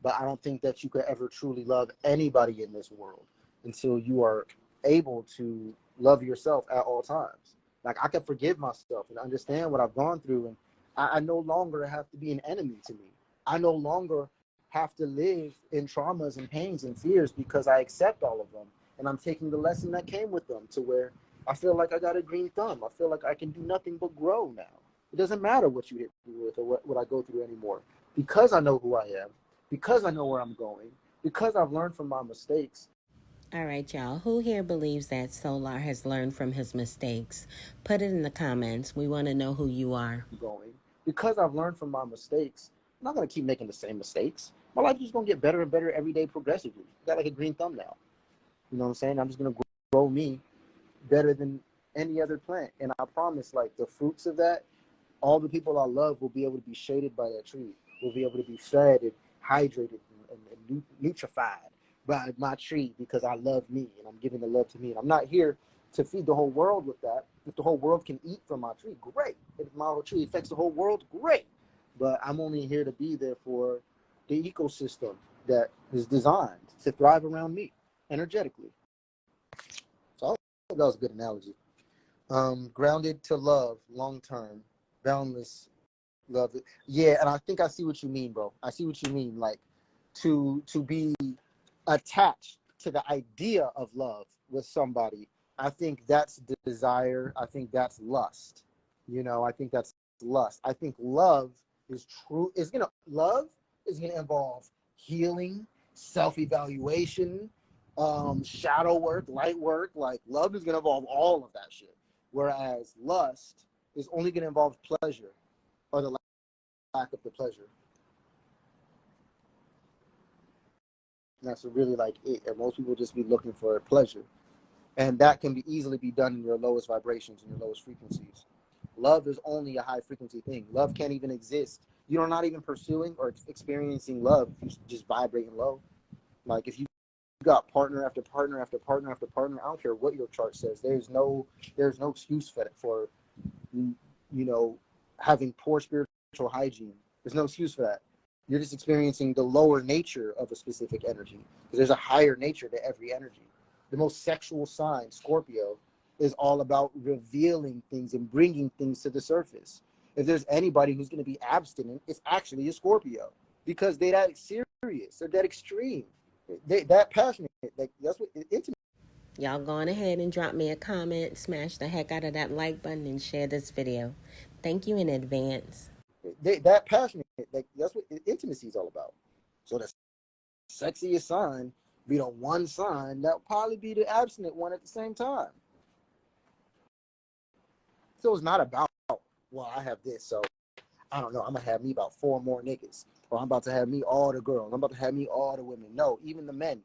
but I don't think that you could ever truly love anybody in this world until you are able to love yourself at all times. Like, I can forgive myself and understand what I've gone through, and I no longer have to be an enemy to me. I no longer have to live in traumas and pains and fears, because I accept all of them, and I'm taking the lesson that came with them to where I feel like I got a green thumb. I feel like I can do nothing but grow now. It doesn't matter what you hit me with or what I go through anymore, because I know who I am, because I know where I'm going, because I've learned from my mistakes. All right, y'all. Who here believes that Solar has learned from his mistakes? Put it in the comments. We want to know who you are. Because I've learned from my mistakes, I'm not going to keep making the same mistakes. My life is just going to get better and better every day progressively. I got like a green thumb now. You know what I'm saying? I'm just going to grow me better than any other plant. And I promise, like, the fruits of that, all the people I love will be able to be shaded by that tree. Will be able to be fed and hydrated and nutrified by my tree, because I love me and I'm giving the love to me. And I'm not here to feed the whole world with that. If the whole world can eat from my tree, great. If my whole tree affects the whole world, great. But I'm only here to be there for the ecosystem that is designed to thrive around me energetically. So that was a good analogy. Grounded to love, long term, boundless love. Yeah, and I think I see what you mean, bro. I see what you mean. Like to be attached to the idea of love with somebody. I think that's desire. I think that's lust. You know, I think that's lust. I think love is true. Love is gonna involve healing, self-evaluation, shadow work, light work. Like love is gonna involve all of that shit. Whereas lust is only gonna involve pleasure or the lack of the pleasure. And that's really like it. And most people just be looking for pleasure. And that can be easily be done in your lowest vibrations and your lowest frequencies. Love is only a high frequency thing. Love can't even exist. You're not even pursuing or experiencing love if you just vibrating low. Like if you got partner after partner after partner after partner, I don't care what your chart says. There's no excuse for having poor spiritual hygiene. There's no excuse for that. You're just experiencing the lower nature of a specific energy. Because there's a higher nature to every energy. The most sexual sign, Scorpio, is all about revealing things and bringing things to the surface. If there's anybody who's going to be abstinent, it's actually a Scorpio. Because they're that serious. They're that extreme. They that passionate. That's what intimate. Y'all go on ahead and drop me a comment, smash the heck out of that like button, and share this video. Thank you in advance. That passionate. That's what intimacy is all about. So the sexiest sign be the one sign that will probably be the abstinent one at the same time. So it's not about, well, I have this, so I don't know, I'm gonna have me about 4 more niggas, or I'm about to have me all the girls, I'm about to have me all the women. No, even the men,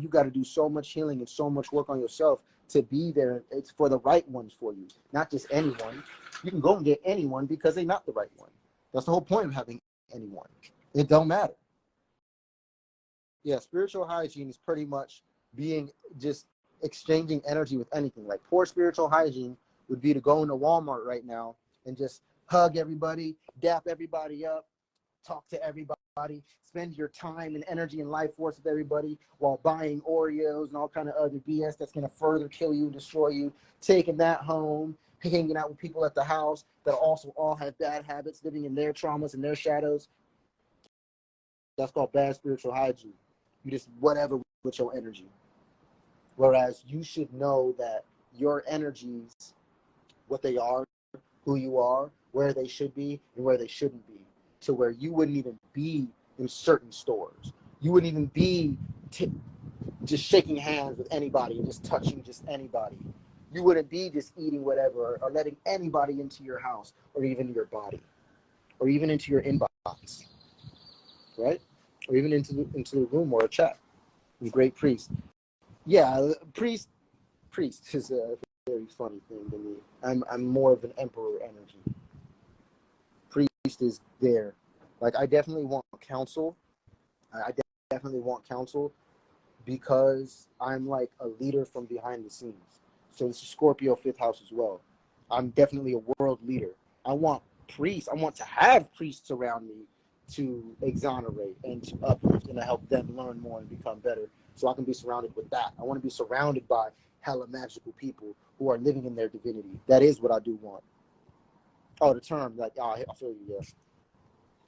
you got to do so much healing and so much work on yourself to be there. It's for the right ones for you, not just anyone. You can go and get anyone because they're not the right one. That's the whole point of having anyone. It don't matter. Yeah, spiritual hygiene is pretty much being just exchanging energy with anything. Like poor spiritual hygiene would be to go into Walmart right now and just hug everybody, dap everybody up, talk to everybody, spend your time and energy and life force with everybody while buying Oreos and all kind of other BS that's going to further kill you and destroy you, taking that home, hanging out with people at the house that also all have bad habits, living in their traumas and their shadows. That's called bad spiritual hygiene. You just whatever with your energy. Whereas you should know that your energies, what they are, who you are, where they should be, and where they shouldn't be, to where you wouldn't even be in certain stores. You wouldn't even be just shaking hands with anybody and just touching just anybody. You wouldn't be just eating whatever or letting anybody into your house or even your body or even into your inbox, right? Or even into the room or a chat. The great priest. Yeah, priest is a very funny thing to me. I'm more of an emperor energy. Priest is there. Like I definitely want counsel. I definitely want counsel because I'm like a leader from behind the scenes. So this is Scorpio 5th house as well. I'm definitely a world leader. I want priests. I want to have priests around me to exonerate and to uplift and to help them learn more and become better. So I can be surrounded with that. I want to be surrounded by hella magical people who are living in their divinity. That is what I do want. Oh, the term, like, oh, I feel you, yeah.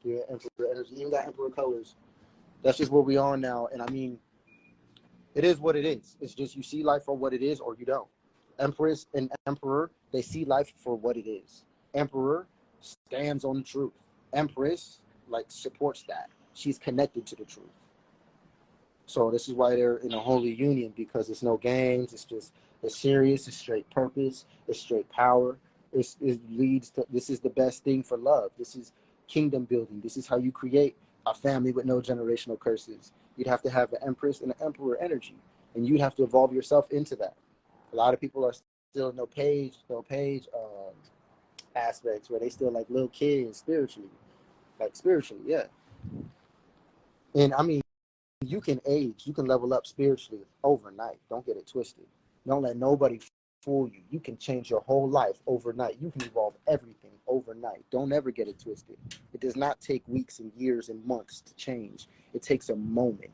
Yeah, emperor energy, even got emperor colors. That's just where we are now. And I mean, it is what it is. It's just you see life for what it is or you don't. Empress and emperor, they see life for what it is. Emperor stands on the truth. Empress, like, supports that. She's connected to the truth. So this is why they're in a holy union, because it's no games. It's serious. It's straight purpose. It's straight power. It leads to, this is the best thing for love. This is kingdom building. This is how you create a family with no generational curses. You'd have to have the empress and the emperor energy, and you'd have to evolve yourself into that. A lot of people are still no page aspects where they still like little kids spiritually, yeah. And I mean, you can age, you can level up spiritually overnight. Don't get it twisted. Don't let nobody fool you. You can change your whole life overnight. You can evolve everything overnight. Don't ever get it twisted. It does not take weeks and years and months to change. It takes a moment.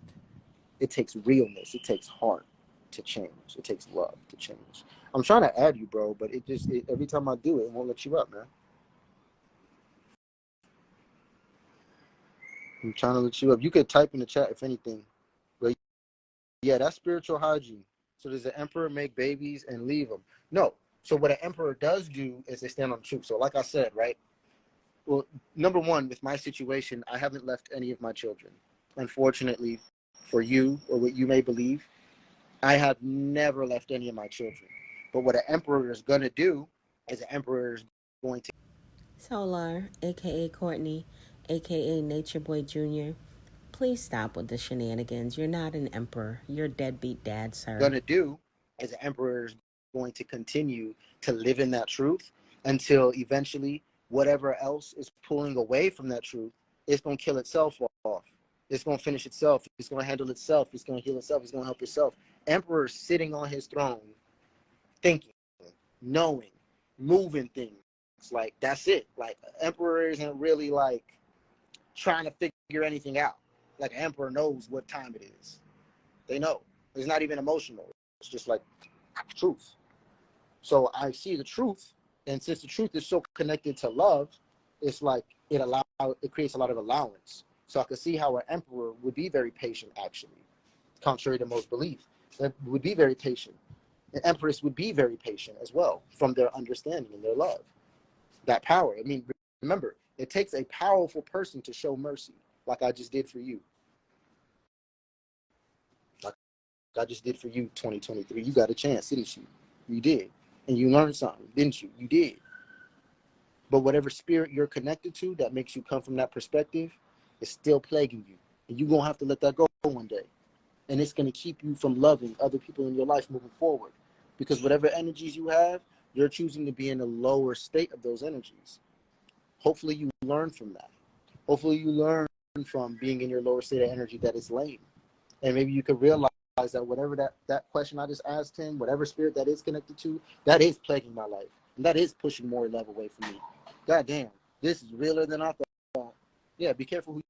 It takes realness. It takes heart. to change. It takes love to change. I'm trying to add you, bro, but every time I do it, it won't let you up, man. I'm trying to let you up. You could type in the chat if anything. But yeah, that's spiritual hygiene. So does the emperor make babies and leave them? No. So what an emperor does do is they stand on the truth. So like I said, right? Well, number one, with my situation, I haven't left any of my children. Unfortunately, for you or what you may believe, I have never left any of my children. But what an emperor is going to do is an emperor is going to... Solar, aka Courtney, aka Nature Boy Jr., please stop with the shenanigans. You're not an emperor. You're a deadbeat dad, sir. Going to do is an emperor is going to continue to live in that truth until eventually whatever else is pulling away from that truth, it's going to kill itself off. It's going to finish itself. It's going to handle itself. It's going to heal itself. It's going to help itself. Emperor sitting on his throne, thinking, knowing, moving things. Like, that's it. Like, emperor isn't really like trying to figure anything out. Like, an emperor knows what time it is. They know. It's not even emotional. It's just like truth. So I see the truth, and since the truth is so connected to love, it's like it creates a lot of allowance. So I could see how an emperor would be very patient, actually, contrary to most belief. That would be very patient. An empress would be very patient as well, from their understanding and their love. That power. I mean, remember, it takes a powerful person to show mercy, like I just did for you. Like I just did for you, 2023. You got a chance, didn't you? You did. And you learned something, didn't you? You did. But whatever spirit you're connected to that makes you come from that perspective is still plaguing you. And you're going to have to let that go one day. And it's going to keep you from loving other people in your life moving forward. Because whatever energies you have, you're choosing to be in a lower state of those energies. Hopefully you learn from that. Hopefully you learn from being in your lower state of energy that is lame. And maybe you could realize that whatever that question I just asked him, whatever spirit that is connected to, that is plaguing my life. And that is pushing more love away from me. God damn, this is realer than I thought. Yeah, be careful who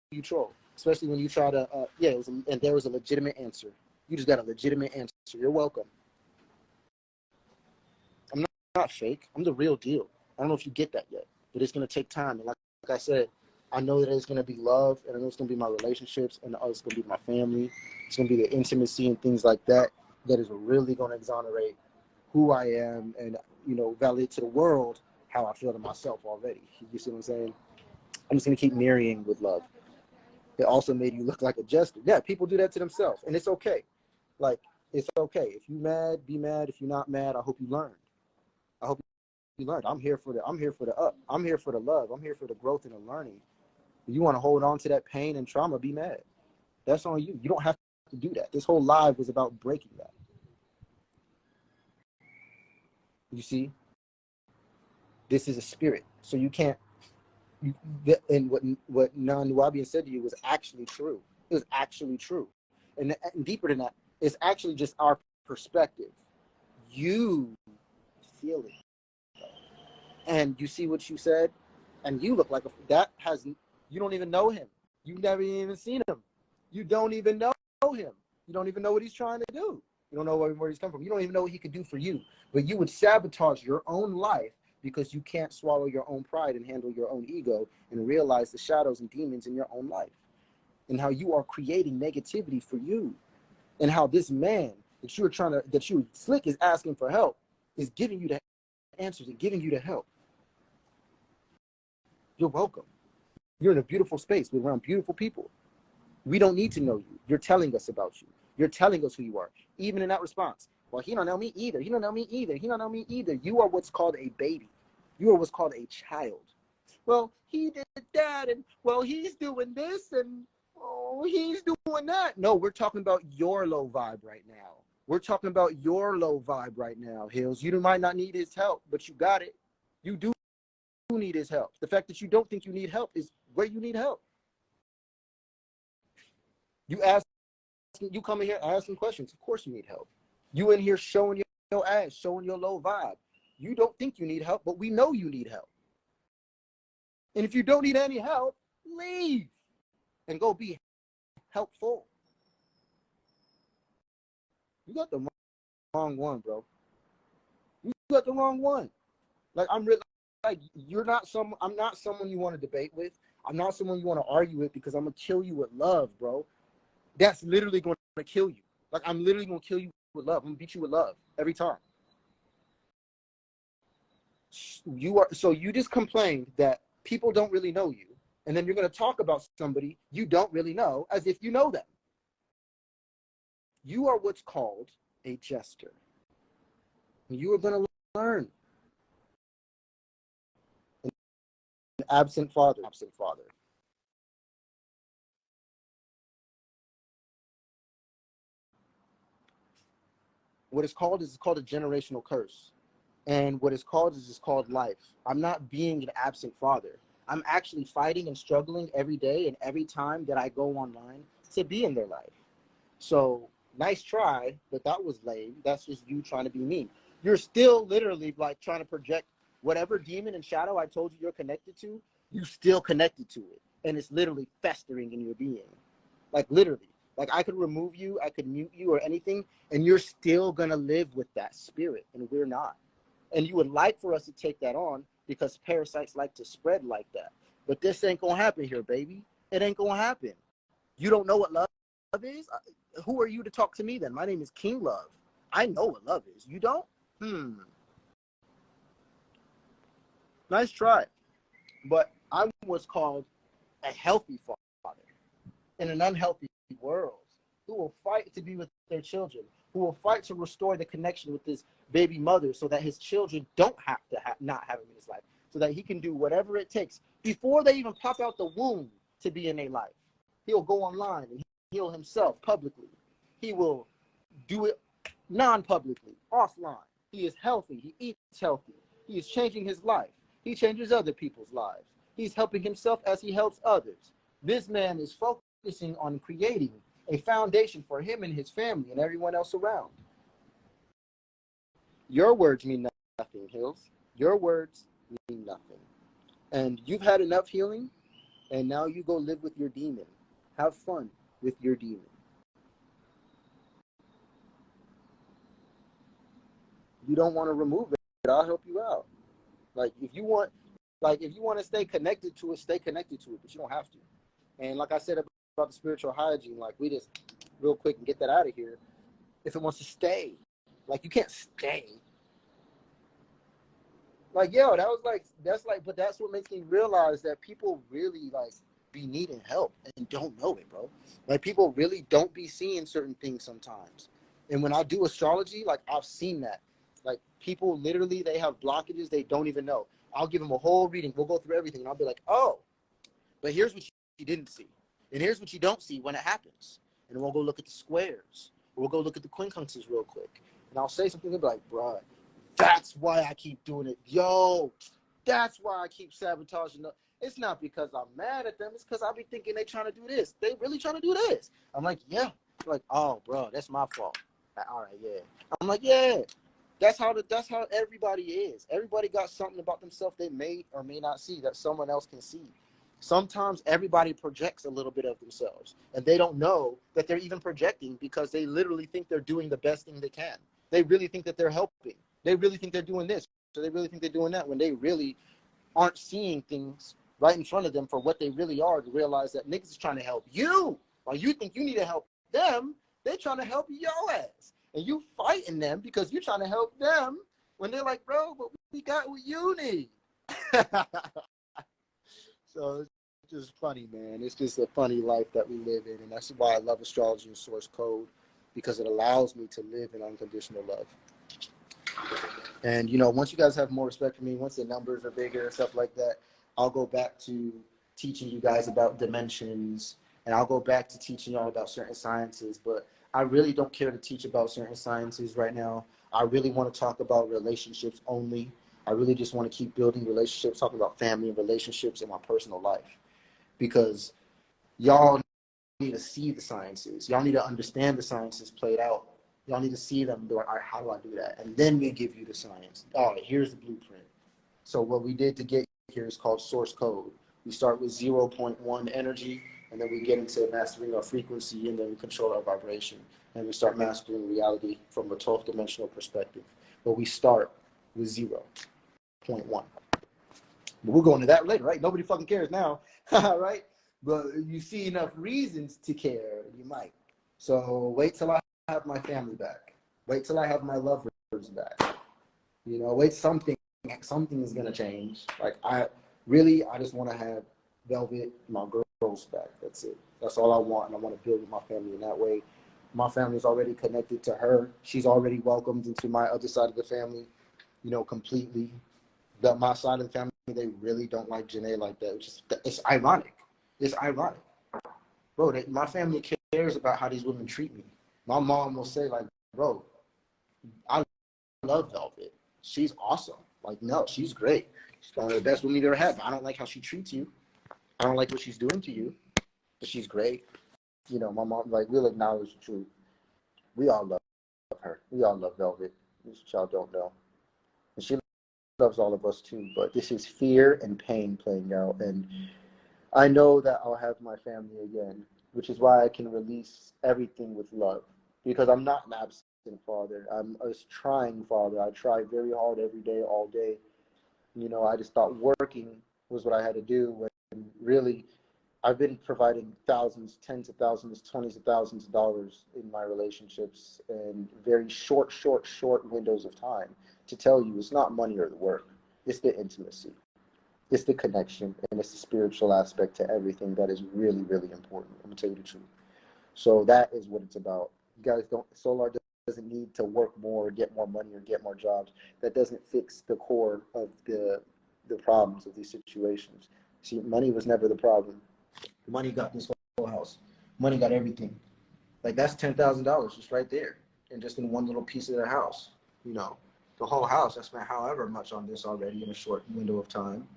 you troll. Especially when you try to, and there was a legitimate answer. You just got a legitimate answer. You're welcome. I'm not fake. I'm the real deal. I don't know if you get that yet, but it's going to take time. And like I said, I know that it's going to be love, and I know it's going to be my relationships, and it's going to be my family. It's going to be the intimacy and things like that that is really going to exonerate who I am and, validate to the world how I feel to myself already. You see what I'm saying? I'm just going to keep marrying with love. It also made you look like a jester. Yeah, people do that to themselves, and it's okay. Like, it's okay. If you're mad, be mad. If you're not mad, I hope you learned. I hope you learned. I'm here for the up. I'm here for the love. I'm here for the growth and the learning. If you want to hold on to that pain and trauma, be mad. That's on you. You don't have to do that. This whole live was about breaking that. You see? This is a spirit. So you can't, and what Non-Nubian said to you was actually true. It was actually true. And deeper than that, it's actually just our perspective. You feel it. And you see what you said, and you look like you don't even know him. You've never even seen him. You don't even know him. You don't even know what he's trying to do. You don't know where he's come from. You don't even know what he could do for you. But you would sabotage your own life because you can't swallow your own pride and handle your own ego and realize the shadows and demons in your own life. And how you are creating negativity for you. And how this man that you slick is asking for help is giving you the answers and giving you the help. You're welcome. You're in a beautiful space. We're around beautiful people. We don't need to know you. You're telling us about you. You're telling us who you are. Even in that response. Well, he don't know me either. He don't know me either. He don't know me either. You are what's called a baby. You are what's called a child. Well, he did that, and well, he's doing this, and oh, he's doing that. No, we're talking about your low vibe right now. We're talking about your low vibe right now, Hills. You might not need his help, but you got it. You do need his help. The fact that you don't think you need help is where you need help. You come in here asking questions. Of course you need help. You in here showing your ass, showing your low vibe. You don't think you need help, but we know you need help. And if you don't need any help, leave and go be helpful. You got the wrong one, bro. You got the wrong one. Like, I'm really, like, I'm not someone you want to debate with. I'm not someone you want to argue with, because I'm going to kill you with love, bro. That's literally going to kill you. Like, I'm literally going to kill you with love. I'm going to beat you with love every time. So you just complained that people don't really know you, and then you're going to talk about somebody you don't really know as if you know them. You are what's called a jester. You are going to learn. An absent father. What it's called is called a generational curse. And what it's called is called life. I'm not being an absent father. I'm actually fighting and struggling every day and every time that I go online to be in their life. So, nice try, but that was lame. That's just you trying to be mean. You're still literally like trying to project whatever demon and shadow I told you you're connected to, you still connected to it. And it's literally festering in your being. Like, literally. Like, I could remove you, I could mute you or anything, and you're still going to live with that spirit, and we're not. And you would like for us to take that on, because parasites like to spread like that. But this ain't going to happen here, baby. It ain't going to happen. You don't know what love is? Who are you to talk to me then? My name is King Love. I know what love is. You don't? Nice try. But I'm what's called a healthy father in an unhealthy world, who will fight to be with their children, who will fight to restore the connection with his baby mother so that his children don't have to not have him in his life, so that he can do whatever it takes before they even pop out the womb to be in their life. He'll go online and heal himself publicly. He will do it non-publicly, offline. He is healthy. He eats healthy. He is changing his life. He changes other people's lives. He's helping himself as he helps others. This man is focusing on creating a foundation for him and his family and everyone else around. Your words mean nothing, Hills. Your words mean nothing. And you've had enough healing, and now you go live with your demon. Have fun with your demon. You don't want to remove it, I'll help you out. Like, if you want to stay connected to it, but you don't have to. And like I said about the spiritual hygiene, like, we just real quick and get that out of here. If it wants to stay, like, you can't stay. Like, yo, but that's what makes me realize that people really, like, be needing help and don't know it, bro. Like, people really don't be seeing certain things sometimes. And when I do astrology, like, I've seen that. Like, people literally, they have blockages they don't even know. I'll give them a whole reading. We'll go through everything, and I'll be like, oh, but here's what you didn't see. And here's what you don't see when it happens. And we'll go look at the squares. We'll go look at the quincunxes real quick. And I'll say something, they'll be like, bro, that's why I keep doing it. Yo, that's why I keep sabotaging them. It's not because I'm mad at them. It's because I be thinking they trying to do this. They really trying to do this. I'm like, yeah. They're like, oh, bro, that's my fault. Like, all right, yeah. I'm like, yeah. That's how everybody is. Everybody got something about themselves they may or may not see that someone else can see. Sometimes everybody projects a little bit of themselves, and they don't know that they're even projecting, because they literally think they're doing the best thing they can. They really think that they're helping. They really think they're doing this. So they really think they're doing that, when they really aren't seeing things right in front of them for what they really are, to realize that niggas is trying to help you. While you think you need to help them, they're trying to help your ass. And you fighting them because you're trying to help them, when they're like, bro, but we got what you need. So it's just funny, man. It's just a funny life that we live in. And that's why I love astrology and source code, because it allows me to live in unconditional love. And, you know, once you guys have more respect for me, once the numbers are bigger and stuff like that, I'll go back to teaching you guys about dimensions, and I'll go back to teaching y'all about certain sciences. But I really don't care to teach about certain sciences right now. I really want to talk about relationships only. I really just want to keep building relationships, talking about family and relationships in my personal life, because y'all need to see the sciences. Y'all need to understand the sciences played out. Y'all need to see them. All right, how do I do that? And then we give you the science. All right, here's the blueprint. So what we did to get here is called source code. We start with 0.1 energy, And then we get into mastering our frequency, and then we control our vibration. And we start mastering reality from a 12th dimensional perspective. But we start with 0.1. But we'll go into that later, right? Nobody fucking cares now, right? But if you see enough reasons to care, you might. So wait till I have my family back. Wait till I have my lovers back. You know, wait, something is gonna change. Like I just want to have Velvet, my girls back. That's it. That's all I want, and I want to build with my family in that way. My family's already connected to her. She's already welcomed into my other side of the family, you know, completely. My side of the family, they really don't like Janae like that. It's ironic. It's ironic. Bro, my family cares about how these women treat me. My mom will say, like, bro, I love Velvet. She's awesome. Like, no, she's great. She's one of the best women you've ever had. But I don't like how she treats you. I don't like what she's doing to you. But she's great. You know, my mom, like, we'll acknowledge the truth. We all love her. We all love Velvet. Which y'all don't know. And she loves all of us too. But this is fear and pain playing out. And I know that I'll have my family again, which is why I can release everything with love. Because I'm not an absent father. I'm a trying father. I try very hard every day, all day. You know, I just thought working was what I had to do. When really, I've been providing thousands, tens of thousands, 20s of thousands of dollars in my relationships in very short windows of time to tell you it's not money or the work. It's the intimacy. It's the connection, and it's the spiritual aspect to everything that is really, really important. I'm going to tell you the truth. So that is what it's about. You guys Solar doesn't need to work more or get more money or get more jobs. That doesn't fix the core of the problems of these situations. See, money was never the problem. Money got this whole house. Money got everything. Like, that's $10,000 just right there, and just in one little piece of the house. You know, the whole house. I spent however much on this already in a short window of time.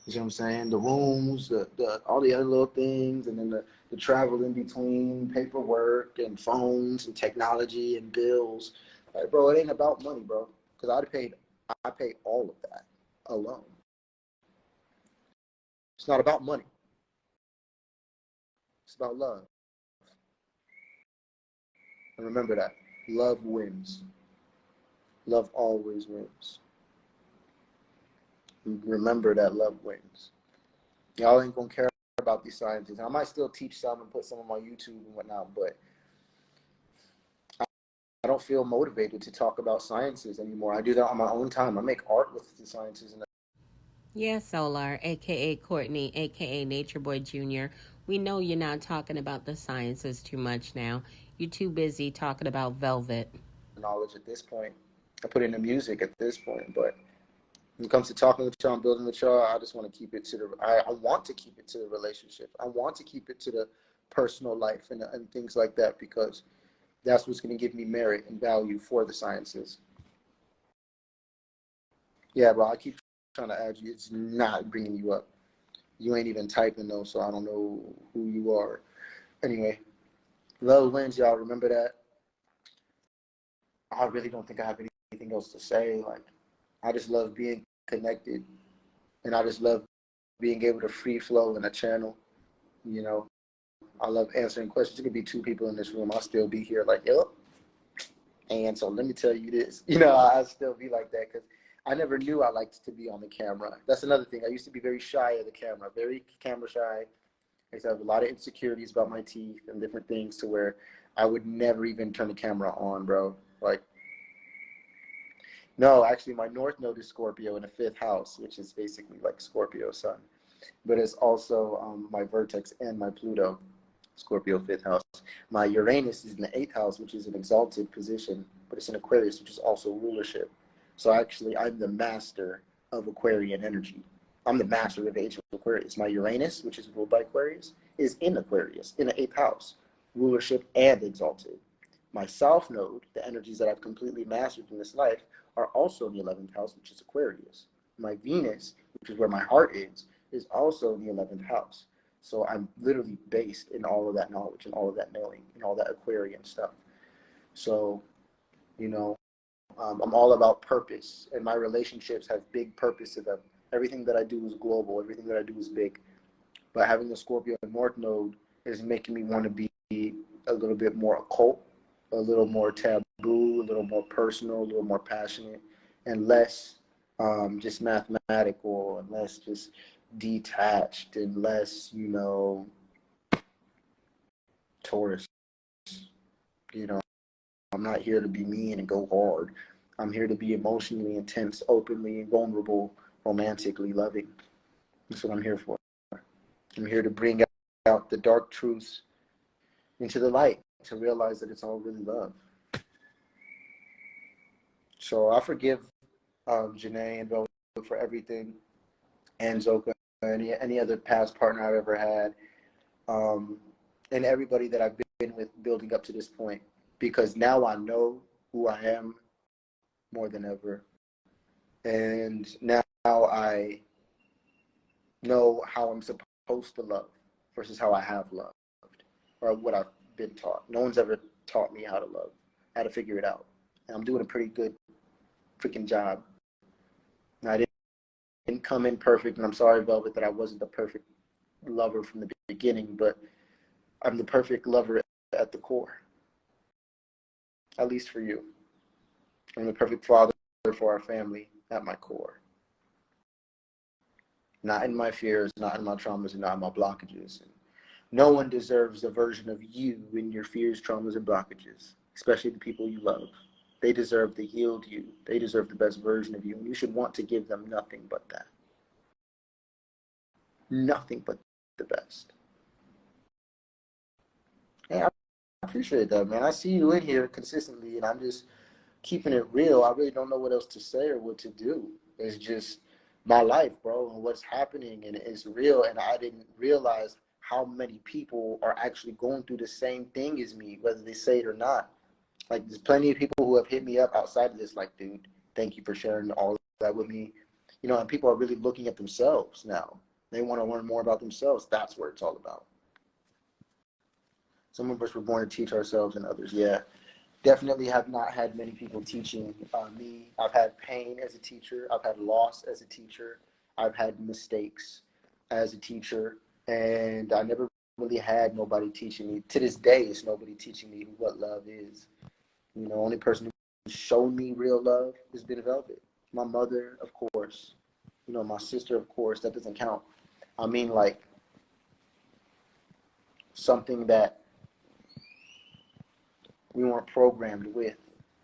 You see what I'm saying? The rooms, the all the other little things, and then the travel in between, paperwork and phones and technology and bills. Like, bro, it ain't about money, bro. Because I paid all of that alone. It's not about money. It's about love. And remember that. Love wins. Love always wins. Remember that love wins. Y'all ain't gonna care about these scientists. I might still teach some and put some on my YouTube and whatnot, but I don't feel motivated to talk about sciences anymore. I do that on my own time. I make art with the sciences. Yeah, Solar, aka Courtney, aka Nature Boy Jr. We know you're not talking about the sciences too much now. You're too busy talking about Velvet. Knowledge at this point. I put in the music at this point, but when it comes to talking with y'all and building with y'all, I just want to keep it to I want to keep it to the relationship. I want to keep it to the personal life and things like that, because that's what's going to give me merit and value for the sciences. Yeah, bro, I keep trying to add you. It's not bringing you up. You ain't even typing though, so I don't know who you are. Anyway, love wins, y'all. Remember that. I really don't think I have anything else to say. Like, I just love being connected, and I just love being able to free flow in a channel. You know, I love answering questions. It could be two people in this room. I'll still be here like, yep. And so let me tell you this. You know, I'll still be like that because I never knew I liked to be on the camera. That's another thing. I used to be very shy of the camera, very camera shy. I used to have a lot of insecurities about my teeth and different things, to where I would never even turn the camera on, bro. Like, no, actually, my North Node is Scorpio in the 5th house, which is basically like Scorpio sun. But it's also my vertex and my Pluto, Scorpio 5th house. My Uranus is in the 8th house, which is an exalted position, but it's in Aquarius, which is also rulership. So actually, I'm the master of Aquarian energy. I'm the master of the age of Aquarius. My Uranus, which is ruled by Aquarius, is in Aquarius, in the 8th house, rulership and exalted. My South Node, the energies that I've completely mastered in this life, are also in the 11th house, which is Aquarius. My Venus, which is where my heart is also in the 11th house. So I'm literally based in all of that knowledge and all of that knowing and all that Aquarian stuff. So, you know, I'm all about purpose, and my relationships have big purpose to them. Everything that I do is global. Everything that I do is big. But having the Scorpio and North Node is making me want to be a little bit more occult, a little more taboo, a little more personal, a little more passionate, and less just mathematical, and less just detached, and less, you know, Taurus. You know, I'm not here to be mean and go hard. I'm here to be emotionally intense, openly vulnerable, romantically loving. That's what I'm here for. I'm here to bring out the dark truths into the light, to realize that it's all really love. So I forgive Janae and Velvet for everything, and Zoka, any other past partner I've ever had, and everybody that I've been with building up to this point, because now I know who I am more than ever, and now I know how I'm supposed to love versus how I have loved, or what I've been taught. No one's ever taught me how to love, how to figure it out, and I'm doing a pretty good freaking job. And I didn't come in perfect, and I'm sorry, Velvet, that I wasn't the perfect lover from the beginning, but I'm the perfect lover at the core, at least for you. I'm the perfect father for our family at my core. Not in my fears, not in my traumas, and not in my blockages. And no one deserves a version of you in your fears, traumas, and blockages, especially the people you love. They deserve the healed you. They deserve the best version of you, and you should want to give them nothing but that. Nothing but the best. Hey, I appreciate that, man. I see you in here consistently, and I'm just keeping it real. I really don't know what else to say or what to do. It's just my life, bro, and what's happening, and it's real. And I didn't realize how many people are actually going through the same thing as me, whether they say it or not. Like, there's plenty of people who have hit me up outside of this, like, dude, thank you for sharing all of that with me. You know, and people are really looking at themselves now. They want to learn more about themselves. That's what it's all about. Some of us were born to teach ourselves, and others, yeah. Definitely have not had many people teaching me. I've had pain as a teacher. I've had loss as a teacher. I've had mistakes as a teacher. And I never really had nobody teaching me. To this day, it's nobody teaching me what love is. You know, only person who's shown me real love has been Velvet. My mother, of course. You know, my sister, of course. That doesn't count. I mean, like, something that we weren't programmed with,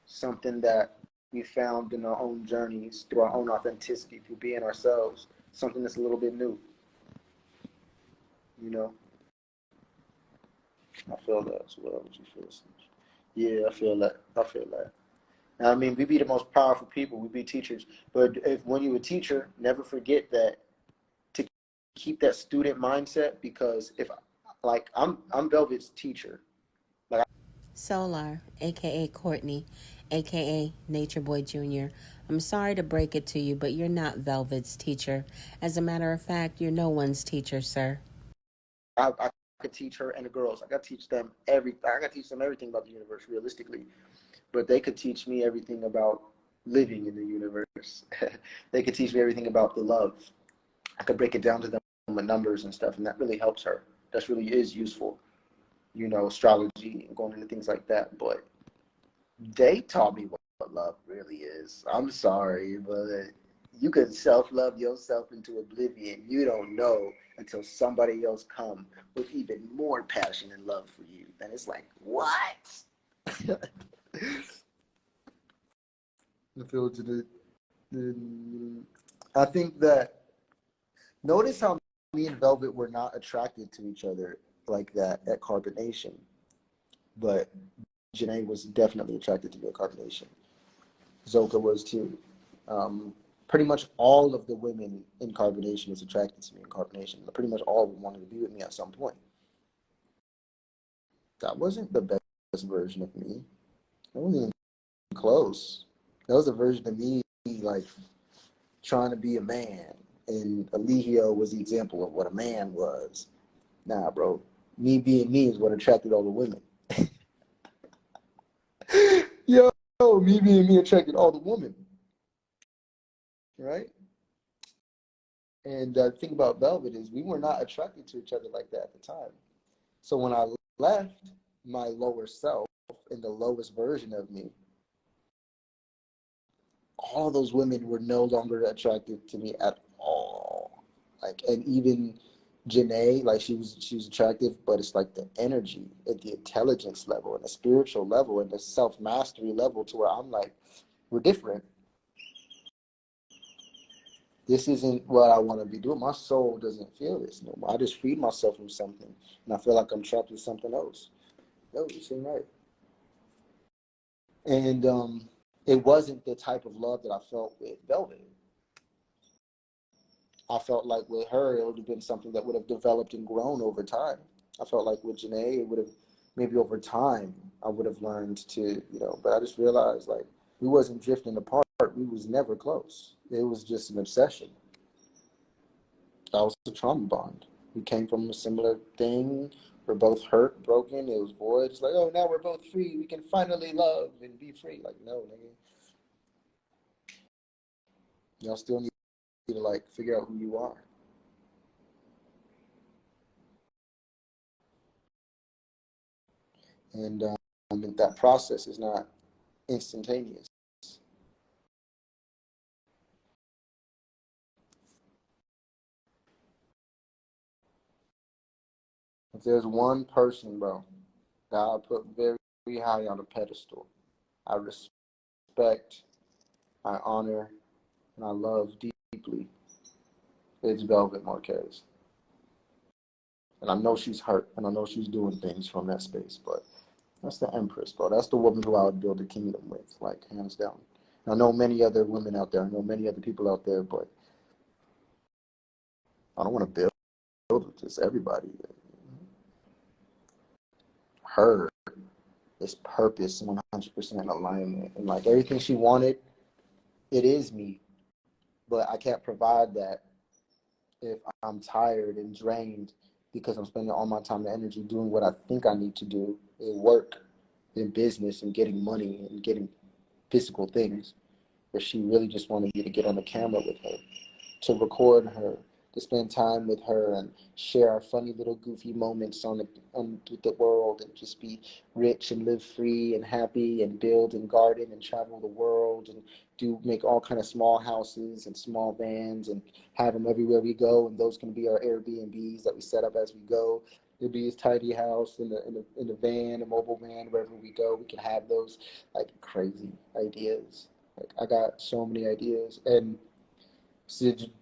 something that we found in our own journeys, through our own authenticity, through being ourselves, something that's a little bit new, you know? I feel that as well. What you feel? Yeah, I feel that. I feel that. I mean, we be the most powerful people. We be teachers. But when you're a teacher, never forget that, to keep that student mindset, because if, like, I'm Velvet's teacher. Solar, aka Courtney, aka Nature Boy Jr. I'm sorry to break it to you, but you're not Velvet's teacher. As a matter of fact, you're no one's teacher, sir. I could teach her and the girls. I got to teach them everything. I got to teach them everything about the universe, realistically. But they could teach me everything about living in the universe. They could teach me everything about the love. I could break it down to them with numbers and stuff, and that really helps her. That really is useful. You know, astrology and going into things like that. But they taught me what love really is. I'm sorry, but you can self-love yourself into oblivion. You don't know until somebody else come with even more passion and love for you. And it's like, what? I think that, notice how me and Velvet were not attracted to each other like that at Carbonation. But Janae was definitely attracted to me at Carbonation. Zoka was too. Pretty much all of the women in Carbonation was attracted to me in Carbonation. Pretty much all of them wanted to be with me at some point. That wasn't the best version of me. That wasn't even close. That was a version of me, like, trying to be a man. And Eligio was the example of what a man was. Nah, bro. Me being me is what attracted all the women. Yo, me being me attracted all the women. Right? And the thing about Velvet is we were not attracted to each other like that at the time. So when I left my lower self and the lowest version of me, all those women were no longer attracted to me at all. Like, and even Janae, like she was attractive, but it's like the energy and the intelligence level and the spiritual level and the self-mastery level to where I'm like, we're different. This isn't what I want to be doing. My soul doesn't feel this no more. I just freed myself from something, and I feel like I'm trapped with something else. No, this ain't right. And it wasn't the type of love that I felt with Velvet. I felt like with her, it would have been something that would have developed and grown over time. I felt like with Janae, it would have maybe over time I would have learned to, but I just realized like we wasn't drifting apart. We was never close. It was just an obsession. That was a trauma bond. We came from a similar thing. We're both hurt, broken. It was void. It's like, oh, now we're both free. We can finally love and be free. Like, no, nigga. Y'all still need to like figure out who you are. And that process is not instantaneous. If there's one person, bro, that I put very, very high on a pedestal, I respect, I honor, and I love deeply, it's Velvet Marquez. And I know she's hurt, and I know she's doing things from that space, but that's the Empress, bro. That's the woman who I would build a kingdom with, like, hands down. And I know many other women out there. I know many other people out there, but I don't want to build with just everybody. Her is purpose, 100% alignment. And, like, everything she wanted, it is me. But I can't provide that if I'm tired and drained because I'm spending all my time and energy doing what I think I need to do in work, in business, and getting money and getting physical things, where she really just wanted me to get on the camera with her, to record her, to spend time with her and share our funny little goofy moments with the world, and just be rich and live free and happy and build and garden and travel the world and make all kind of small houses and small vans and have them everywhere we go. And those can be our Airbnbs that we set up as we go. It'll be his tidy house in the van, a mobile van, wherever we go. We can have those like crazy ideas. Like I got so many ideas and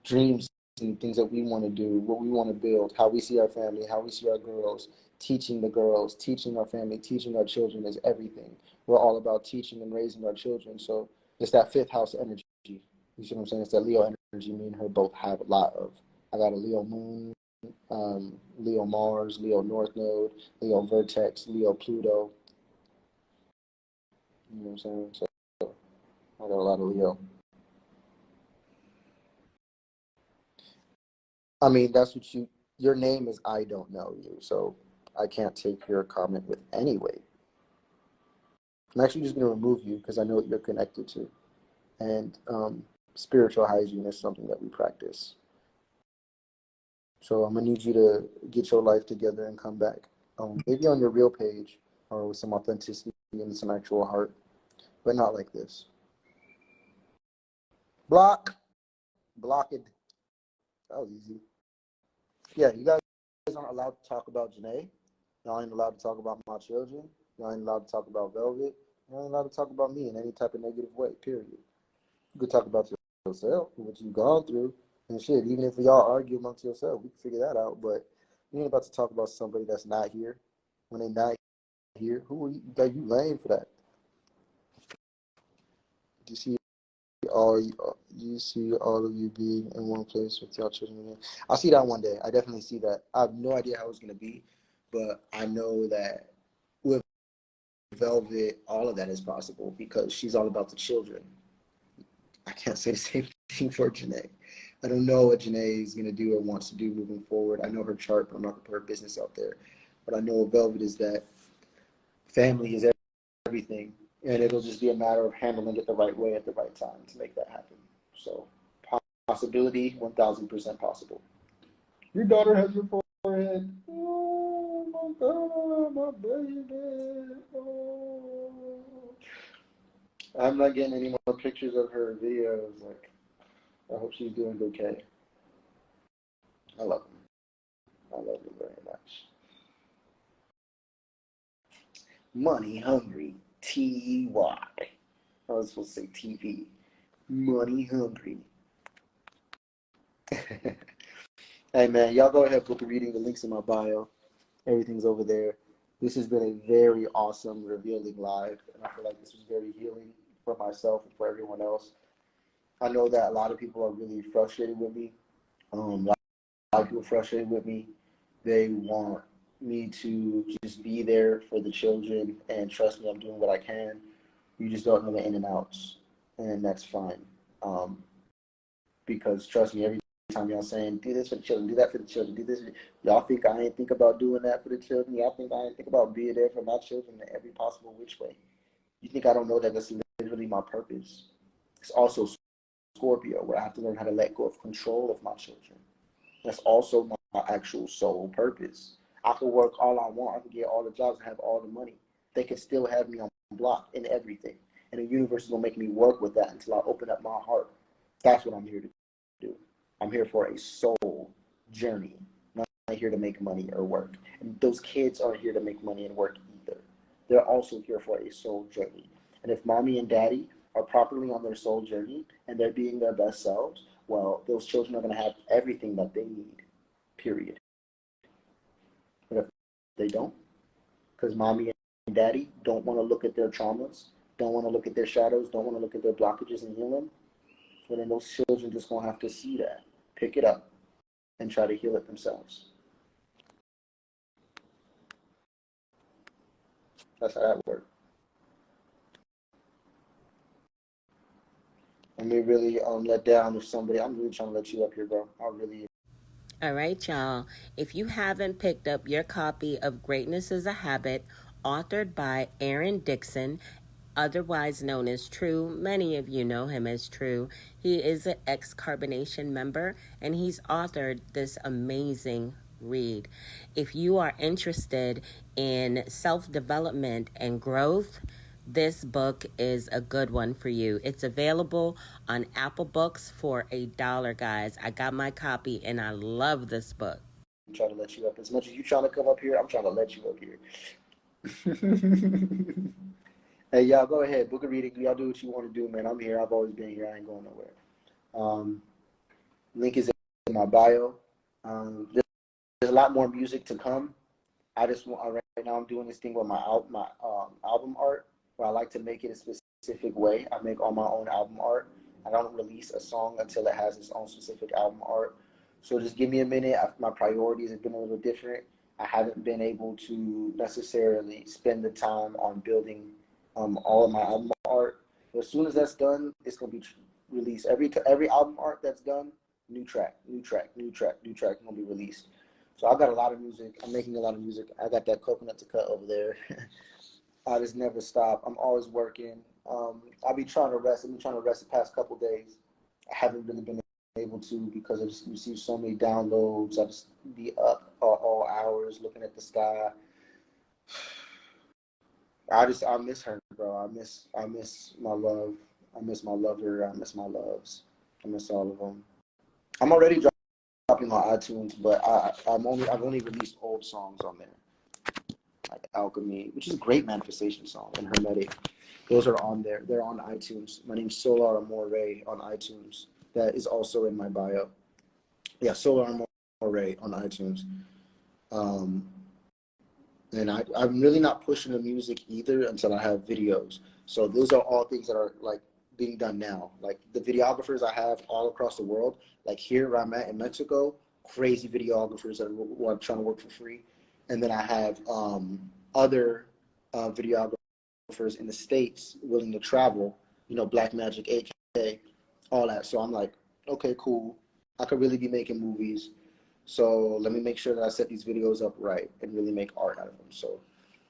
dreams and things that we want to do, what we want to build, how we see our family, how we see our girls, teaching the girls, teaching our family, teaching our children is everything. We're all about teaching and raising our children. So it's that fifth house energy. You see what I'm saying? It's that Leo energy me and her both have a lot of. I got a Leo moon, Leo Mars, Leo North Node, Leo Vertex, Leo Pluto. You know what I'm saying? So I got a lot of Leo. I mean, that's what your name is I don't know you, so I can't take your comment with any weight. I'm actually just going to remove you because I know what you're connected to. And spiritual hygiene is something that we practice. So I'm going to need you to get your life together and come back. Maybe on your real page or with some authenticity and some actual heart, but not like this. Block it. That was easy. Yeah, you guys aren't allowed to talk about Janae. Y'all ain't allowed to talk about my children. Y'all ain't allowed to talk about Velvet. Y'all ain't allowed to talk about me in any type of negative way, period. You could talk about yourself, what you've gone through, and shit. Even if y'all argue amongst yourself, we can figure that out. But you ain't about to talk about somebody that's not here. When they're not here, who are you? Like, you lame for that. You see all of you being in one place with y'all children again. I'll see that one day. I definitely see that. I have no idea how it's gonna be, but I know that with Velvet, all of that is possible because she's all about the children. I can't say the same thing for Janae. I don't know what Janae is gonna do or wants to do moving forward. I know her chart, but I'm not gonna put her business out there. What I know of Velvet is that family is everything. And it'll just be a matter of handling it the right way at the right time to make that happen. So, possibility, 1,000% possible. Your daughter has your forehead. Oh my Oh, my baby. Oh. I'm not getting any more pictures of her videos. Like, I hope she's doing okay. I love them. I love them very much. Money hungry. T-Y. I was supposed to say TV. Money hungry. Hey man, y'all go ahead, book a reading. The link's in my bio. Everything's over there. This has been a very awesome, revealing live, and I feel like this was very healing for myself and for everyone else. I know that a lot of people are really frustrated with me. A lot of people are frustrated with me. They want me to just be there for the children, and trust me, I'm doing what I can. You just don't know the in and outs, and that's fine. Because trust me, every time y'all saying, do this for the children, do that for the children, do this, y'all think I ain't think about doing that for the children? Y'all think I ain't think about being there for my children in every possible which way? You think I don't know that that's literally my purpose? It's also Scorpio, where I have to learn how to let go of control of my children. That's also my actual soul purpose. I can work all I want, I can get all the jobs and have all the money. They can still have me on block in everything. And the universe is gonna make me work with that until I open up my heart. That's what I'm here to do. I'm here for a soul journey. I'm not here to make money or work. And those kids aren't here to make money and work either. They're also here for a soul journey. And if mommy and daddy are properly on their soul journey and they're being their best selves, well, those children are going to have everything that they need, period. But if they don't, because mommy and daddy don't want to look at their traumas, don't want to look at their shadows, don't want to look at their blockages and heal them, well, then those children just going to have to see that, pick it up, and try to heal it themselves. That's how that works. And me really let down with somebody. I'm really trying to let you up here, bro. I really. All right, y'all. If you haven't picked up your copy of Greatness is a Habit, authored by Aaron Dixon, otherwise known as True, many of you know him as True. He is an ex-Carbonation member, and he's authored this amazing read. If you are interested in self-development and growth, this book is a good one for you. It's available on Apple Books for $1, guys. I got my copy and I love this book. I'm trying to let you up. As much as you trying to come up here, I'm trying to let you up here. Hey, y'all, go ahead. Book a reading. Y'all do what you want to do, man. I'm here. I've always been here. I ain't going nowhere. Link is in my bio. There's a lot more music to come. I just want right now. I'm doing this thing with my album art, where I like to make it a specific way. I make all my own album art. I don't release a song until it has its own specific album art. So just give me a minute. My priorities have been a little different. I haven't been able to necessarily spend the time on building all of my album art. But as soon as that's done, it's gonna be released. Every album art that's done, new track gonna be released. So I got a lot of music. I'm making a lot of music. I got that coconut to cut over there. I just never stop. I'm always working. I'll be trying to rest. I've been trying to rest the past couple days. I haven't really been able to because I just received so many downloads. I just be up all hours looking at the sky. I miss her, bro. I miss my love. I miss my lover. I miss my loves. I miss all of them. I'm already dropping on iTunes, but I've only released old songs on there, like Alchemy, which is a great manifestation song, and Hermetic. Those are on there. They're on iTunes. My name's Solar Amore on iTunes. That is also in my bio. Yeah, Solar Amore on iTunes. And I'm really not pushing the music either until I have videos. So those are all things that are like being done now. Like the videographers I have all across the world, like here where I'm at in Mexico, crazy videographers that are trying to work for free. And then I have other videographers in the States willing to travel, Black Magic, AK, all that. So I'm like, okay, cool. I could really be making movies. So let me make sure that I set these videos up right and really make art out of them. So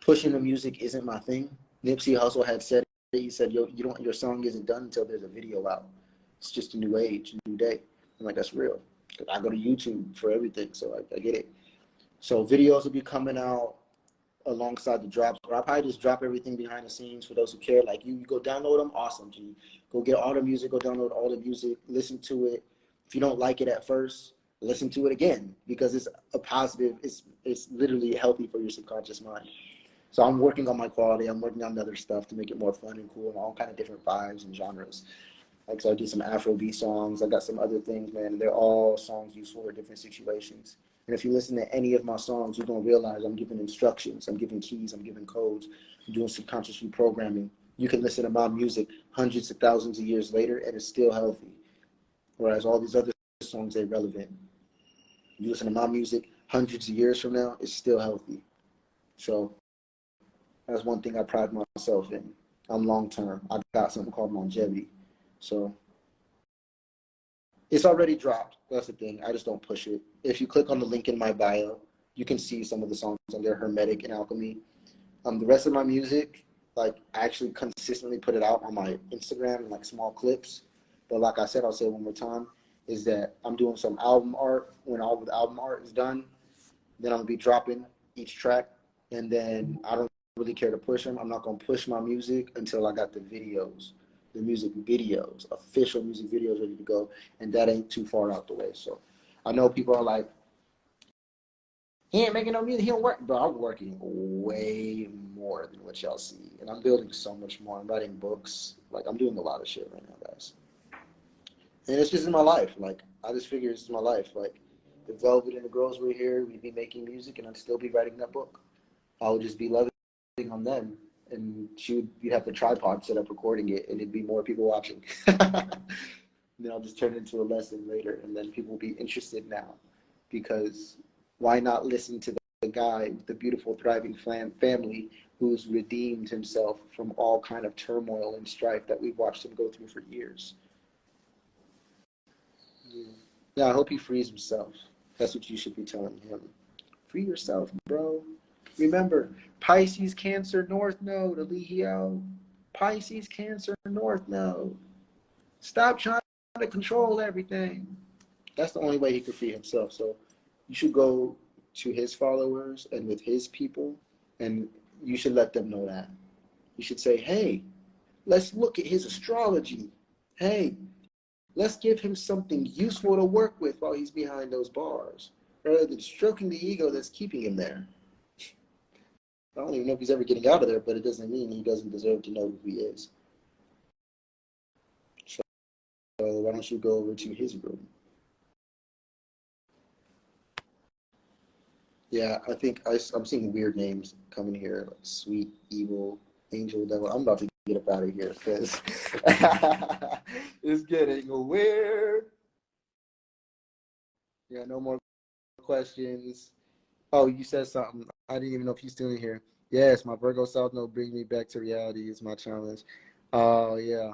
pushing the music isn't my thing. Nipsey Hussle had said it. He said, your song isn't done until there's a video out. It's just a new age, a new day. I'm like, that's real. I go to YouTube for everything, so I get it. So videos will be coming out. alongside the drops, or I probably just drop everything behind the scenes for those who care. Like you go download them, awesome, G. Go get all the music, go download all the music, listen to it. If you don't like it at first, listen to it again, because it's a positive, it's literally healthy for your subconscious mind. So I'm working on my quality, I'm working on other stuff to make it more fun and cool and all kind of different vibes and genres. Like, so I did some Afrobeat songs, I got some other things, man, and they're all songs useful for different situations. And if you listen to any of my songs, you're gonna realize I'm giving instructions, I'm giving keys, I'm giving codes, I'm doing subconscious reprogramming. You can listen to my music hundreds of thousands of years later and it's still healthy. Whereas all these other songs ain't relevant. You listen to my music hundreds of years from now, it's still healthy. So that's one thing I pride myself in. I'm long term. I got something called longevity. So it's already dropped. That's the thing. I just don't push it. If you click on the link in my bio, you can see some of the songs on there, Hermetic and Alchemy. The rest of my music, like, I actually consistently put it out on my Instagram in like small clips. But like I said, I'll say it one more time, is that I'm doing some album art. When all the album art is done, then I'm gonna be dropping each track. And then I don't really care to push them. I'm not gonna push my music until I got the videos, the music videos, official music videos ready to go. And that ain't too far out the way. So I know people are like, he ain't making no music, he don't work. Bro, I'm working way more than what y'all see. And I'm building so much more. I'm writing books. Like, I'm doing a lot of shit right now, guys. And it's just in my life. Like, I just figure it's my life. Like, the Velvet and the girls were here, we'd be making music, and I'd still be writing that book. I would just be loving on them. And you'd have the tripod set up recording it, and it'd be more people watching. Then I'll just turn it into a lesson later, and then people will be interested now. Because why not listen to the guy with the beautiful, thriving family who's redeemed himself from all kind of turmoil and strife that we've watched him go through for years? Yeah, I hope he frees himself. That's what you should be telling him. Free yourself, bro. Remember, Pisces, Cancer, North Node, Alihio. Pisces, Cancer, North Node. Stop trying to control everything. That's the only way he could free himself. So you should go to his followers and with his people, and you should let them know that. You should say, hey, let's look at his astrology. Hey, let's give him something useful to work with while he's behind those bars, rather than stroking the ego that's keeping him there. I don't even know if he's ever getting out of there, but it doesn't mean he doesn't deserve to know who he is. So why don't you go over to his room? Yeah, I think I'm seeing weird names coming here, like Sweet, Evil, Angel, Devil. I'm about to get up out of here because it's getting weird. Yeah, no more questions. Oh, you said something. I didn't even know if you're still in here. Yes, my Virgo South Node brings me back to reality is my challenge. Oh, yeah.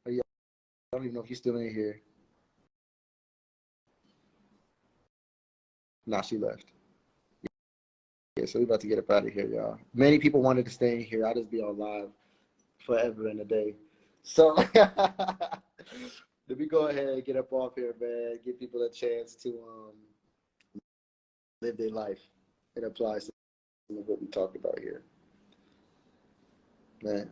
Oh, yeah. I don't even know if you're still in here. Nah, she left. Yeah, so we're about to get up out of here, y'all. Many people wanted to stay in here. I'll just be on live forever and a day. So let me go ahead and get up off here, man. Give people a chance to live their life. It applies to what we talked about here. Man,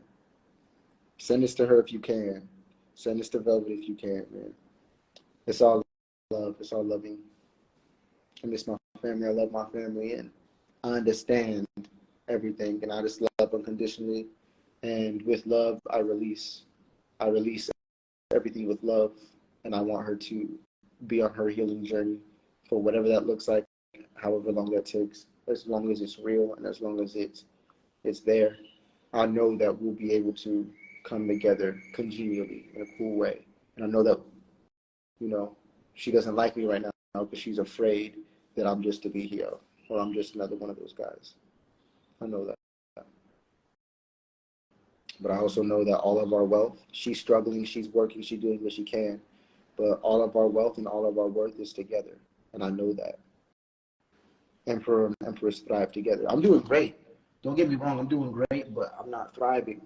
send this to her if you can. Send this to Velvet if you can, man. It's all love. It's all loving. I miss my family. I love my family, and I understand everything, and I just love unconditionally. And with love, I release. I release everything with love, and I want her to be on her healing journey for whatever that looks like, however long that takes. As long as it's real and as long as it's there, I know that we'll be able to come together congenially in a cool way. And I know that, she doesn't like me right now because she's afraid that I'm just a Leo or I'm just another one of those guys. I know that. But I also know that all of our wealth, she's struggling, she's working, she's doing what she can, but all of our wealth and all of our worth is together. And I know that. Emperor and Empress thrive together. I'm doing great. Don't get me wrong, I'm doing great, but I'm not thriving.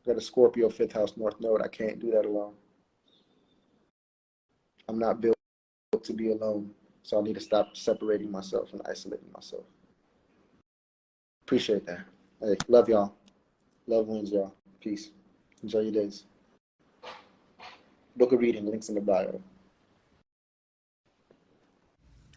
Got a Scorpio 5th house North Node. I can't do that alone. I'm not built to be alone. So I need to stop separating myself and isolating myself. Appreciate that. Hey, love y'all. Love wins, y'all. Peace. Enjoy your days. Book a reading, links in the bio.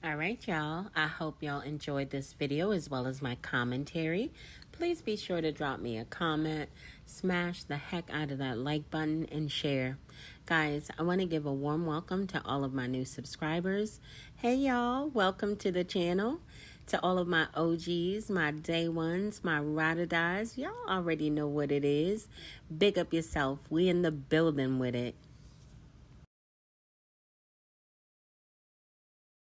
All right, y'all. I hope y'all enjoyed this video as well as my commentary. Please be sure to drop me a comment, smash the heck out of that like button, and share. Guys, I want to give a warm welcome to all of my new subscribers. Hey, y'all. Welcome to the channel. To all of my OGs, my day ones, my ride or dies, y'all already know what it is. Big up yourself. We in the building with it.